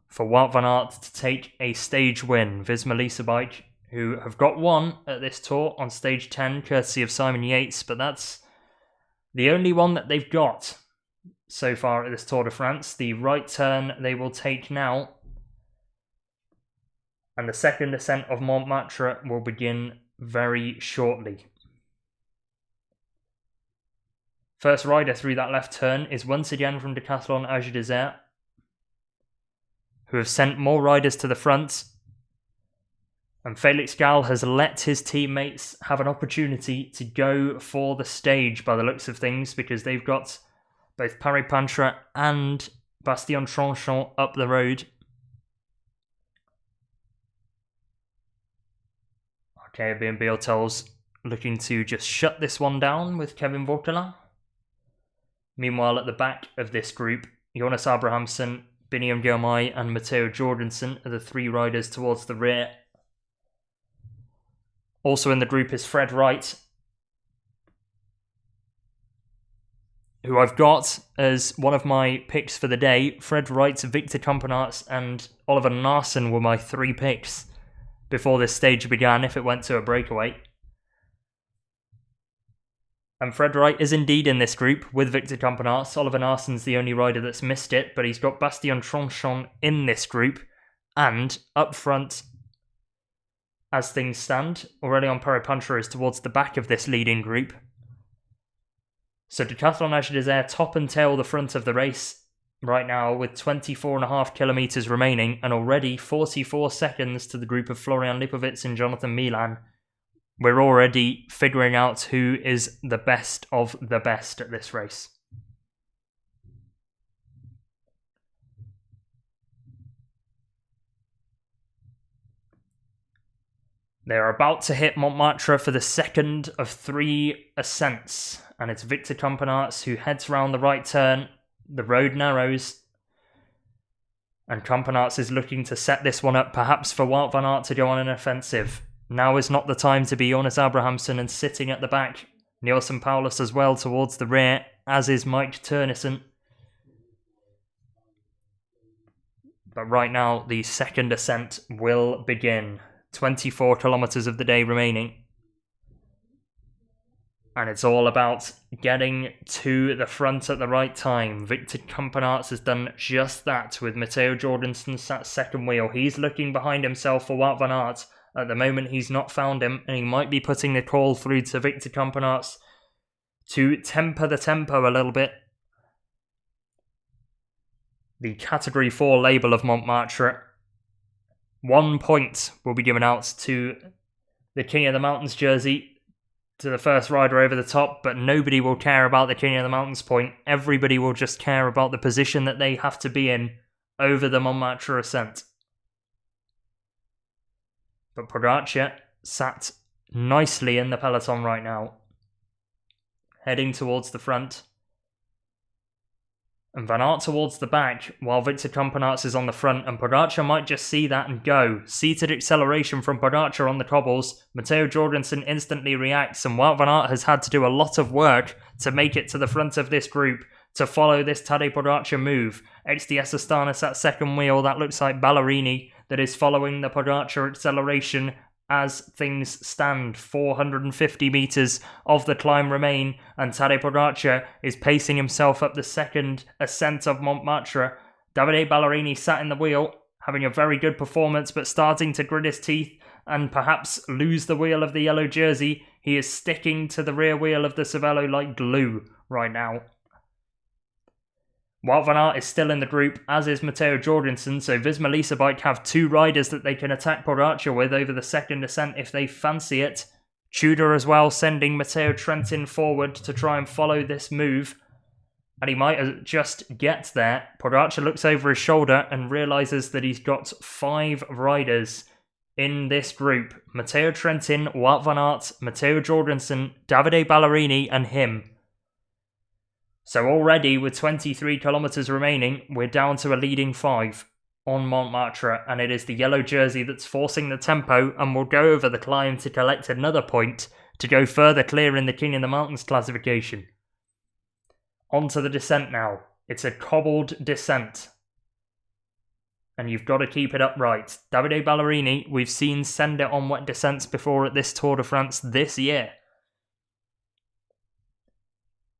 S1: for Wout van Aert to take a stage win. Visma Lease bike, who have got one at this tour on stage 10, courtesy of Simon Yates, but that's the only one that they've got. so far at this Tour de France. The right turn they will take now. And the second ascent of Montmartre will begin very shortly. First rider through that left turn is once again from Decathlon Age Desert, who have sent more riders to the front. And Felix Gall has let his teammates have an opportunity to go for the stage by the looks of things, because they've got both Paris-Pantra and Bastion-Tronchon up the road. Okay, BNB Hotels looking to just shut this one down with Kevin Vauquelin. Meanwhile, at the back of this group, Jonas Abrahamsen, Biniam Girmay and Matteo Jorgensen are the three riders towards the rear. Also in the group is Fred Wright, who I've got as one of my picks for the day. Fred Wright, Victor Campenaerts and Oliver Naesen were my three picks before this stage began if it went to a breakaway. And Fred Wright is indeed in this group with Victor Campenaerts. Oliver Naasen's the only rider that's missed it, but he's got Bastion-Tronchon in this group. And up front, as things stand, Aurélien Paris-Pantra is towards the back of this leading group. So Decathlon Age Desert top and tail the front of the race right now with 24.5 kilometres remaining and already 44 seconds to the group of Florian Lipovitz and Jonathan Milan. We're already figuring out who is the best of the best at this race. They're about to hit Montmartre for the second of three ascents, and it's Victor Campenaerts who heads round the right turn. The road narrows, and Campenaerts is looking to set this one up, perhaps for Wout van Aert to go on an offensive. Now is not the time to be Jonas Abrahamsen and sitting at the back. Nielsen Paulus as well towards the rear, as is Mike Turnison. But right now, the second ascent will begin. 24 kilometres of the day remaining. And it's all about getting to the front at the right time. Victor Campenaerts has done just that with Matteo Jorgensen sat second wheel. He's looking behind himself for Wout van Aert. At the moment, he's not found him, and he might be putting the call through to Victor Campenaerts to temper the tempo a little bit. The Category 4 label of Montmartre. 1 point will be given out to the King of the Mountains jersey, to the first rider over the top, but nobody will care about the King of the Mountains point. Everybody will just care about the position that they have to be in over the Montmartre ascent. But Pogacar sat nicely in the peloton right now, heading towards the front. And Van Aert towards the back, while Victor Campenaerts is on the front, and Pogacar might just see that and go. Seated acceleration from Pogacar on the cobbles. Matteo Jorgensen instantly reacts, and Wout van Aert has had to do a lot of work to make it to the front of this group, to follow this Tadej Pogacar move. XDS Astana sat second wheel. That looks like Ballerini that is following the Pogacar acceleration as things stand. 450 metres of the climb remain, and Tadej Pogacar is pacing himself up the second ascent of Montmartre. Davide Ballerini sat in the wheel, having a very good performance, but starting to grit his teeth and perhaps lose the wheel of the yellow jersey. He is sticking to the rear wheel of the Cervelo like glue right now. Wout van Aert is still in the group, as is Matteo Jorgensen, so Visma Lease Bike have two riders that they can attack Pogacar with over the second ascent if they fancy it. Tudor as well, sending Matteo Trentin forward to try and follow this move, and he might just get there. Pogacar looks over his shoulder and realises that he's got 5 riders in this group. Matteo Trentin, Wout van Aert, Matteo Jorgensen, Davide Ballerini and him. So already, with 23 kilometres remaining, we're down to a leading 5 on Montmartre, and it is the yellow jersey that's forcing the tempo and will go over the climb to collect another point to go further clear in the King of the Mountains classification. Onto the descent now. It's a cobbled descent, and you've got to keep it upright. Davide Ballerini, we've seen send it on wet descents before at this Tour de France this year.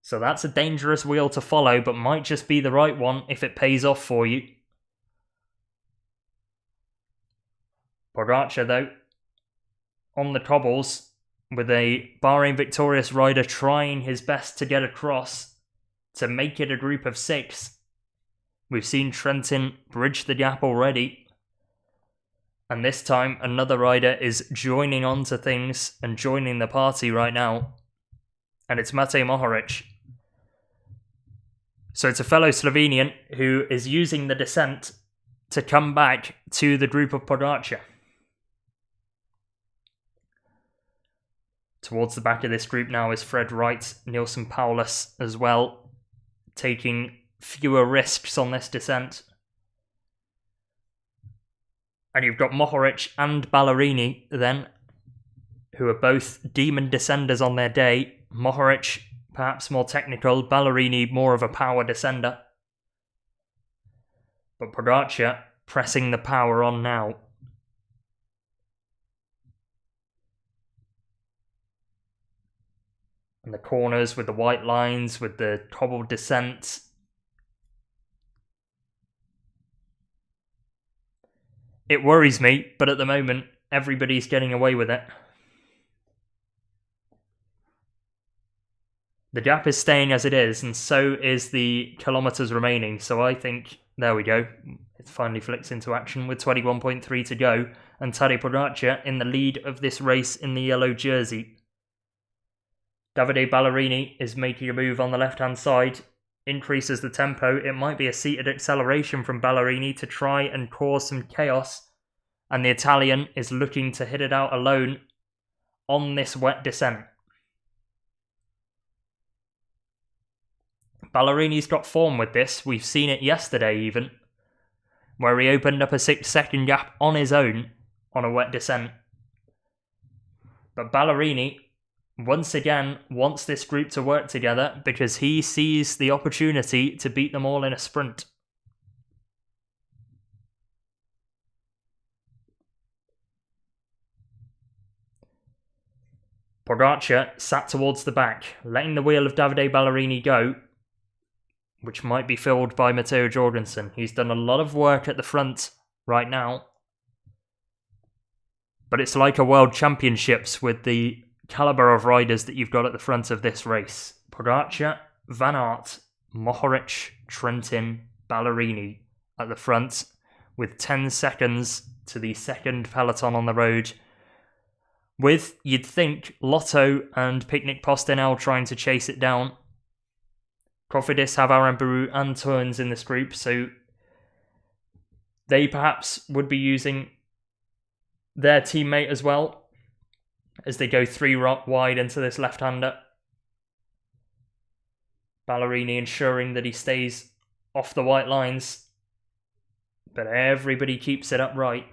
S1: So that's a dangerous wheel to follow, but might just be the right one if it pays off for you. Pogacar, though, on the cobbles, with a Bahrain victorious rider trying his best to get across to make it a group of 6. We've seen Trentin bridge the gap already. And this time, another rider is joining on to things and joining the party right now. And it's Matej Mohoric. So it's a fellow Slovenian who is using the descent to come back to the group of Pogacar. Towards the back of this group now is Fred Wright, Nilsson Paulus as well, taking fewer risks on this descent. And you've got Mohoric and Ballerini then, who are both demon descenders on their day. Mohoric perhaps more technical, Ballerini more of a power descender. But Pogacar pressing the power on now. And the corners with the white lines, with the cobbled descent. It worries me, but at the moment, everybody's getting away with it. The gap is staying as it is, and so is the kilometres remaining. So I think, there we go. It finally flicks into action with 21.3 to go. And Tadej Pogacar in the lead of this race in the yellow jersey. Davide Ballerini is making a move on the left-hand side. Increases the tempo. It might be a seated acceleration from Ballerini to try and cause some chaos. And the Italian is looking to hit it out alone on this wet descent. Ballerini's got form with this. We've seen it yesterday even, where he opened up a 6-second gap on his own on a wet descent. But Ballerini, once again, wants this group to work together because he sees the opportunity to beat them all in a sprint. Pogacar sat towards the back, letting the wheel of Davide Ballerini go, which might be filled by Matteo Jorgensen. He's done a lot of work at the front right now. But it's like a World Championships with the calibre of riders that you've got at the front of this race. Pogacar, Van Aert, Mohoric, Trentin, Ballerini at the front, with 10 seconds to the second peloton on the road. With, you'd think, Lotto and Picnic Postinel trying to chase it down. Cofidis have Aramburu and Turns in this group, so they perhaps would be using their teammate as well as they go 3 wide into this left-hander. Ballerini ensuring that he stays off the white lines, but everybody keeps it upright.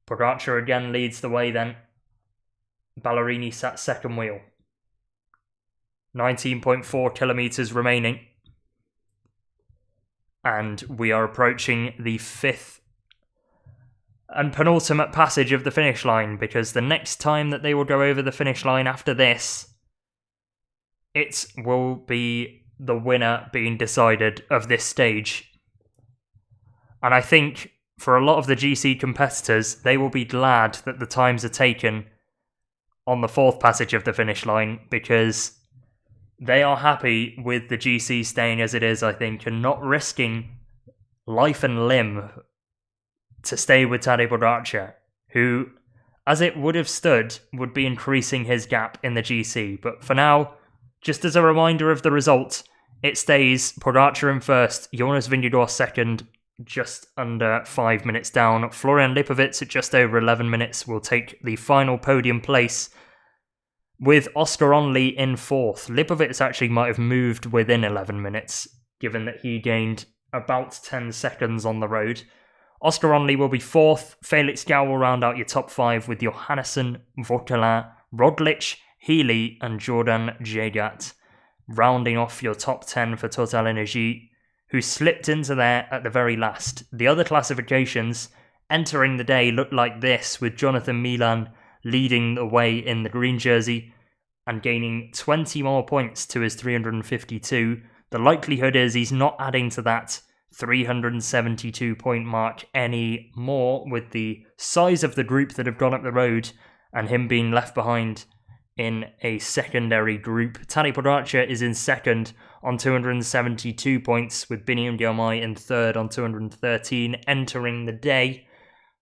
S1: Pogacar again leads the way then. Ballerini sat second wheel. 19.4 kilometres remaining. And we are approaching the 5th and penultimate passage of the finish line, because the next time that they will go over the finish line after this, it will be the winner being decided of this stage. And I think for a lot of the GC competitors, they will be glad that the times are taken on the 4th passage of the finish line, because they are happy with the GC staying as it is, I think, and not risking life and limb to stay with Tadej Pogacar, who, as it would have stood, would be increasing his gap in the GC. But for now, just as a reminder of the result, it stays Pogacar in first, Jonas Vingegaard second, just under 5 minutes down. Florian Lipovic at just over 11 minutes will take the final podium place, with Oscar Onley in 4th. Lipovic actually might have moved within 11 minutes, given that he gained about 10 seconds on the road. Oscar Onley will be 4th. Felix Gau will round out your top 5 with Johannesson, Vauquelin, Roglic, Healy and Jordan Jagat, rounding off your top 10 for Total Energy, who slipped into there at the very last. The other classifications entering the day looked like this, with Jonathan Milan leading the way in the green jersey and gaining 20 more points to his 352. The likelihood is he's not adding to that 372 point mark anymore with the size of the group that have gone up the road and him being left behind in a secondary group. Tadej Pogacar is in second on 272 points, with Biniam Diomaye in third on 213 entering the day.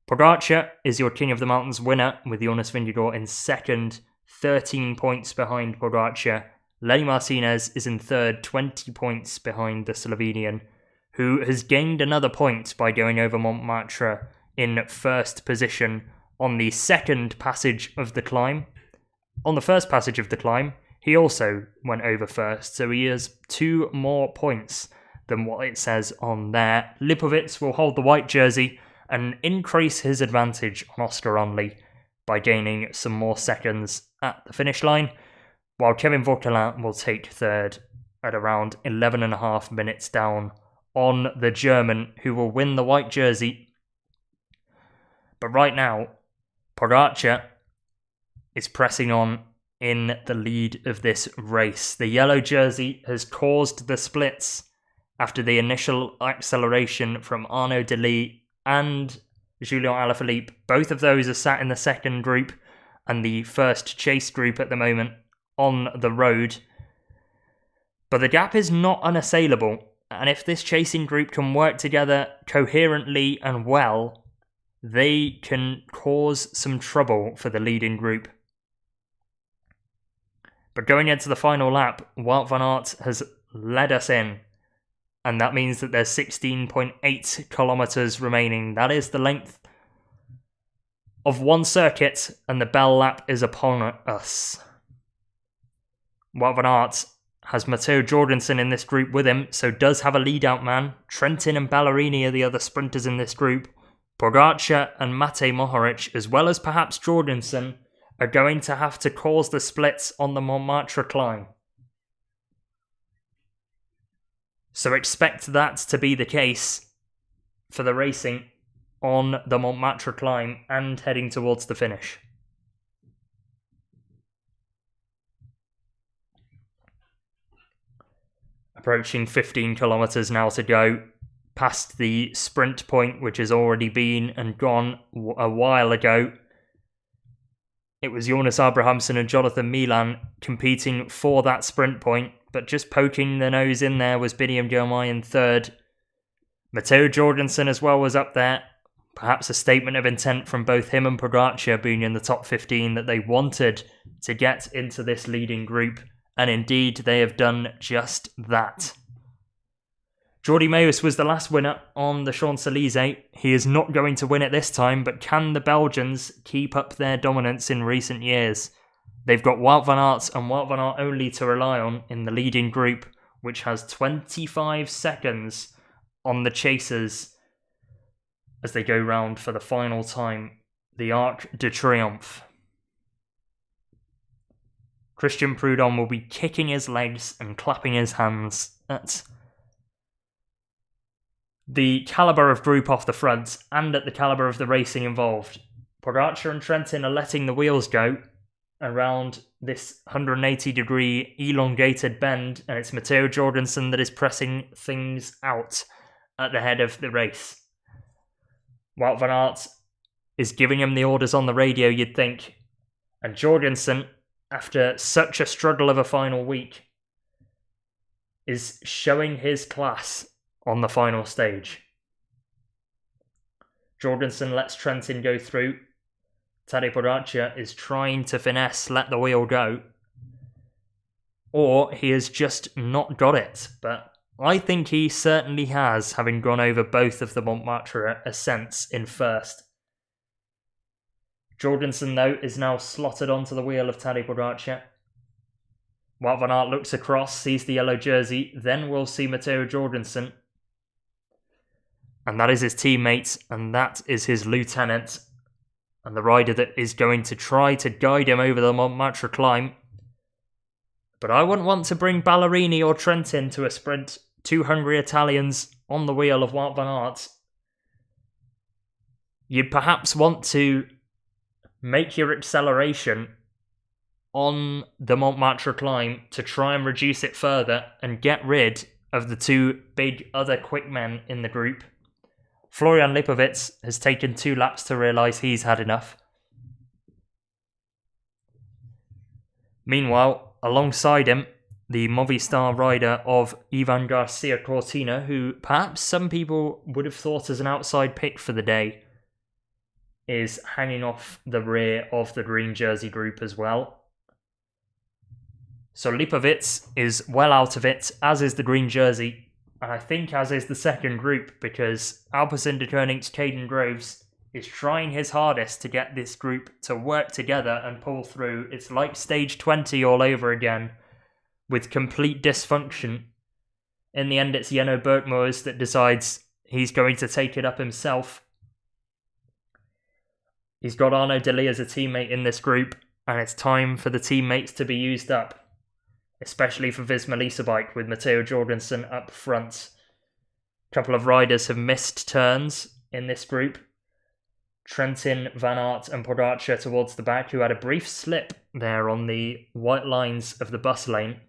S1: Pogacar is your King of the Mountains winner, with Jonas Vingegaard in second, 13 points behind Pogacar. Lenny Martinez is in third, 20 points behind the Slovenian, who has gained another point by going over Montmartre in first position on the second passage of the climb. On the first passage of the climb, he also went over first, so he has 2 more points than what it says on there. Lipovic will hold the white jersey and increase his advantage on Oscar Onley by gaining some more seconds at the finish line, while Kevin Vauquelin will take third at around 11.5 minutes down on the German, who will win the white jersey. But right now, Pogacar is pressing on in the lead of this race. The yellow jersey has caused the splits after the initial acceleration from Arnaud Delis and Julian Alaphilippe. Both of those are sat in the second group and the first chase group at the moment on the road. But the gap is not unassailable, and if this chasing group can work together coherently and well, they can cause some trouble for the leading group. But going into the final lap, Wout van Aert has led us in, and that means that there's 16.8 kilometres remaining. That is the length of one circuit, and the bell lap is upon us. Wout van Aert has Matteo Jorgensen in this group with him, so does have a lead-out man. Trentin and Ballerini are the other sprinters in this group. Pogacar and Matej Mohoric, as well as perhaps Jorgensen, are going to have to cause the splits on the Montmartre climb. So expect that to be the case for the racing on the Montmartre climb and heading towards the finish. Approaching 15 kilometres now to go, past the sprint point, which has already been and gone a while ago. It was Jonas Abrahamsen and Jonathan Milan competing for that sprint point, but just poking the nose in there was Biniam Diomaye in third. Matteo Jorgensen as well was up there. Perhaps a statement of intent from both him and Pogacar being in the top 15 that they wanted to get into this leading group, and indeed they have done just that. Jordi Meeus was the last winner on the Champs-Élysées. He is not going to win it this time, but can the Belgians keep up their dominance in recent years? They've got Wout van Aert and Wout van Aert only to rely on in the leading group, which has 25 seconds on the chasers as they go round for the final time, the Arc de Triomphe. Christian Prudhomme will be kicking his legs and clapping his hands at the calibre of group off the front and at the calibre of the racing involved. Pogacar and Trentin are letting the wheels go around this 180-degree elongated bend, and it's Matteo Jorgensen that is pressing things out at the head of the race. Wout van Aert is giving him the orders on the radio, you'd think, and Jorgensen, after such a struggle of a final week, is showing his class on the final stage. Jorgensen lets Trentin go through. Tadej Pogacar is trying to finesse, let the wheel go. Or he has just not got it. But I think he certainly has, having gone over both of the Montmartre ascents in first. Jorgensen, though, is now slotted onto the wheel of Tadej Pogacar. Wout van Aert looks across, sees the yellow jersey, then we'll see Matteo Jorgensen. And that is his teammate, and that is his lieutenant, and the rider that is going to try to guide him over the Montmartre climb. But I wouldn't want to bring Ballerini or Trentin to a sprint. 2 hungry Italians on the wheel of Wout van Aert. You'd perhaps want to make your acceleration on the Montmartre climb to try and reduce it further and get rid of the two big other quick men in the group. Florian Lipovic has taken 2 laps to realise he's had enough. Meanwhile, alongside him, the Movistar rider of Ivan Garcia Cortina, who perhaps some people would have thought as an outside pick for the day, is hanging off the rear of the green jersey group as well. So Lipovic is well out of it, as is the green jersey, and I think as is the second group, because Alpecin-Deceuninck's Caden Groves is trying his hardest to get this group to work together and pull through. It's like stage 20 all over again, with complete dysfunction. In the end, it's Jenno Berkmoes that decides he's going to take it up himself. He's got Arnaud Delis as a teammate in this group, and it's time for the teammates to be used up, especially for Visma Lease Bike with Matteo Jorgensen up front. A couple of riders have missed turns in this group. Trentin, Van Aert and Pogacar towards the back, who had a brief slip there on the white lines of the bus lane,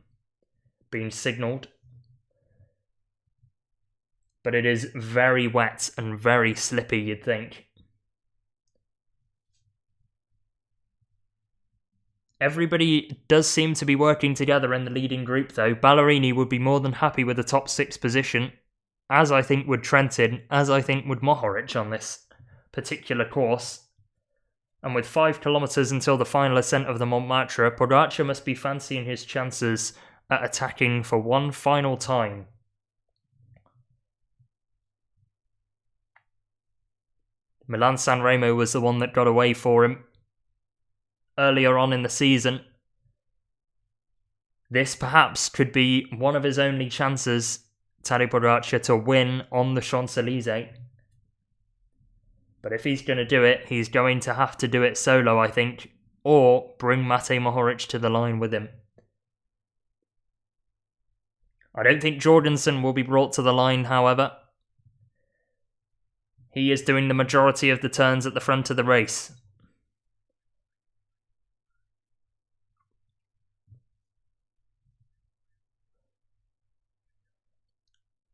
S1: being signalled. But it is very wet and very slippy, you'd think. Everybody does seem to be working together in the leading group though. Ballerini would be more than happy with the top 6 position, as I think would Trentin, as I think would Mohoric on this particular course. And with 5 kilometres until the final ascent of the Montmartre, Pogacar must be fancying his chances at attacking for one final time. Milan-San Remo was the one that got away for him earlier on in the season. This perhaps could be one of his only chances, Tadej Pogacar, to win on the Champs-Élysées. But if he's going to do it, he's going to have to do it solo, I think, or bring Matej Mohoric to the line with him. I don't think Jorgensen will be brought to the line, however. He is doing the majority of the turns at the front of the race.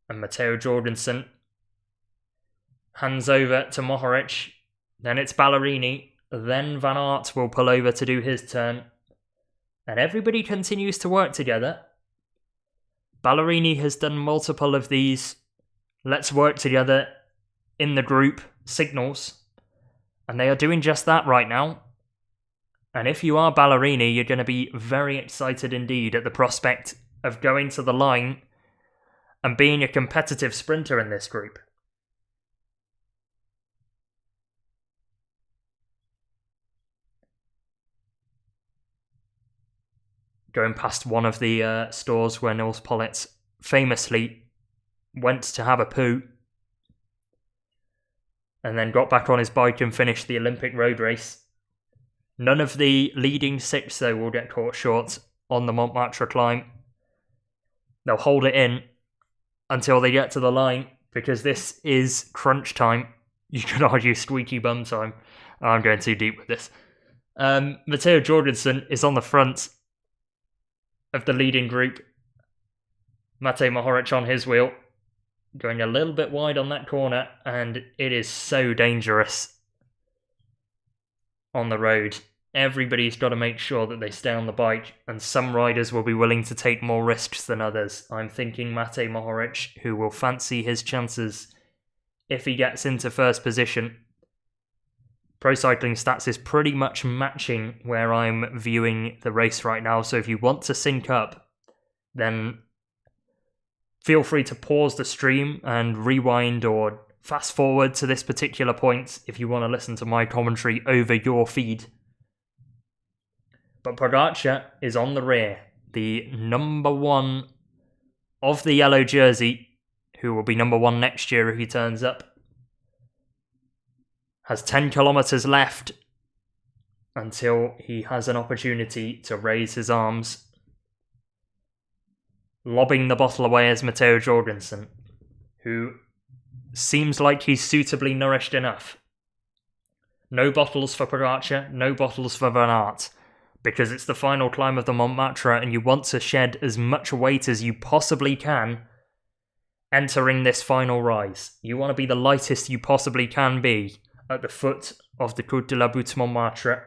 S1: And Matteo Jorgensen hands over to Mohoric. Then it's Ballerini. Then Van Aert will pull over to do his turn. And everybody continues to work together. Ballerini has done multiple of these let's work together in the group signals. And they are doing just that right now. And if you are Ballerini, you're going to be very excited indeed at the prospect of going to the line and being a competitive sprinter in this group. Going past one of the stores where Nils Pollitt famously went to have a poo and then got back on his bike and finished the Olympic road race. None of the leading 6, though, will get caught short on the Montmartre climb. They'll hold it in until they get to the line, because this is crunch time. You could argue squeaky bum time. I'm going too deep with this. Matteo Jorgensen is on the front of the leading group. Matej Mohoric on his wheel, going a little bit wide on that corner, and it is so dangerous on the road. Everybody's got to make sure that they stay on the bike, and some riders will be willing to take more risks than others. I'm thinking Matej Mohoric, who will fancy his chances if he gets into first position. Pro Cycling Stats is pretty much matching where I'm viewing the race right now, so if you want to sync up, then feel free to pause the stream and rewind or fast forward to this particular point if you want to listen to my commentary over your feed. But Pogacar is on the rear, the number 1 of the yellow jersey, who will be number 1 next year if he turns up. Has 10 kilometres left until he has an opportunity to raise his arms. Lobbing the bottle away is Matteo Jorgensen, who seems like he's suitably nourished enough. No bottles for Pogacar, no bottles for Van Aert. Because it's the final climb of the Mont Martre and you want to shed as much weight as you possibly can entering this final rise. You want to be the lightest you possibly can be at the foot of the Côte de la Butte Montmartre.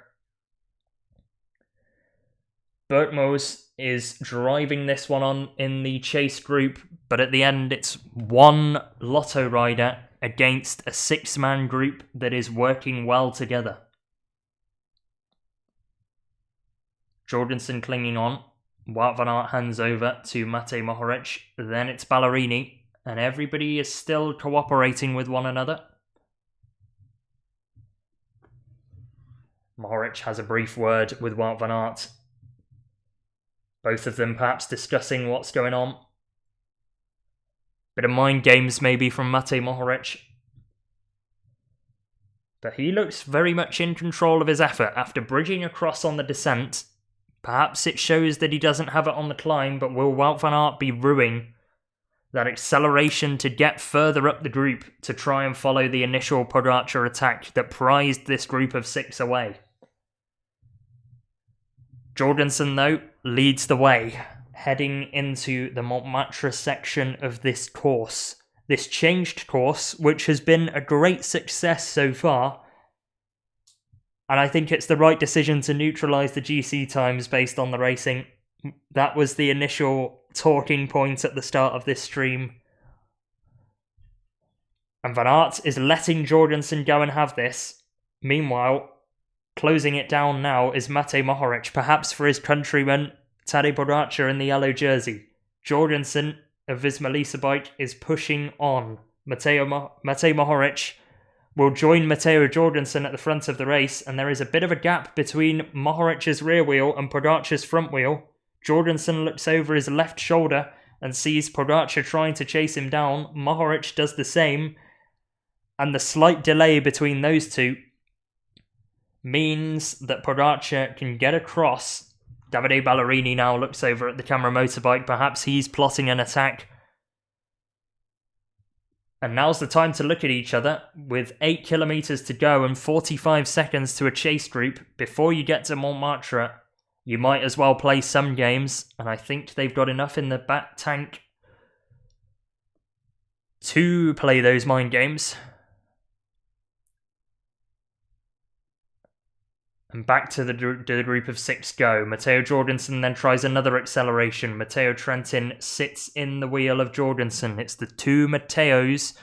S1: Bergmos is driving this one on in the chase group, but at the end it's one Lotto rider against a 6-man group that is working well together. Jorgensen clinging on. Wout van Aert hands over to Matej Mohoric. Then it's Ballerini, and everybody is still cooperating with one another. Mohoric has a brief word with Wout van Aert. Both of them perhaps discussing what's going on. Bit of mind games maybe from Matej Mohoric. But he looks very much in control of his effort after bridging across on the descent. Perhaps it shows that he doesn't have it on the climb, but will Wout van Aert be ruining that acceleration to get further up the group to try and follow the initial Pogacar attack that prized this group of 6 away? Jorgensen, though, leads the way, heading into the Montmartre section of this course. This changed course, which has been a great success so far. And I think it's the right decision to neutralise the GC times based on the racing. That was the initial talking point at the start of this stream. And Van Aert is letting Jorgensen go and have this. Meanwhile, closing it down now is Matej Mohoric, perhaps for his countryman Tadej Pogacar in the yellow jersey. Jorgensen of Visma Lease bike is pushing on. Matej Mohoric will join Matteo Jorgensen at the front of the race, and there is a bit of a gap between Mohoric's rear wheel and Pogacar's front wheel. Jorgensen looks over his left shoulder and sees Pogacar trying to chase him down. Mohoric does the same, and the slight delay between those two means that Pogacar can get across. Davide Ballerini now looks over at the camera motorbike. Perhaps he's plotting an attack. And now's the time to look at each other. With 8 kilometers to go and 45 seconds to a chase group before you get to Montmartre, you might as well play some games. And I think they've got enough in the back tank to play those mind games. And back to the group of 6 go. Matteo Jorgensen then tries another acceleration. Matteo Trentin sits in the wheel of Jorgensen. It's the 2 Matteos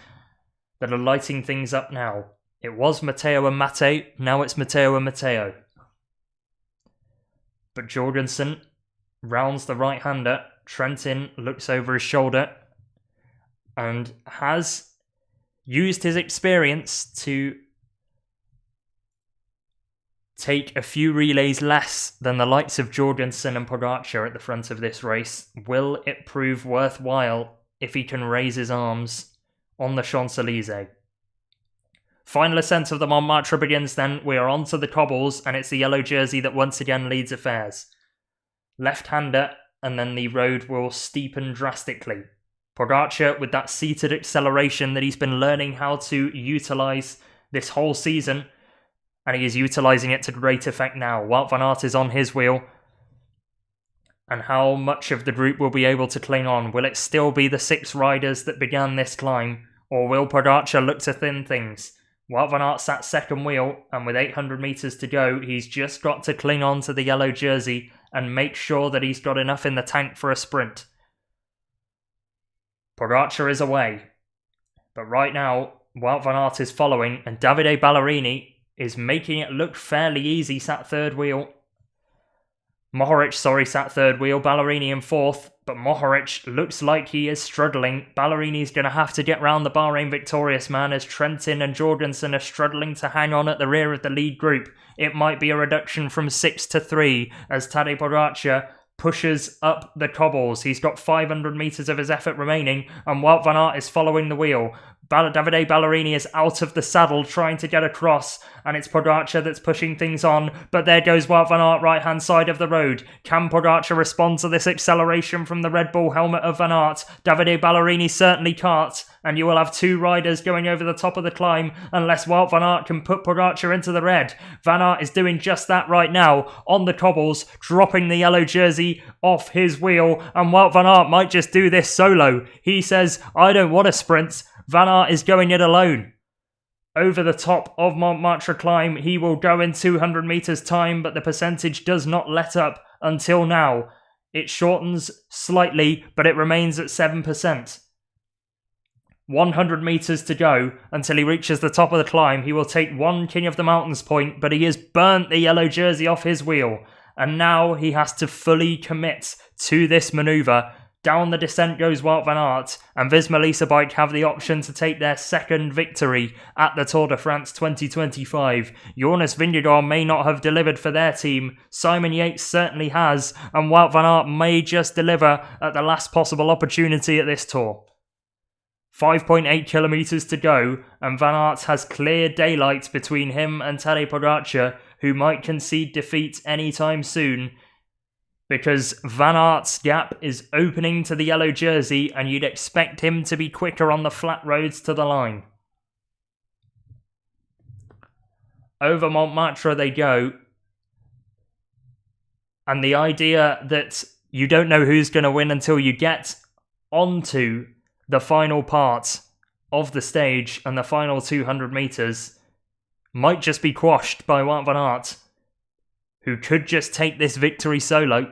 S1: that are lighting things up now. It was Matteo and Mate, now it's Matteo and Matteo. But Jorgensen rounds the right-hander. Trentin looks over his shoulder and has used his experience to take a few relays less than the likes of Jorgensen and Pogacar at the front of this race. Will it prove worthwhile if he can raise his arms on the Champs-Élysées? Final ascent of the Montmartre begins then. We are onto the cobbles, and it's the yellow jersey that once again leads affairs. Left-hander, and then the road will steepen drastically. Pogacar, with that seated acceleration that he's been learning how to utilise this whole season, and he is utilising it to great effect now. Wout van Aert is on his wheel. And how much of the group will be able to cling on? Will it still be the 6 riders that began this climb? Or will Pogacar look to thin things? Wout van Aert sat second wheel, and with 800 metres to go, he's just got to cling on to the yellow jersey and make sure that he's got enough in the tank for a sprint. Pogacar is away. But right now, Wout van Aert is following, and Davide Ballerini is making it look fairly easy, sat third wheel. Mohoric, sat third wheel. Ballerini in fourth, but Mohoric looks like he is struggling. Ballerini's going to have to get round the Bahrain victorious man as Trentin and Jorgensen are struggling to hang on at the rear of the lead group. It might be a reduction from 6 to 3 as Tadej Pogacar pushes up the cobbles. He's got 500 metres of his effort remaining, and Wout van Aert is following the wheel. Davide Ballerini is out of the saddle trying to get across, and it's Pogacar that's pushing things on, but there goes Wout van Aert right hand side of the road. Can Pogacar respond to this acceleration from the Red Bull helmet of Van Aert? Davide Ballerini certainly can't, and you will have two riders going over the top of the climb unless Wout van Aert can put Pogacar into the red. Van Aert is doing just that right now on the cobbles, dropping the yellow jersey off his wheel, and Wout van Aert might just do this solo. He says, I don't want to sprint. Van Aert is going it alone. Over the top of Montmartre climb, he will go in 200 metres time, but the percentage does not let up until now. It shortens slightly, but it remains at 7%. 100 metres to go until he reaches the top of the climb. He will take one King of the Mountains point, but he has burnt the yellow jersey off his wheel. And now he has to fully commit to this manoeuvre. Down the descent goes Wout van Aert, and Visma Bike have the option to take their second victory at the Tour de France 2025. Jonas Vingegaard may not have delivered for their team, Simon Yates certainly has, and Wout van Aert may just deliver at the last possible opportunity at this Tour. 5.8 kilometres to go, and Van Aert has clear daylight between him and Tadej Pogacar, who might concede defeat anytime soon, because Van Aert's gap is opening to the yellow jersey, and you'd expect him to be quicker on the flat roads to the line. Over Montmartre they go, and the idea that you don't know who's going to win until you get onto the final part of the stage and the final 200 metres might just be quashed by Wout van Aert, who could just take this victory solo.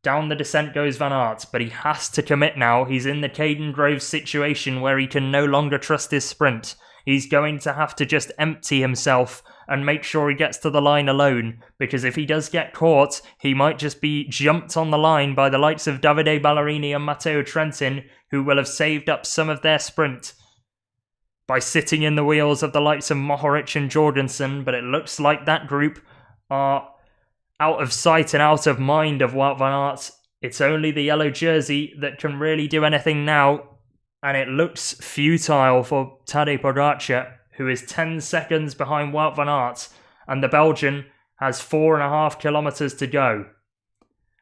S1: Down the descent goes Van Aert, but he has to commit now. He's in the Caden Groves situation where he can no longer trust his sprint. He's going to have to just empty himself and make sure he gets to the line alone, because if he does get caught, he might just be jumped on the line by the likes of Davide Ballerini and Matteo Trentin, who will have saved up some of their sprint by sitting in the wheels of the likes of Mohoric and Jorgensen, but it looks like that group are out of sight and out of mind of Wout van Aert. It's only the yellow jersey that can really do anything now, and it looks futile for Tadej Pogacar, who is 10 seconds behind Wout van Aert, and the Belgian has 4.5 kilometres to go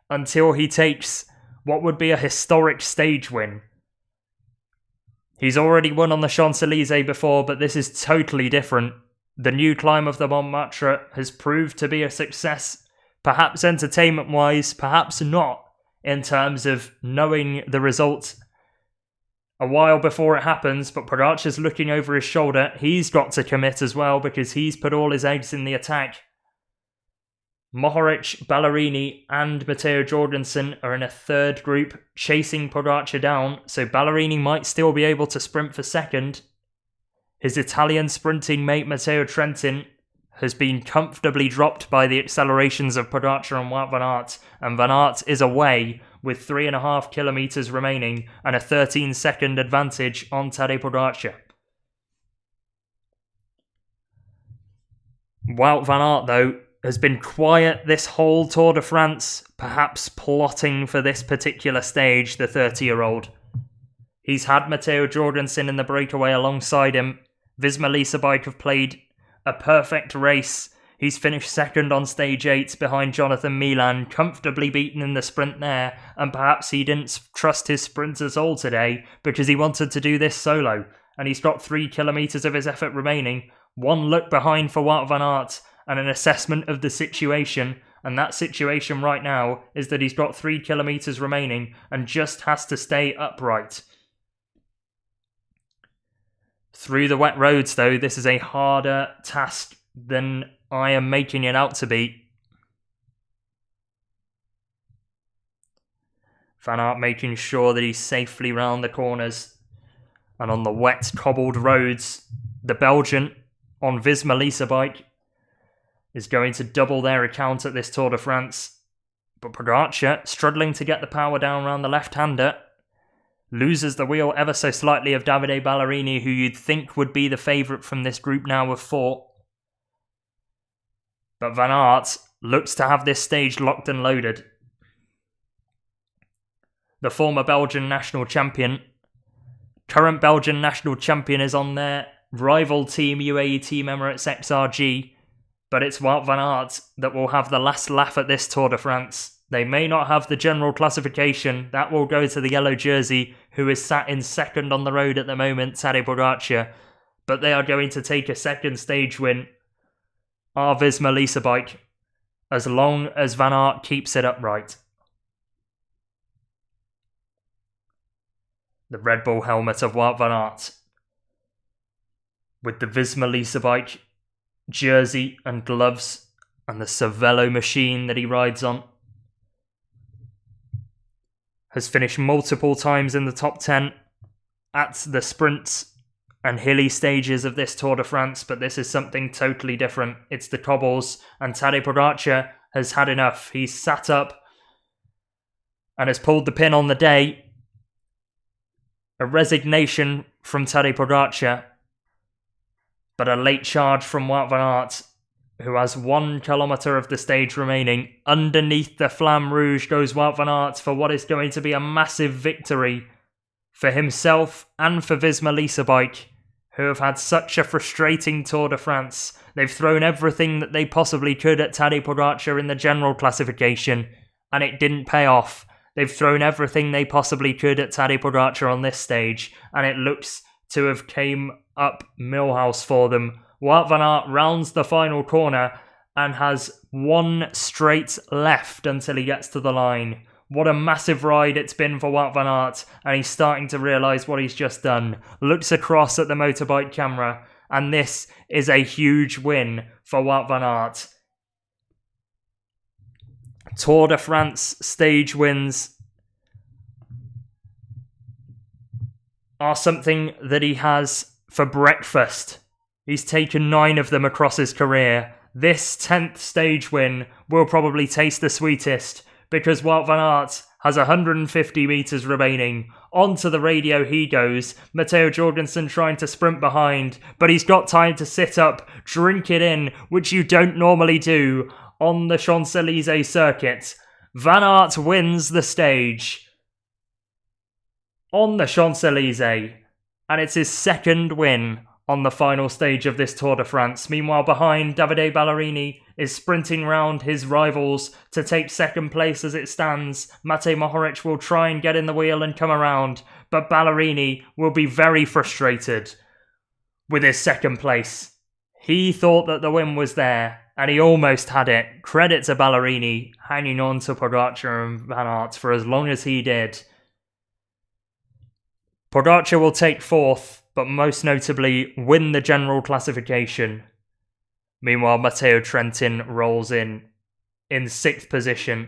S1: until he takes what would be a historic stage win. He's already won on the Champs-Élysées before, but this is totally different. The new climb of the Montmartre has proved to be a success, perhaps entertainment-wise, perhaps not, in terms of knowing the result a while before it happens, but Pogacar's looking over his shoulder. He's got to commit as well, because he's put all his eggs in the attack. Mohoric, Ballerini and Matteo Jorgensen are in a third group, chasing Pogacar down, so Ballerini might still be able to sprint for second. His Italian sprinting mate Matteo Trentin has been comfortably dropped by the accelerations of Pogacar and Wout van Aert, and Van Aert is away with 3.5 kilometres remaining and a 13-second advantage on Tadej Pogacar. Wout van Aert, though, has been quiet this whole Tour de France, perhaps plotting for this particular stage, the 30-year-old. He's had Matteo Jorgensen in the breakaway alongside him. Visma Bike have played a perfect race. He's finished second on stage 8 behind Jonathan Milan, comfortably beaten in the sprint there, and perhaps he didn't trust his sprinters all today because he wanted to do this solo, and he's got 3 kilometres of his effort remaining. One look behind for Wout van Aert and an assessment of the situation, and that situation right now is that he's got 3 kilometres remaining and just has to stay upright. Through the wet roads, though, this is a harder task than I am making it out to be. Van Aert making sure that he's safely round the corners. And on the wet, cobbled roads, the Belgian on Visma Bike is going to double their account at this Tour de France. But Pogacar, struggling to get the power down around the left-hander, loses the wheel ever so slightly of Davide Ballerini, who you'd think would be the favourite from this group now of 4. But Van Aert looks to have this stage locked and loaded. The former Belgian national champion current Belgian national champion is on there, rival team UAE Team Emirates XRG, but it's Wout van Aert that will have the last laugh at this Tour de France. They may not have the general classification. That will go to the yellow jersey, who is sat in second on the road at the moment, Tadej Pogacar, but they are going to take a second stage win. Our Visma Lease bike, as long as Van Aert keeps it upright. The Red Bull helmet of Wout van Aert, with the Visma Lease bike jersey and gloves, and the Cervelo machine that he rides on. Has finished multiple times in the top 10 at the sprints and hilly stages of this Tour de France, but this is something totally different. It's the cobbles, and Tadej Pogacar has had enough. He's sat up and has pulled the pin on the day. A resignation from Tadej Pogacar, but a late charge from Wout van Aert, who has 1 kilometre of the stage remaining. Underneath the Flamme Rouge goes Wout van Aert for what is going to be a massive victory for himself and for Visma Lease bike, who have had such a frustrating Tour de France. They've thrown everything that they possibly could at Tadej Pogacar in the general classification, and it didn't pay off. They've thrown everything they possibly could at Tadej Pogacar on this stage, and it looks to have came up Millhouse for them. Wout van Aert rounds the final corner and has 1 straight left until he gets to the line. What a massive ride it's been for Wout van Aert, and he's starting to realise what he's just done. Looks across at the motorbike camera, and this is a huge win for Wout van Aert. Tour de France stage wins are something that he has for breakfast. He's taken 9 of them across his career. This 10th stage win will probably taste the sweetest, because Wout van Aert has 150 metres remaining. Onto the radio he goes. Matteo Jorgensen trying to sprint behind, but he's got time to sit up, drink it in, which you don't normally do on the Champs-Élysées circuit. Van Aert wins the stage on the Champs-Élysées, and it's his second win on the final stage of this Tour de France. Meanwhile, behind, Davide Ballerini is sprinting round his rivals to take second place as it stands. Matej Mohoric will try and get in the wheel and come around, but Ballerini will be very frustrated with his second place. He thought that the win was there, and he almost had it. Credit to Ballerini hanging on to Pogacar and Van Aert for as long as he did. Pogacar will take 4th, but most notably win the general classification. Meanwhile, Matteo Trentin rolls in 6th position.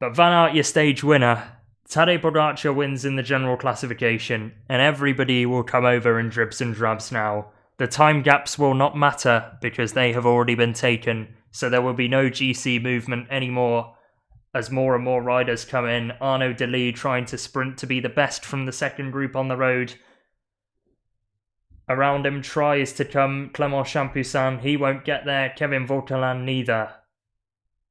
S1: But Van Aert, your stage winner. Tadej Pogacar wins in the general classification, and everybody will come over in dribs and drabs now. The time gaps will not matter because they have already been taken, so there will be no GC movement anymore as more and more riders come in. Arnaud Delis trying to sprint to be the best from the second group on the road. Around him tries to come Clément Champoussin. He won't get there. Kevin Vauquelin neither.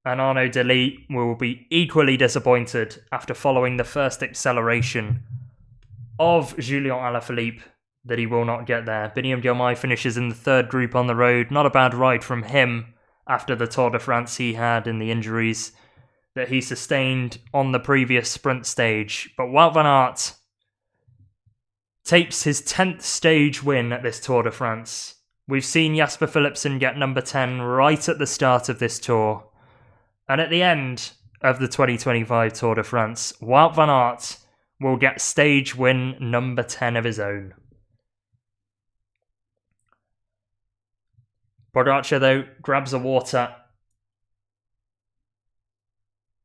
S1: And Arnaud Delis will be equally disappointed after following the first acceleration of Julian Alaphilippe that he will not get there. Biniam Girmay finishes in the 3rd group on the road. Not a bad ride from him after the Tour de France he had and the injuries that he sustained on the previous sprint stage. But Wout van Aert takes his 10th stage win at this Tour de France. We've seen Jasper Philipsen get number 10 right at the start of this tour. And at the end of the 2025 Tour de France, Wout van Aert will get stage win number 10 of his own. Pogacar, though, grabs a water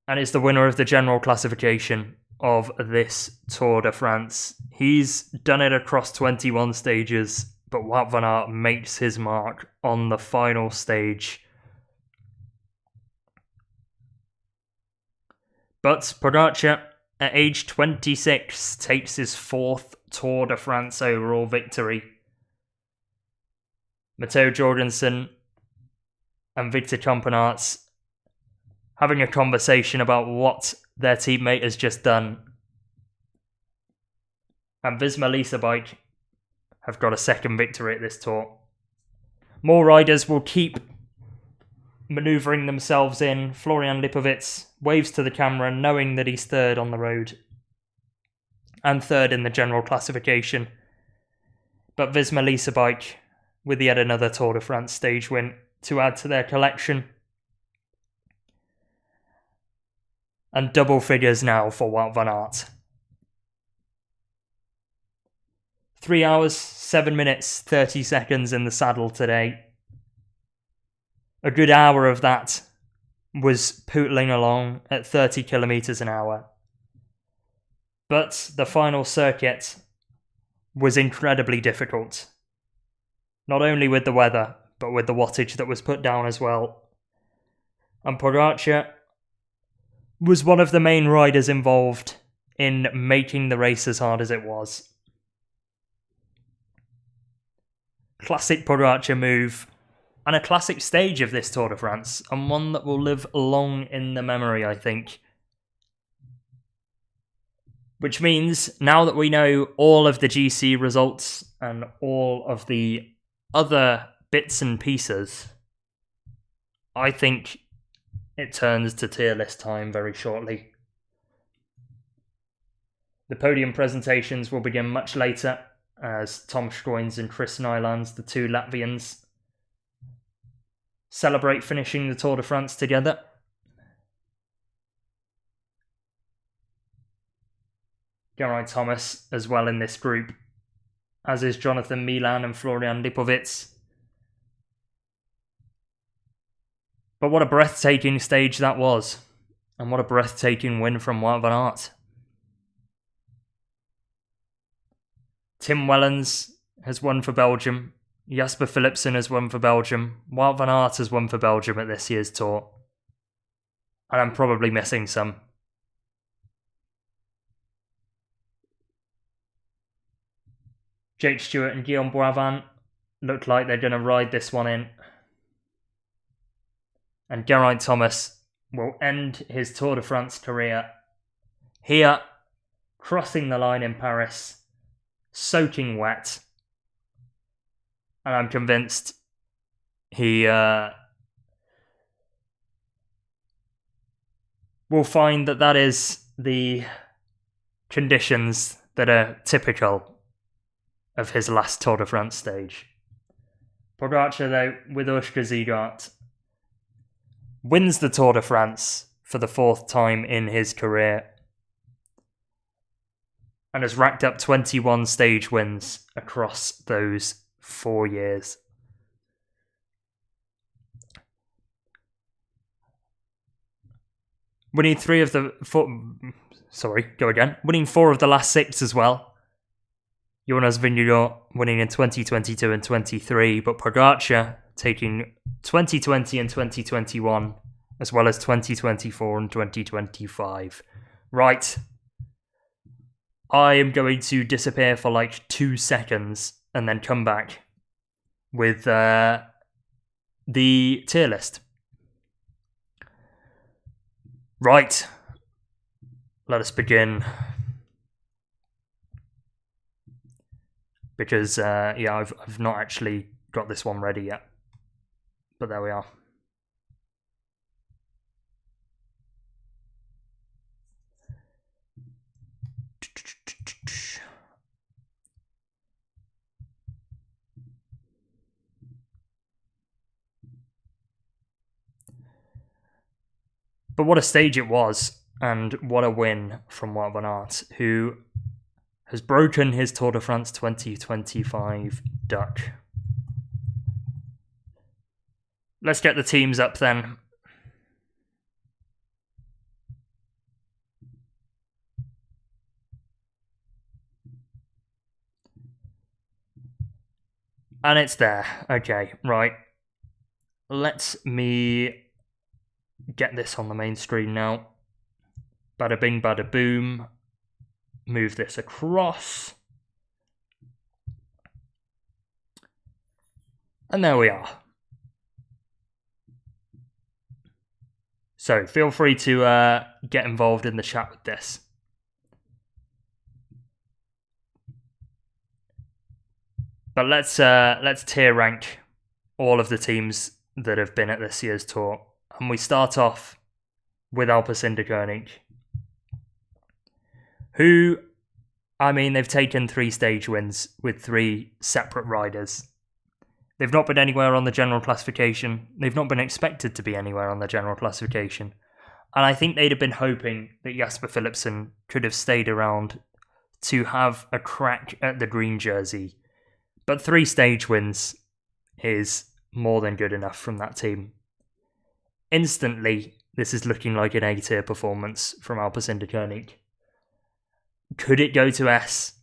S1: and is the winner of the general classification of this Tour de France. He's done it across 21 stages, but Wout van Aert makes his mark on the final stage. But Pogacar, at age 26, takes his 4th Tour de France overall victory. Matteo Jorgensen and Victor Campenaerts having a conversation about what their teammate has just done. and Visma Lease bike have got a second victory at this tour. More riders will keep manoeuvring themselves in. Florian Lipovitz waves to the camera, knowing that he's third on the road and third in the general classification. But Visma Lease bike with yet another Tour de France stage win to add to their collection. And double figures now for Wout van Aert. 3 hours, 7 minutes, 30 seconds in the saddle today. A good hour of that was pootling along at 30 kilometers an hour. But the final circuit was incredibly difficult. Not only with the weather, but with the wattage that was put down as well. And Pogacar was one of the main riders involved in making the race as hard as it was. Classic Pogacar move, and a classic stage of this Tour de France, and one that will live long in the memory, I think. Which means, now that we know all of the GC results and all of the other bits and pieces, I think it turns to tier list time very shortly. The podium presentations will begin much later, as Tom Schroens and Chris Nylands, the two Latvians, celebrate finishing the Tour de France together. Geraint Thomas as well in this group, as is Jonathan Milan and Florian Lipovitz. But what a breathtaking stage that was, and what a breathtaking win from Wout van Aert. Tim Wellens has won for Belgium, Jasper Philipsen has won for Belgium, Wout van Aert has won for Belgium at this year's Tour. And I'm probably missing some. Jake Stewart and Guillaume Boivin look like they're going to ride this one in. And Geraint Thomas will end his Tour de France career here, crossing the line in Paris, soaking wet. And I'm convinced he will find that that is the conditions that are typical of his last Tour de France stage. Pogacar, though, with Ursula Ziegart, wins the Tour de France for the fourth time in his career and has racked up 21 stage wins across those 4 years. Winning winning 4 of the last 6 as well. Jonas Vingegaard winning in 2022 and 23, but Pogacar taking 2020 and 2021, as well as 2024 and 2025. Right. I am going to disappear for like 2 seconds and then come back with the tier list. Right. Let us begin. Because, I've not actually got this one ready yet. But there we are. But what a stage it was, and what a win from Wout van Aert, who has broken his Tour de France 2025 duck. Let's get the teams up then. And it's there. Okay, right. Let me get this on the main screen now. Bada bing, bada boom. Move this across. And there we are. So feel free to get involved in the chat with this. But let's tier rank all of the teams that have been at this year's tour. And we start off with Alpecin-Deceuninck, who, I mean, they've taken 3 stage wins with 3 separate riders. They've not been anywhere on the general classification. They've not been expected to be anywhere on the general classification. And I think they'd have been hoping that Jasper Philipsen could have stayed around to have a crack at the green jersey. But 3 stage wins is more than good enough from that team. Instantly, this is looking like an A-tier performance from Alpecin-Deceuninck. Could it go to S?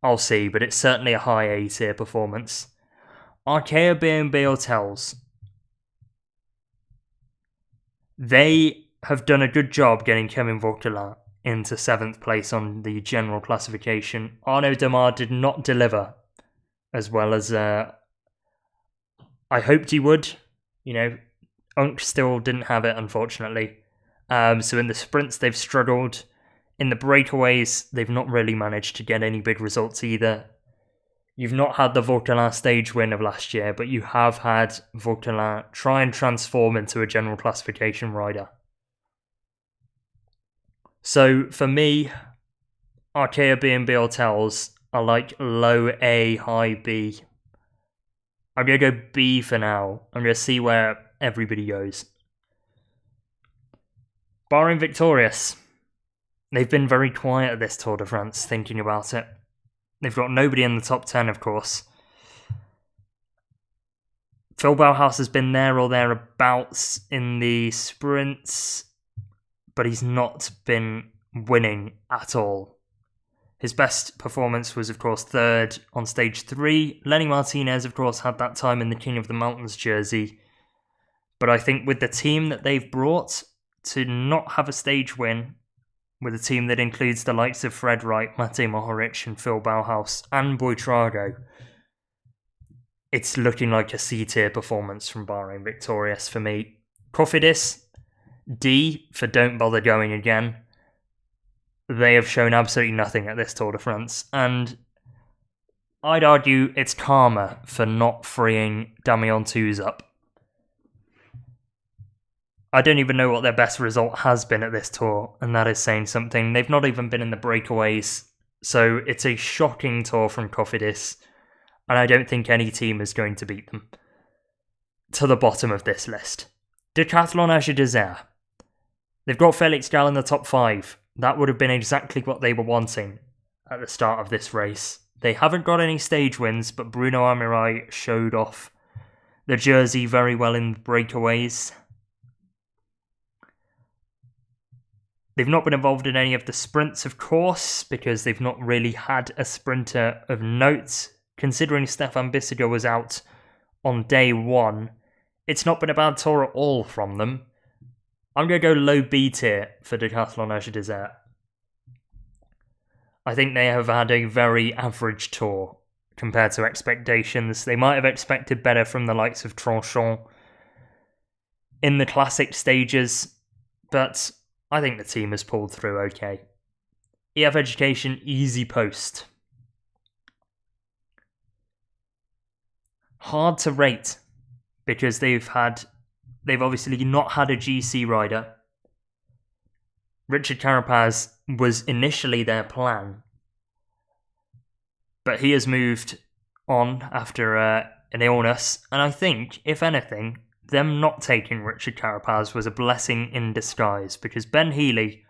S1: I'll see, but it's certainly a high A-tier performance. Arkea B&B Hotels. They have done a good job getting Kevin Vauquelin into 7th place on the general classification. Arnaud Démare did not deliver as well as I hoped he would. You know, Unk still didn't have it, unfortunately. So in the sprints, they've struggled. In the breakaways, they've not really managed to get any big results either. You've not had the Vauquelin stage win of last year, but you have had Vauquelin try and transform into a general classification rider. So for me, Arkea B&B Hotels are like low A, high B. I'm going to go B for now. I'm going to see where everybody goes. Bahrain Victorious. They've been very quiet at this Tour de France, thinking about it. They've got nobody in the top 10, of course. Phil Bauhaus has been there or thereabouts in the sprints, but he's not been winning at all. His best performance was, of course, 3rd on stage 3. Lenny Martinez, of course, had that time in the King of the Mountains jersey. But I think with the team that they've brought, to not have a stage win, with a team that includes the likes of Fred Wright, Matej Mohoric and Phil Bauhaus and Buitrago, it's looking like a C-tier performance from Bahrain Victorious for me. Cofidis, D for don't bother going again. They have shown absolutely nothing at this Tour de France, and I'd argue it's karma for not freeing Damien Touze up. I don't even know what their best result has been at this tour, and that is saying something. They've not even been in the breakaways, so it's a shocking tour from Cofidis, and I don't think any team is going to beat them. To the bottom of this list. Decathlon Age d'Isère. They've got Felix Gall in the top 5. That would have been exactly what they were wanting at the start of this race. They haven't got any stage wins, but Bruno Amirai showed off the jersey very well in the breakaways. They've not been involved in any of the sprints, of course, because they've not really had a sprinter of note. Considering Stefan Bissegger was out on day 1, it's not been a bad tour at all from them. I'm going to go low B tier for Decathlon Age d'Isère. I think they have had a very average tour compared to expectations. They might have expected better from the likes of Tranchant in the classic stages, but I think the team has pulled through okay. EF Education Easy Post. Hard to rate because they've obviously not had a GC rider. Richard Carapaz was initially their plan, but he has moved on after an illness, and I think, if anything, them not taking Richard Carapaz was a blessing in disguise, because Ben Healy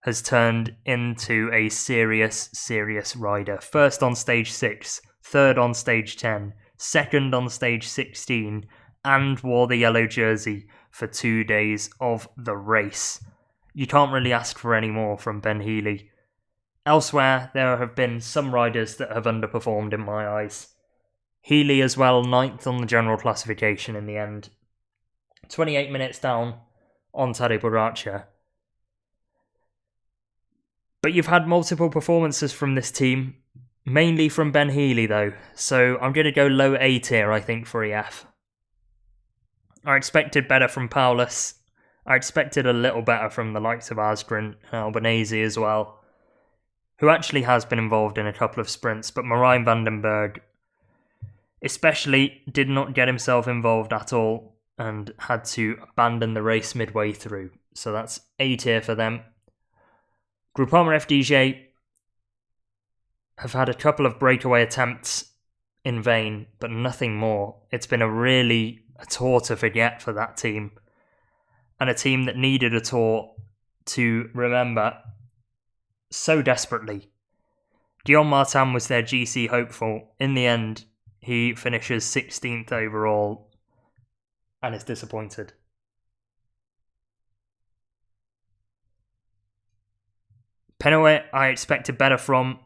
S1: has turned into a serious rider. 1st on stage 6, 3rd on stage 10, 2nd on stage 16, and wore the yellow jersey for 2 days of the race. You can't really ask for any more from Ben Healy. Elsewhere, there have been some riders that have underperformed in my eyes. Healy as well, 9th on the general classification in the end. 28 minutes down on Tadej Pogacar. But you've had multiple performances from this team, mainly from Ben Healy though, so I'm going to go low A tier I think for EF. I expected better from Paulus. I expected a little better from the likes of Asgreen and Albanese as well, who actually has been involved in a couple of sprints, but Marijn van den Berg especially did not get himself involved at all and had to abandon the race midway through. So that's A tier for them. Groupama FDJ have had a couple of breakaway attempts in vain, but nothing more. It's been a tour to forget for that team, and a team that needed a tour to remember so desperately. Guillaume Martin was their GC hopeful. In the end, he finishes 16th overall and is disappointed. Penaway, I expected better from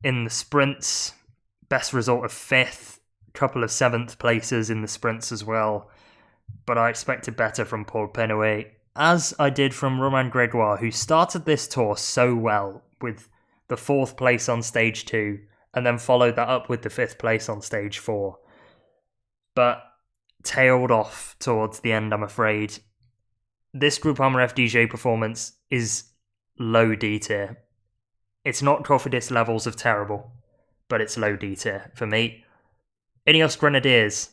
S1: in the sprints. Best result of 5th, couple of 7th places in the sprints as well. But I expected better from Paul Penaway, as I did from Romain Gregoire, who started this tour so well with the 4th place on stage 2, and then followed that up with the 5th place on stage 4. But tailed off towards the end, I'm afraid. This Groupama FDJ performance is low D tier. It's not Cofidis levels of terrible, but it's low D tier for me. Ineos Grenadiers.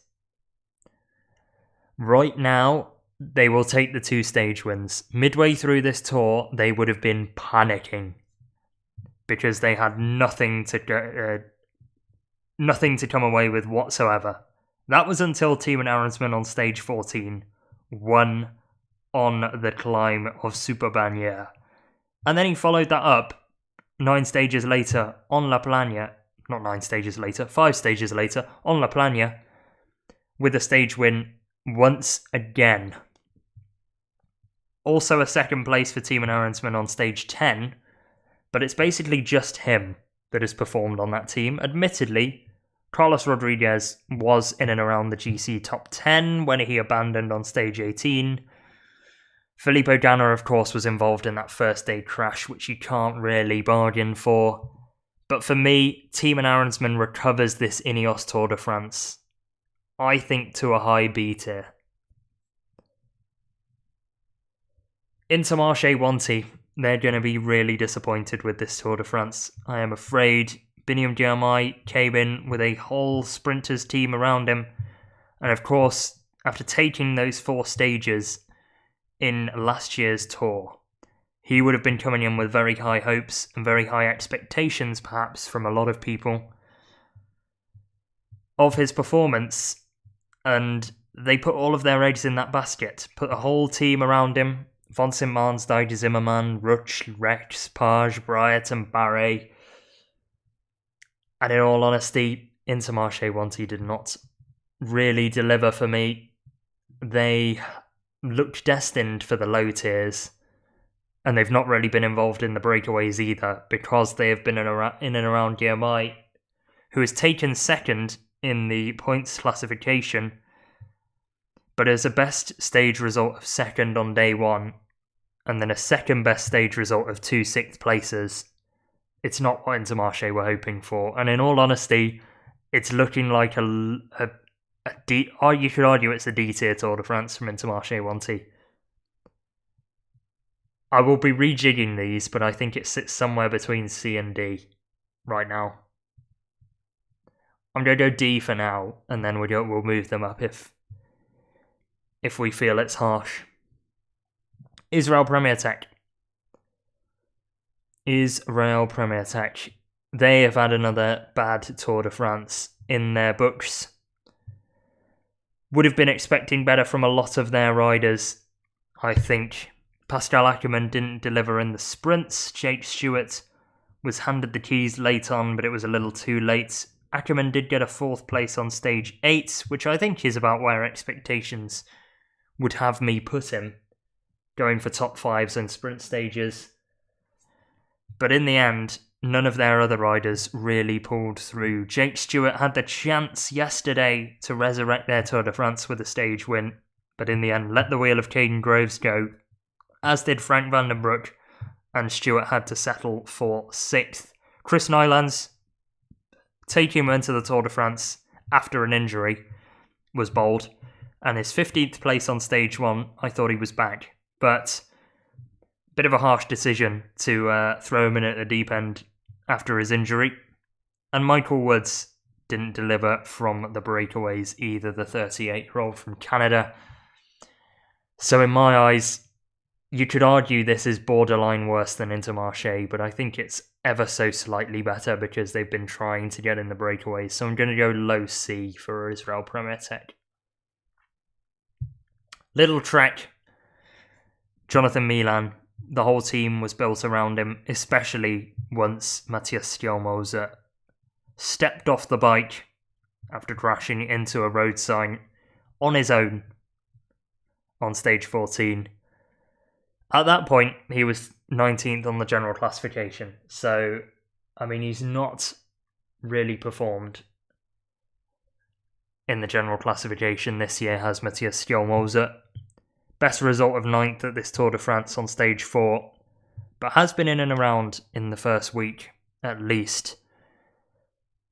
S1: Right now, they will take the 2 stage wins. Midway through this tour, they would have been panicking because they had nothing to come away with whatsoever. That was until Timo Ahrensman on stage 14 won on the climb of Super Bagnères. And then he followed that up 9 stages later on La Plagne. Not 9 stages later, 5 stages later on La Plagne with a stage win once again. Also a 2nd place for Timo Ahrensman on stage 10, but it's basically just him that has performed on that team. Admittedly, Carlos Rodriguez was in and around the GC top 10 when he abandoned on stage 18. Filippo Ganna, of course, was involved in that first day crash, which you can't really bargain for. But for me, Timo Ahrensman recovers this Ineos Tour de France, I think, to a high B tier. Intermarché Wanty, they're going to be really disappointed with this Tour de France, I am afraid. Biniam Girmay came in with a whole sprinters team around him, and of course, after taking those 4 stages in last year's tour, he would have been coming in with very high hopes and very high expectations, perhaps, from a lot of people of his performance, and they put all of their eggs in that basket, put a whole team around him: Vincent Mansdijk, Zimmermann, Ruch, Rex, Page, Briat and Barret. And in all honesty, Intermarché Wanty did not really deliver for me. They looked destined for the low tiers, and they've not really been involved in the breakaways either, because they have been in and around Girmay, who has taken 2nd in the points classification, but as a best stage result of 2nd on day 1, and then a 2nd best stage result of 2 6th places. It's not what Intermarché were hoping for, and in all honesty, it's looking like a D. Oh, you could argue it's a D tier Tour de France from Intermarché Wanty. I will be rejigging these, but I think it sits somewhere between C and D right now. I'm going to go D for now, and then we'll move them up if we feel it's harsh. Israel Premier Tech. They have had another bad Tour de France in their books. Would have been expecting better from a lot of their riders, I think. Pascal Ackermann didn't deliver in the sprints. Jake Stewart was handed the keys late on, but it was a little too late. Ackermann did get a 4th place on stage 8, which I think is about where expectations would have me put him, going for top 5s in sprint stages. But in the end, none of their other riders really pulled through. Jake Stewart had the chance yesterday to resurrect their Tour de France with a stage win, but in the end let the wheel of Caden Groves go, as did Frank van den Broek, and Stewart had to settle for 6th. Chris Nylands, taking him into the Tour de France after an injury, was bold, and his 15th place on stage 1, I thought he was back, but bit of a harsh decision to throw him in at the deep end after his injury. And Michael Woods didn't deliver from the breakaways either, the 38-year-old from Canada. So in my eyes, you could argue this is borderline worse than Intermarché, but I think it's ever so slightly better because they've been trying to get in the breakaways. So I'm going to go low C for Israel Premier Tech. Little Trek, Jonathan Milan. The whole team was built around him, especially once Matthias Skjelmose stepped off the bike after crashing into a road sign on his own on stage 14. At that point, he was 19th on the general classification. So, I mean, he's not really performed in the general classification this year, has Matthias Skjelmose. Best result of 9th at this Tour de France on stage 4, but has been in and around in the first week, at least,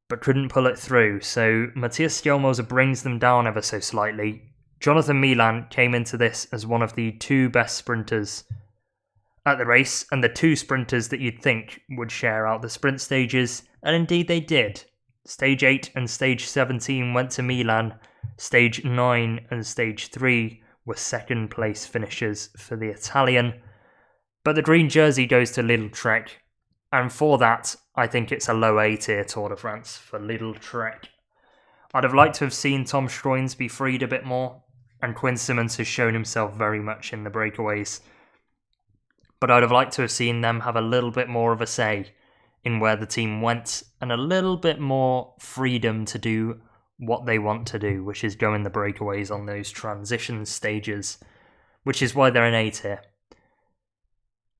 S1: but couldn't pull it through. So Matthias Skjelmose brings them down ever so slightly. Jonathan Milan came into this as one of the 2 best sprinters at the race, and the 2 sprinters that you'd think would share out the sprint stages, and indeed they did. Stage 8 and stage 17 went to Milan. Stage 9 and stage 3 were second place finishers for the Italian. But the green jersey goes to Little Trek, and for that, I think it's a low A tier Tour de France for Little Trek. I'd have liked to have seen Tom Stroins be freed a bit more, and Quinn Simmons has shown himself very much in the breakaways. But I'd have liked to have seen them have a little bit more of a say in where the team went, and a little bit more freedom to do what they want to do, which is go in the breakaways on those transition stages, which is why they're an A tier.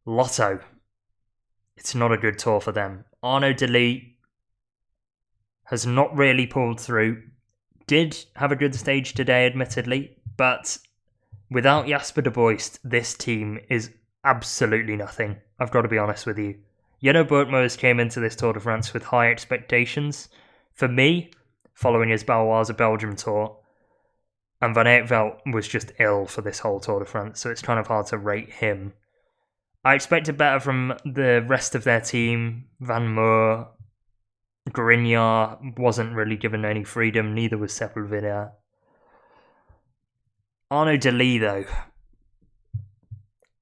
S1: Lotto. It's not a good tour for them. Arnaud Delis has not really pulled through. Did have a good stage today, admittedly, but without Jasper de Boist, this team is absolutely nothing. I've got to be honest with you. Jenno Boertmers came into this Tour de France with high expectations. For me, following his Baloise Belgium tour, and Van Aert was just ill for this whole Tour de France, so it's kind of hard to rate him. I expected better from the rest of their team. Van Moor, Grignard wasn't really given any freedom, neither was Sepulveda. Arnaud Delis, though,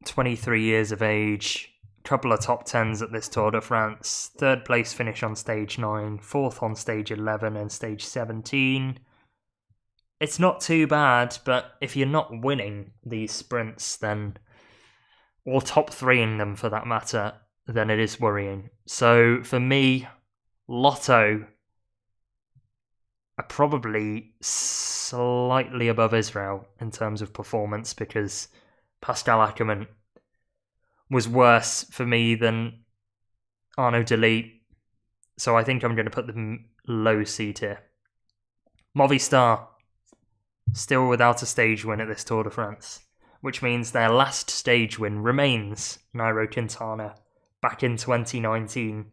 S1: 23 years of age, couple of top 10s at this Tour de France, 3rd place finish on stage 9, 4th on stage 11 and stage 17. It's not too bad, but if you're not winning these sprints, then, or top 3 in them for that matter, then it is worrying. So for me, Lotto are probably slightly above Israel in terms of performance, because Pascal Ackermann was worse for me than Arnaud Delis, so I think I'm going to put them low C tier. Movistar, still without a stage win at this Tour de France, which means their last stage win remains Nairo Quintana back in 2019.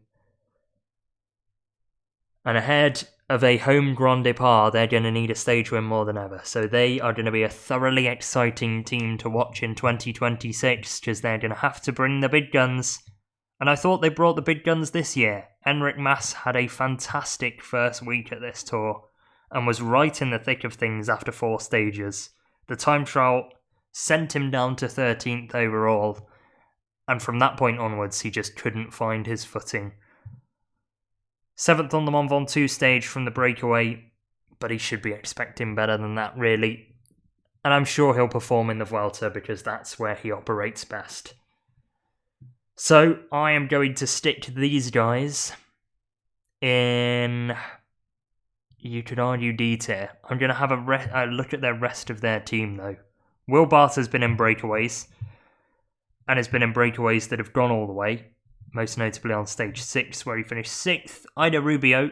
S1: And ahead of a home Grand Depart, they're going to need a stage win more than ever. So they are going to be a thoroughly exciting team to watch in 2026, because they're going to have to bring the big guns. And I thought they brought the big guns this year. Enric Mas had a fantastic first week at this tour, and was right in the thick of things after 4 stages. The time trial sent him down to 13th overall, and from that point onwards he just couldn't find his footing. 7th on the Mont Ventoux stage from the breakaway, but he should be expecting better than that, really. And I'm sure he'll perform in the Vuelta, because that's where he operates best. So I am going to stick these guys in, you could argue, D tier. I'm going to have a look at the rest of their team, though. Will Barth has been in breakaways, and has been in breakaways that have gone all the way, most notably on stage 6, where he finished 6th. Ida Rubio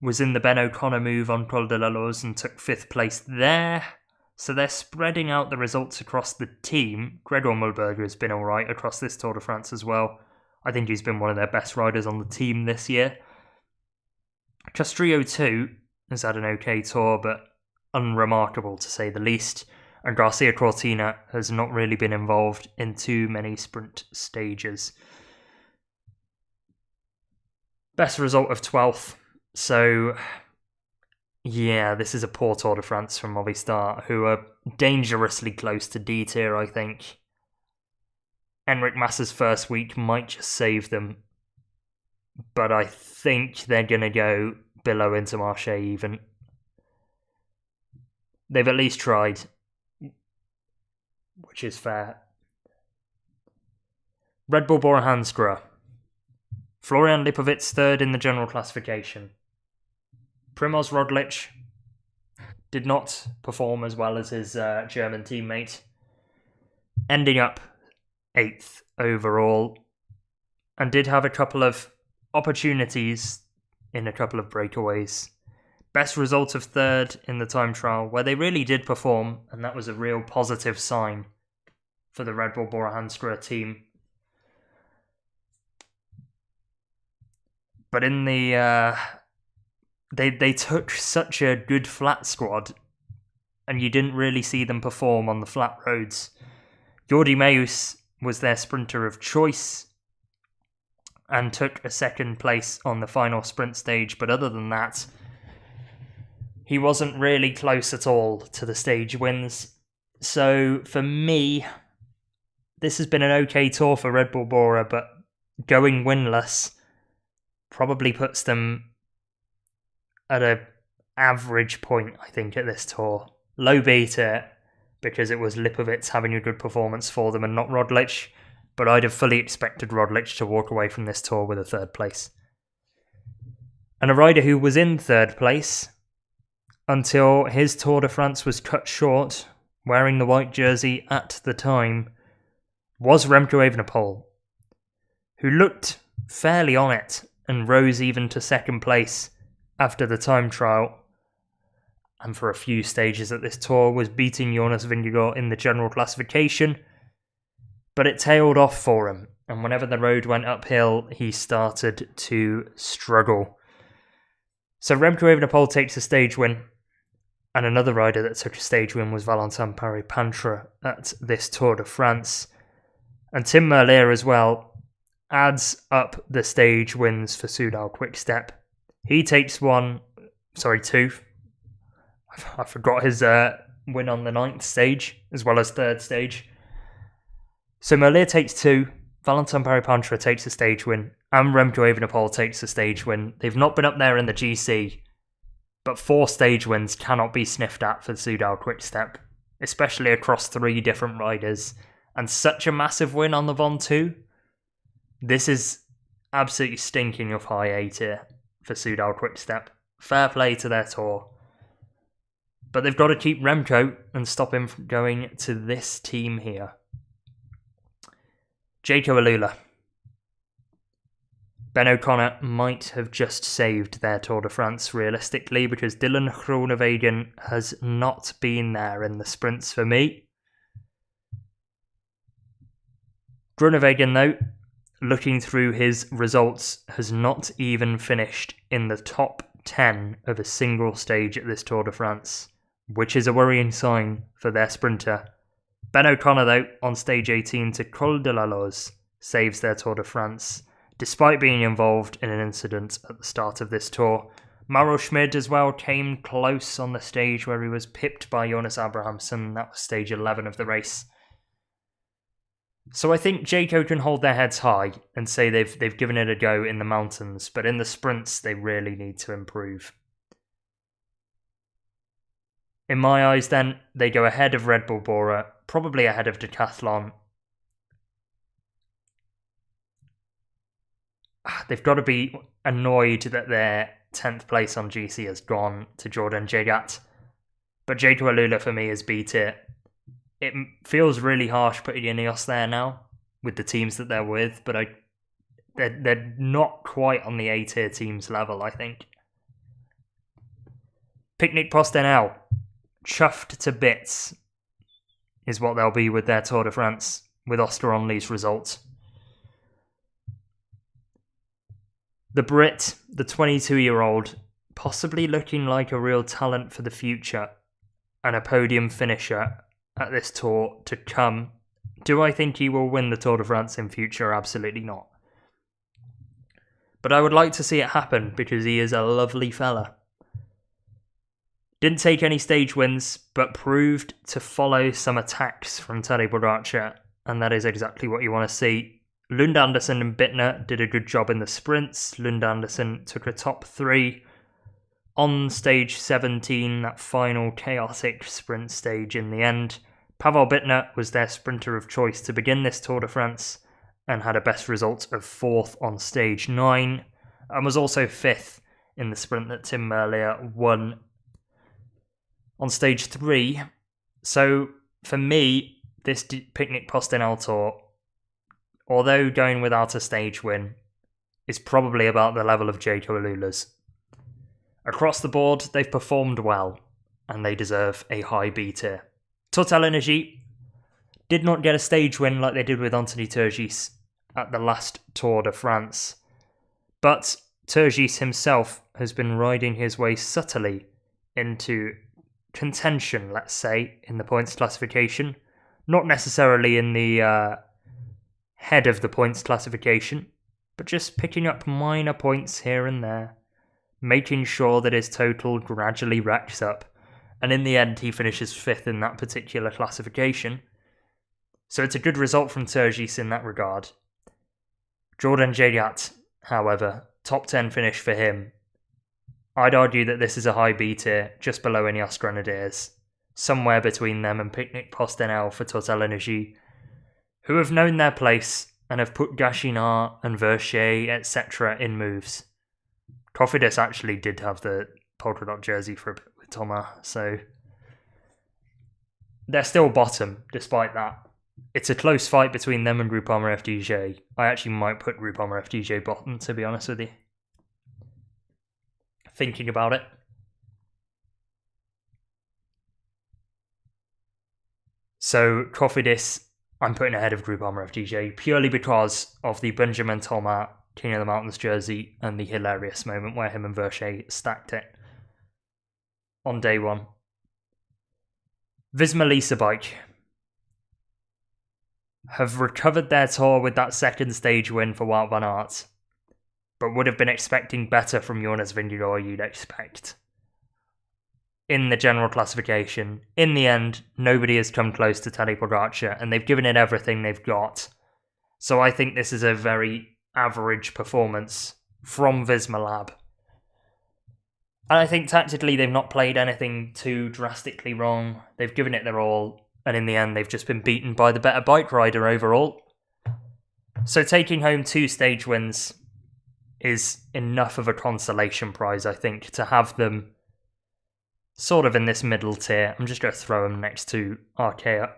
S1: was in the Ben O'Connor move on Col de la Loze and took 5th place there. So they're spreading out the results across the team. Gregor Mulberger has been alright across this Tour de France as well. I think he's been one of their best riders on the team this year. Castrillo too has had an okay tour, but unremarkable to say the least. And Garcia Cortina has not really been involved in too many sprint stages. Best result of 12th So, yeah, this is a poor Tour de France from Movistar, who are dangerously close to D tier, I think. Enric Massa's first week might just save them, but I think they're going to go below Intermarché even. They've at least tried, which is fair. Red Bull Bora Hansgrohe. Florian Lipovic third in the general classification. Primoz Roglic did not perform as well as his German teammate, ending up 8th overall, and did have a couple of opportunities in a couple of breakaways. Best result of 3rd in the time trial, where they really did perform, and that was a real positive sign for the Red Bull Bora Hansgrohe team. But in the they took such a good flat squad, and you didn't really see them perform on the flat roads. Jordi Meus was their sprinter of choice and took a 2nd place on the final sprint stage, but other than that, he wasn't really close at all to the stage wins. So for me, this has been an okay tour for Red Bull Bora, but going winless probably puts them at an average point, I think, at this tour. Low beta, because it was Lipovic having a good performance for them and not Roglic, but I'd have fully expected Roglic to walk away from this tour with a 3rd place. And a rider who was in 3rd place until his Tour de France was cut short, wearing the white jersey at the time, was Remco Evenepoel, who looked fairly on it and rose even to 2nd place after the time trial, and for a few stages at this tour was beating Jonas Vingegaard in the general classification, but it tailed off for him, and whenever the road went uphill, he started to struggle. So Remco Evenepoel takes a stage win, and another rider that took a stage win was Valentin Parry-Pantra at this Tour de France, and Tim Merlier as well adds up the stage wins for Soudal Quickstep. He takes 2. I forgot his win on the 9th stage, as well as 3rd stage. So Merlier takes 2, Valentin Parry-Pantra takes a stage win, and Remco Evenepoel takes a stage win. They've not been up there in the GC, but 4 stage wins cannot be sniffed at for Soudal Quickstep, especially across 3 different riders, and such a massive win on the Ventoux. This is absolutely stinking of high A tier for Soudal Quickstep. Fair play to their tour. But they've got to keep Remco and stop him from going to this team here. Jaco Alula. Ben O'Connor might have just saved their Tour de France realistically, because Dylan Groenewegen has not been there in the sprints for me. Groenewegen, though, looking through his results, has not even finished in the top 10 of a single stage at this Tour de France, which is a worrying sign for their sprinter. Ben O'Connor, though, on stage 18 to Col de la Loze, saves their Tour de France, despite being involved in an incident at the start of this tour. Mauro Schmid as well came close on the stage where he was pipped by Jonas Abrahamsson. That was stage 11 of the race. So I think Jaco can hold their heads high and say they've given it a go in the mountains, but in the sprints they really need to improve. In my eyes then, they go ahead of Red Bull Bora, probably ahead of Decathlon. They've got to be annoyed that their 10th place on GC has gone to Jordan Jegat. But Jaco Alula for me has beat it. It feels really harsh putting Ineos there now with the teams that they're with, but they're not quite on the A-tier teams level, I think. Picnic Postenel, chuffed to bits, is what they'll be with their Tour de France, with Oscar Onley's result. The Brit, the 22-year-old, possibly looking like a real talent for the future and a podium finisher at this tour to come. Do I think he will win the Tour de France in future? Absolutely not. but I would like to see it happen because he is a lovely fella. Didn't take any stage wins, but proved to follow some attacks from Tadej Pogacar, and that is exactly what you want to see. Lund Andersen and Bittner did a good job in the sprints. Lund Andersen took a top 3 on stage 17, that final chaotic sprint stage in the end. Pavel Bittner was their sprinter of choice to begin this Tour de France and had a best result of 4th on stage 9, and was also 5th in the sprint that Tim Merlier won on stage 3. So for me, this Picnic Postinel Tour, although going without a stage win, is probably about the level of Jaco Alula's. Across the board, they've performed well, and they deserve a high B tier. Total Energy did not get a stage win like they did with Anthony Turgis at the last Tour de France, but Turgis himself has been riding his way subtly into contention, let's say, in the points classification. Not necessarily in the head of the points classification, but just picking up minor points here and there, making sure that his total gradually racks up, and in the end he finishes 5th in that particular classification. So it's a good result from Turgis in that regard. Jordan Gilliatt, however, top 10 finish for him. I'd argue that this is a high B tier, just below Ineos Grenadiers, somewhere between them and Picnic Postinel for Total Energy, who have known their place and have put Gachinard and Versailles, etc. in moves. Cofidis actually did have the polka dot jersey for a bit with Thomas, so they're still bottom despite that. It's a close fight between them and Groupama FDJ. I actually might put Groupama FDJ bottom, to be honest with you. Thinking about it. So Cofidis, I'm putting ahead of Groupama FDJ purely because of the Benjamin Thomas King of the Mountains jersey and the hilarious moment where him and Versailles stacked it on day 1. Visma Lease Bike have recovered their tour with that second stage win for Wout van Aert, but would have been expecting better from Jonas Vingegaard, you'd expect. In the general classification, in the end, nobody has come close to Tadej Pogacar, and they've given it everything they've got. So I think this is a very average performance from Visma Lab. And I think tactically they've not played anything too drastically wrong. They've given it their all, and in the end they've just been beaten by the better bike rider overall. So taking home 2 stage wins is enough of a consolation prize, I think, to have them sort of in this middle tier. I'm just going to throw them next to Arkea.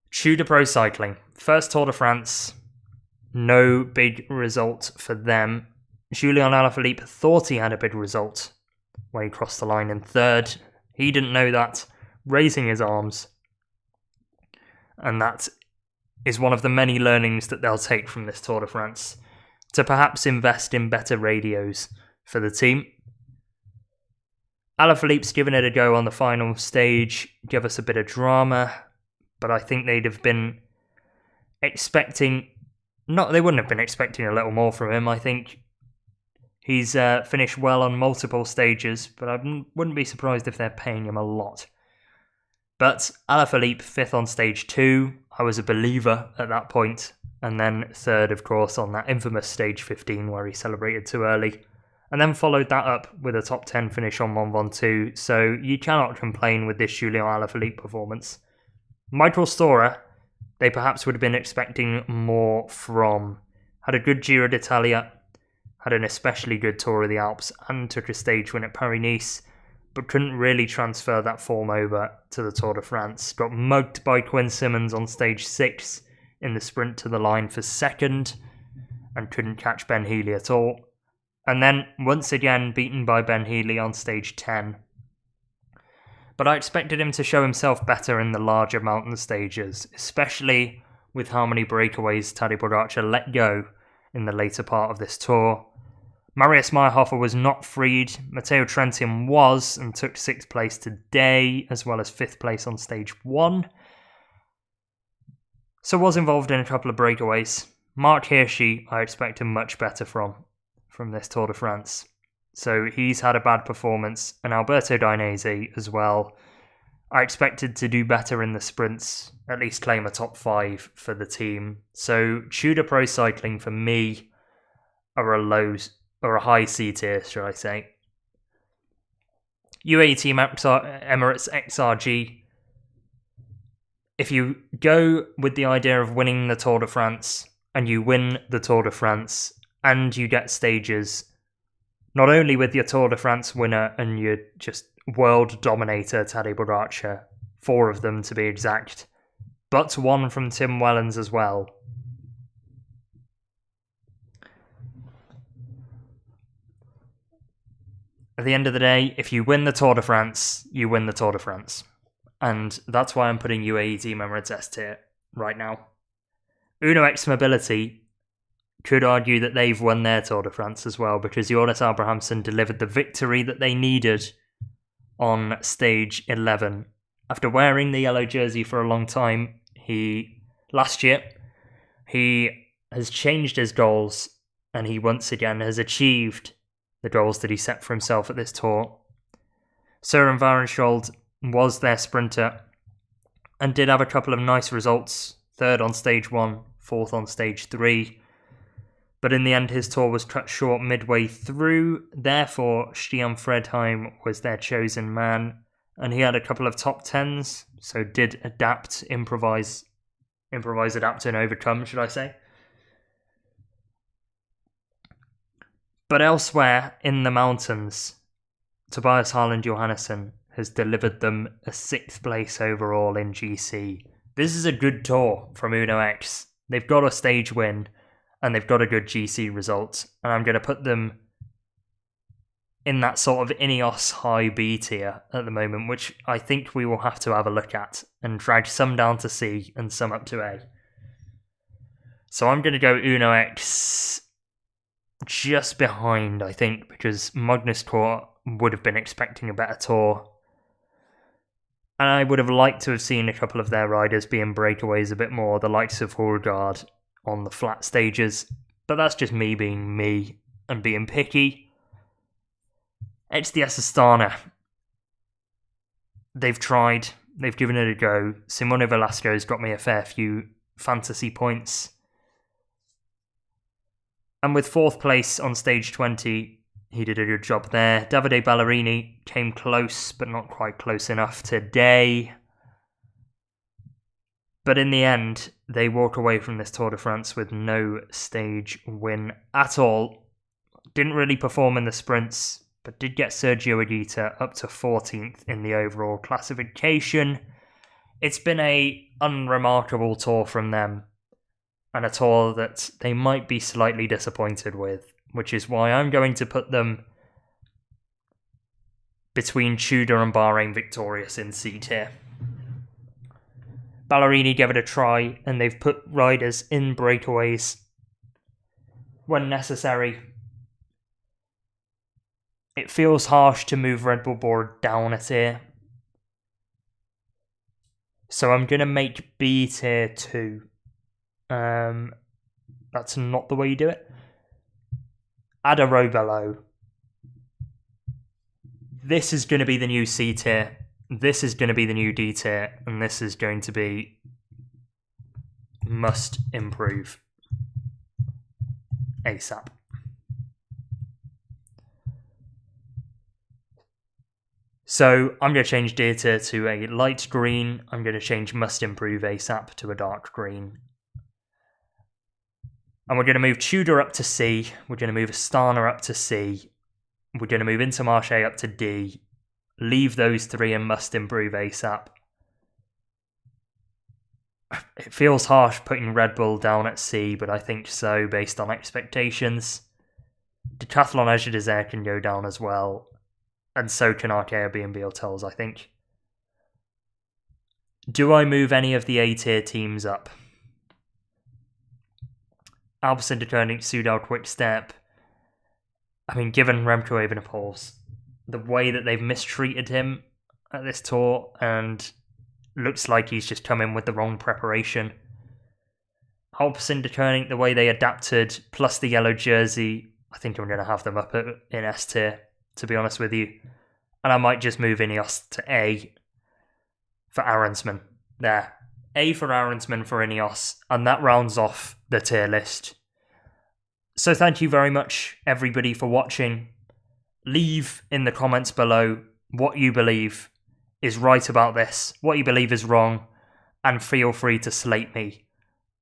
S1: Choux de Pro Cycling. First Tour de France. No big result for them. Julian Alaphilippe thought he had a big result when he crossed the line in 3rd. He didn't know that, raising his arms. And that is one of the many learnings that they'll take from this Tour de France, to perhaps invest in better radios for the team. Alaphilippe's given it a go on the final stage, give us a bit of drama, but I think they'd have been expecting... they wouldn't have been expecting a little more from him. I think he's finished well on multiple stages, but I wouldn't be surprised if they're paying him a lot. But Alaphilippe, 5th on stage 2. I was a believer at that point. And then 3rd, of course, on that infamous stage 15 where he celebrated too early. And then followed that up with a top 10 finish on Mont Ventoux. So you cannot complain with this Julian Alaphilippe performance. Michael Storer, they perhaps would have been expecting more from. Had a good Giro d'Italia, had an especially good Tour of the Alps, and took a stage win at Paris-Nice, but couldn't really transfer that form over to the Tour de France. Got mugged by Quinn Simmons on stage 6 in the sprint to the line for 2nd, and couldn't catch Ben Healy at all. And then, once again, beaten by Ben Healy on stage 10. But I expected him to show himself better in the larger mountain stages, especially with how many breakaways Tadej Pogacar let go in the later part of this tour. Marius Meyerhofer was not freed. Matteo Trentin was, and took 6th place today, as well as 5th place on stage 1. So was involved in a couple of breakaways, Mark Hirschi, I expect much better from this Tour de France. So he's had a bad performance, and Alberto Dainese as well. I expected to do better in the sprints, at least claim a top 5 for the team. So Tudor Pro Cycling for me are a high C tier, should I say. UAE Team Emirates XRG. If you go with the idea of winning the Tour de France, and you win the Tour de France, and you get stages, not only with your Tour de France winner and your just world dominator Tadej Pogacar, 4 of them to be exact, but 1 from Tim Wellens as well. At the end of the day, if you win the Tour de France, you win the Tour de France. And that's why I'm putting UAE Team Emirates S tier right now. Uno X Mobility could argue that they've won their Tour de France as well, because Jonas Abrahamsson delivered the victory that they needed on stage 11. After wearing the yellow jersey for a long time, last year, he has changed his goals, and he once again has achieved the goals that he set for himself at this tour. Søren Varenshold was their sprinter and did have a couple of nice results. 3rd on stage 1, 4th on stage 3. But in the end, his tour was cut short midway through. Therefore, Stian Fredheim was their chosen man. And he had a couple of top 10s. So did improvise, adapt, and overcome, should I say. But elsewhere in the mountains, Tobias Harland Johannesson has delivered them a 6th place overall in GC. This is a good tour from Uno X. They've got a stage win, and they've got a good GC result, and I'm going to put them in that sort of Ineos high B tier at the moment, which I think we will have to have a look at and drag some down to C and some up to A. So I'm going to go Uno X just behind, I think, because Magnus Kort would have been expecting a better tour. And I would have liked to have seen a couple of their riders be in breakaways a bit more, the likes of Hulgaard on the flat stages. But that's just me being me and being picky. XDS Astana. They've tried. They've given it a go. Simone Velasco's got me a fair few fantasy points. And with 4th place on stage 20, he did a good job there. Davide Ballerini came close, but not quite close enough today. But in the end, they walk away from this Tour de France with no stage win at all. Didn't really perform in the sprints, but did get Sergio Higuita up to 14th in the overall classification. It's been a unremarkable tour from them, and a tour that they might be slightly disappointed with, which is why I'm going to put them between Tudor and Bahrain Victorious in C tier. Ballerini gave it a try, and they've put riders in breakaways when necessary. It feels harsh to move Red Bull Board down a tier, so I'm going to make B tier 2. That's not the way you do it. Add a row below. This is going to be the new C tier. This is going to be the new D tier. And this is going to be must improve ASAP. So I'm going to change D tier to a light green. I'm going to change must improve ASAP to a dark green. And we're going to move Tudor up to C. We're going to move Astana up to C. We're going to move Intermarché up to D. Leave those 3 and must improve ASAP. It feels harsh putting Red Bull down at C, but I think so based on expectations. Decathlon Azure Desert can go down as well. And so can Arkea B&B Hotels, I think. Do I move any of the A tier teams up? Alpecin-Deceuninck, Soudal Quick-Step. I mean, given Remco Evenepoel's, the way that they've mistreated him at this tour, and looks like he's just come in with the wrong preparation. Alpecin the way they adapted, plus the yellow jersey. I think I'm going to have them up in S tier, to be honest with you. And I might just move Ineos to A for Arensman. There. A for Arensman for Ineos. And that rounds off the tier list. So thank you very much, everybody, for watching. Leave in the comments below what you believe is right about this, what you believe is wrong, and feel free to slate me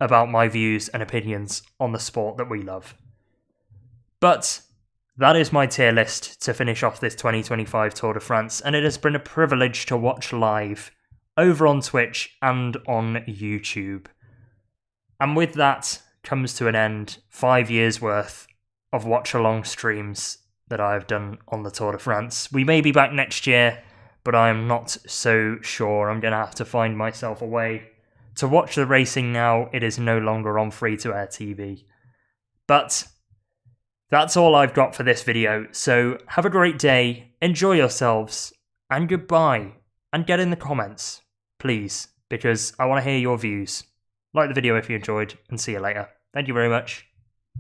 S1: about my views and opinions on the sport that we love. But that is my tier list to finish off this 2025 Tour de France, and it has been a privilege to watch live over on Twitch and on YouTube. And with that comes to an end 5 years worth of watch-along streams that I've done on the Tour de France. We may be back next year, but I am not so sure. I'm going to have to find myself a way to watch the racing now. It is no longer on free-to-air TV. But that's all I've got for this video, so have a great day, enjoy yourselves, and goodbye. And get in the comments, please, because I want to hear your views. Like the video if you enjoyed, and see you later. Thank you very much.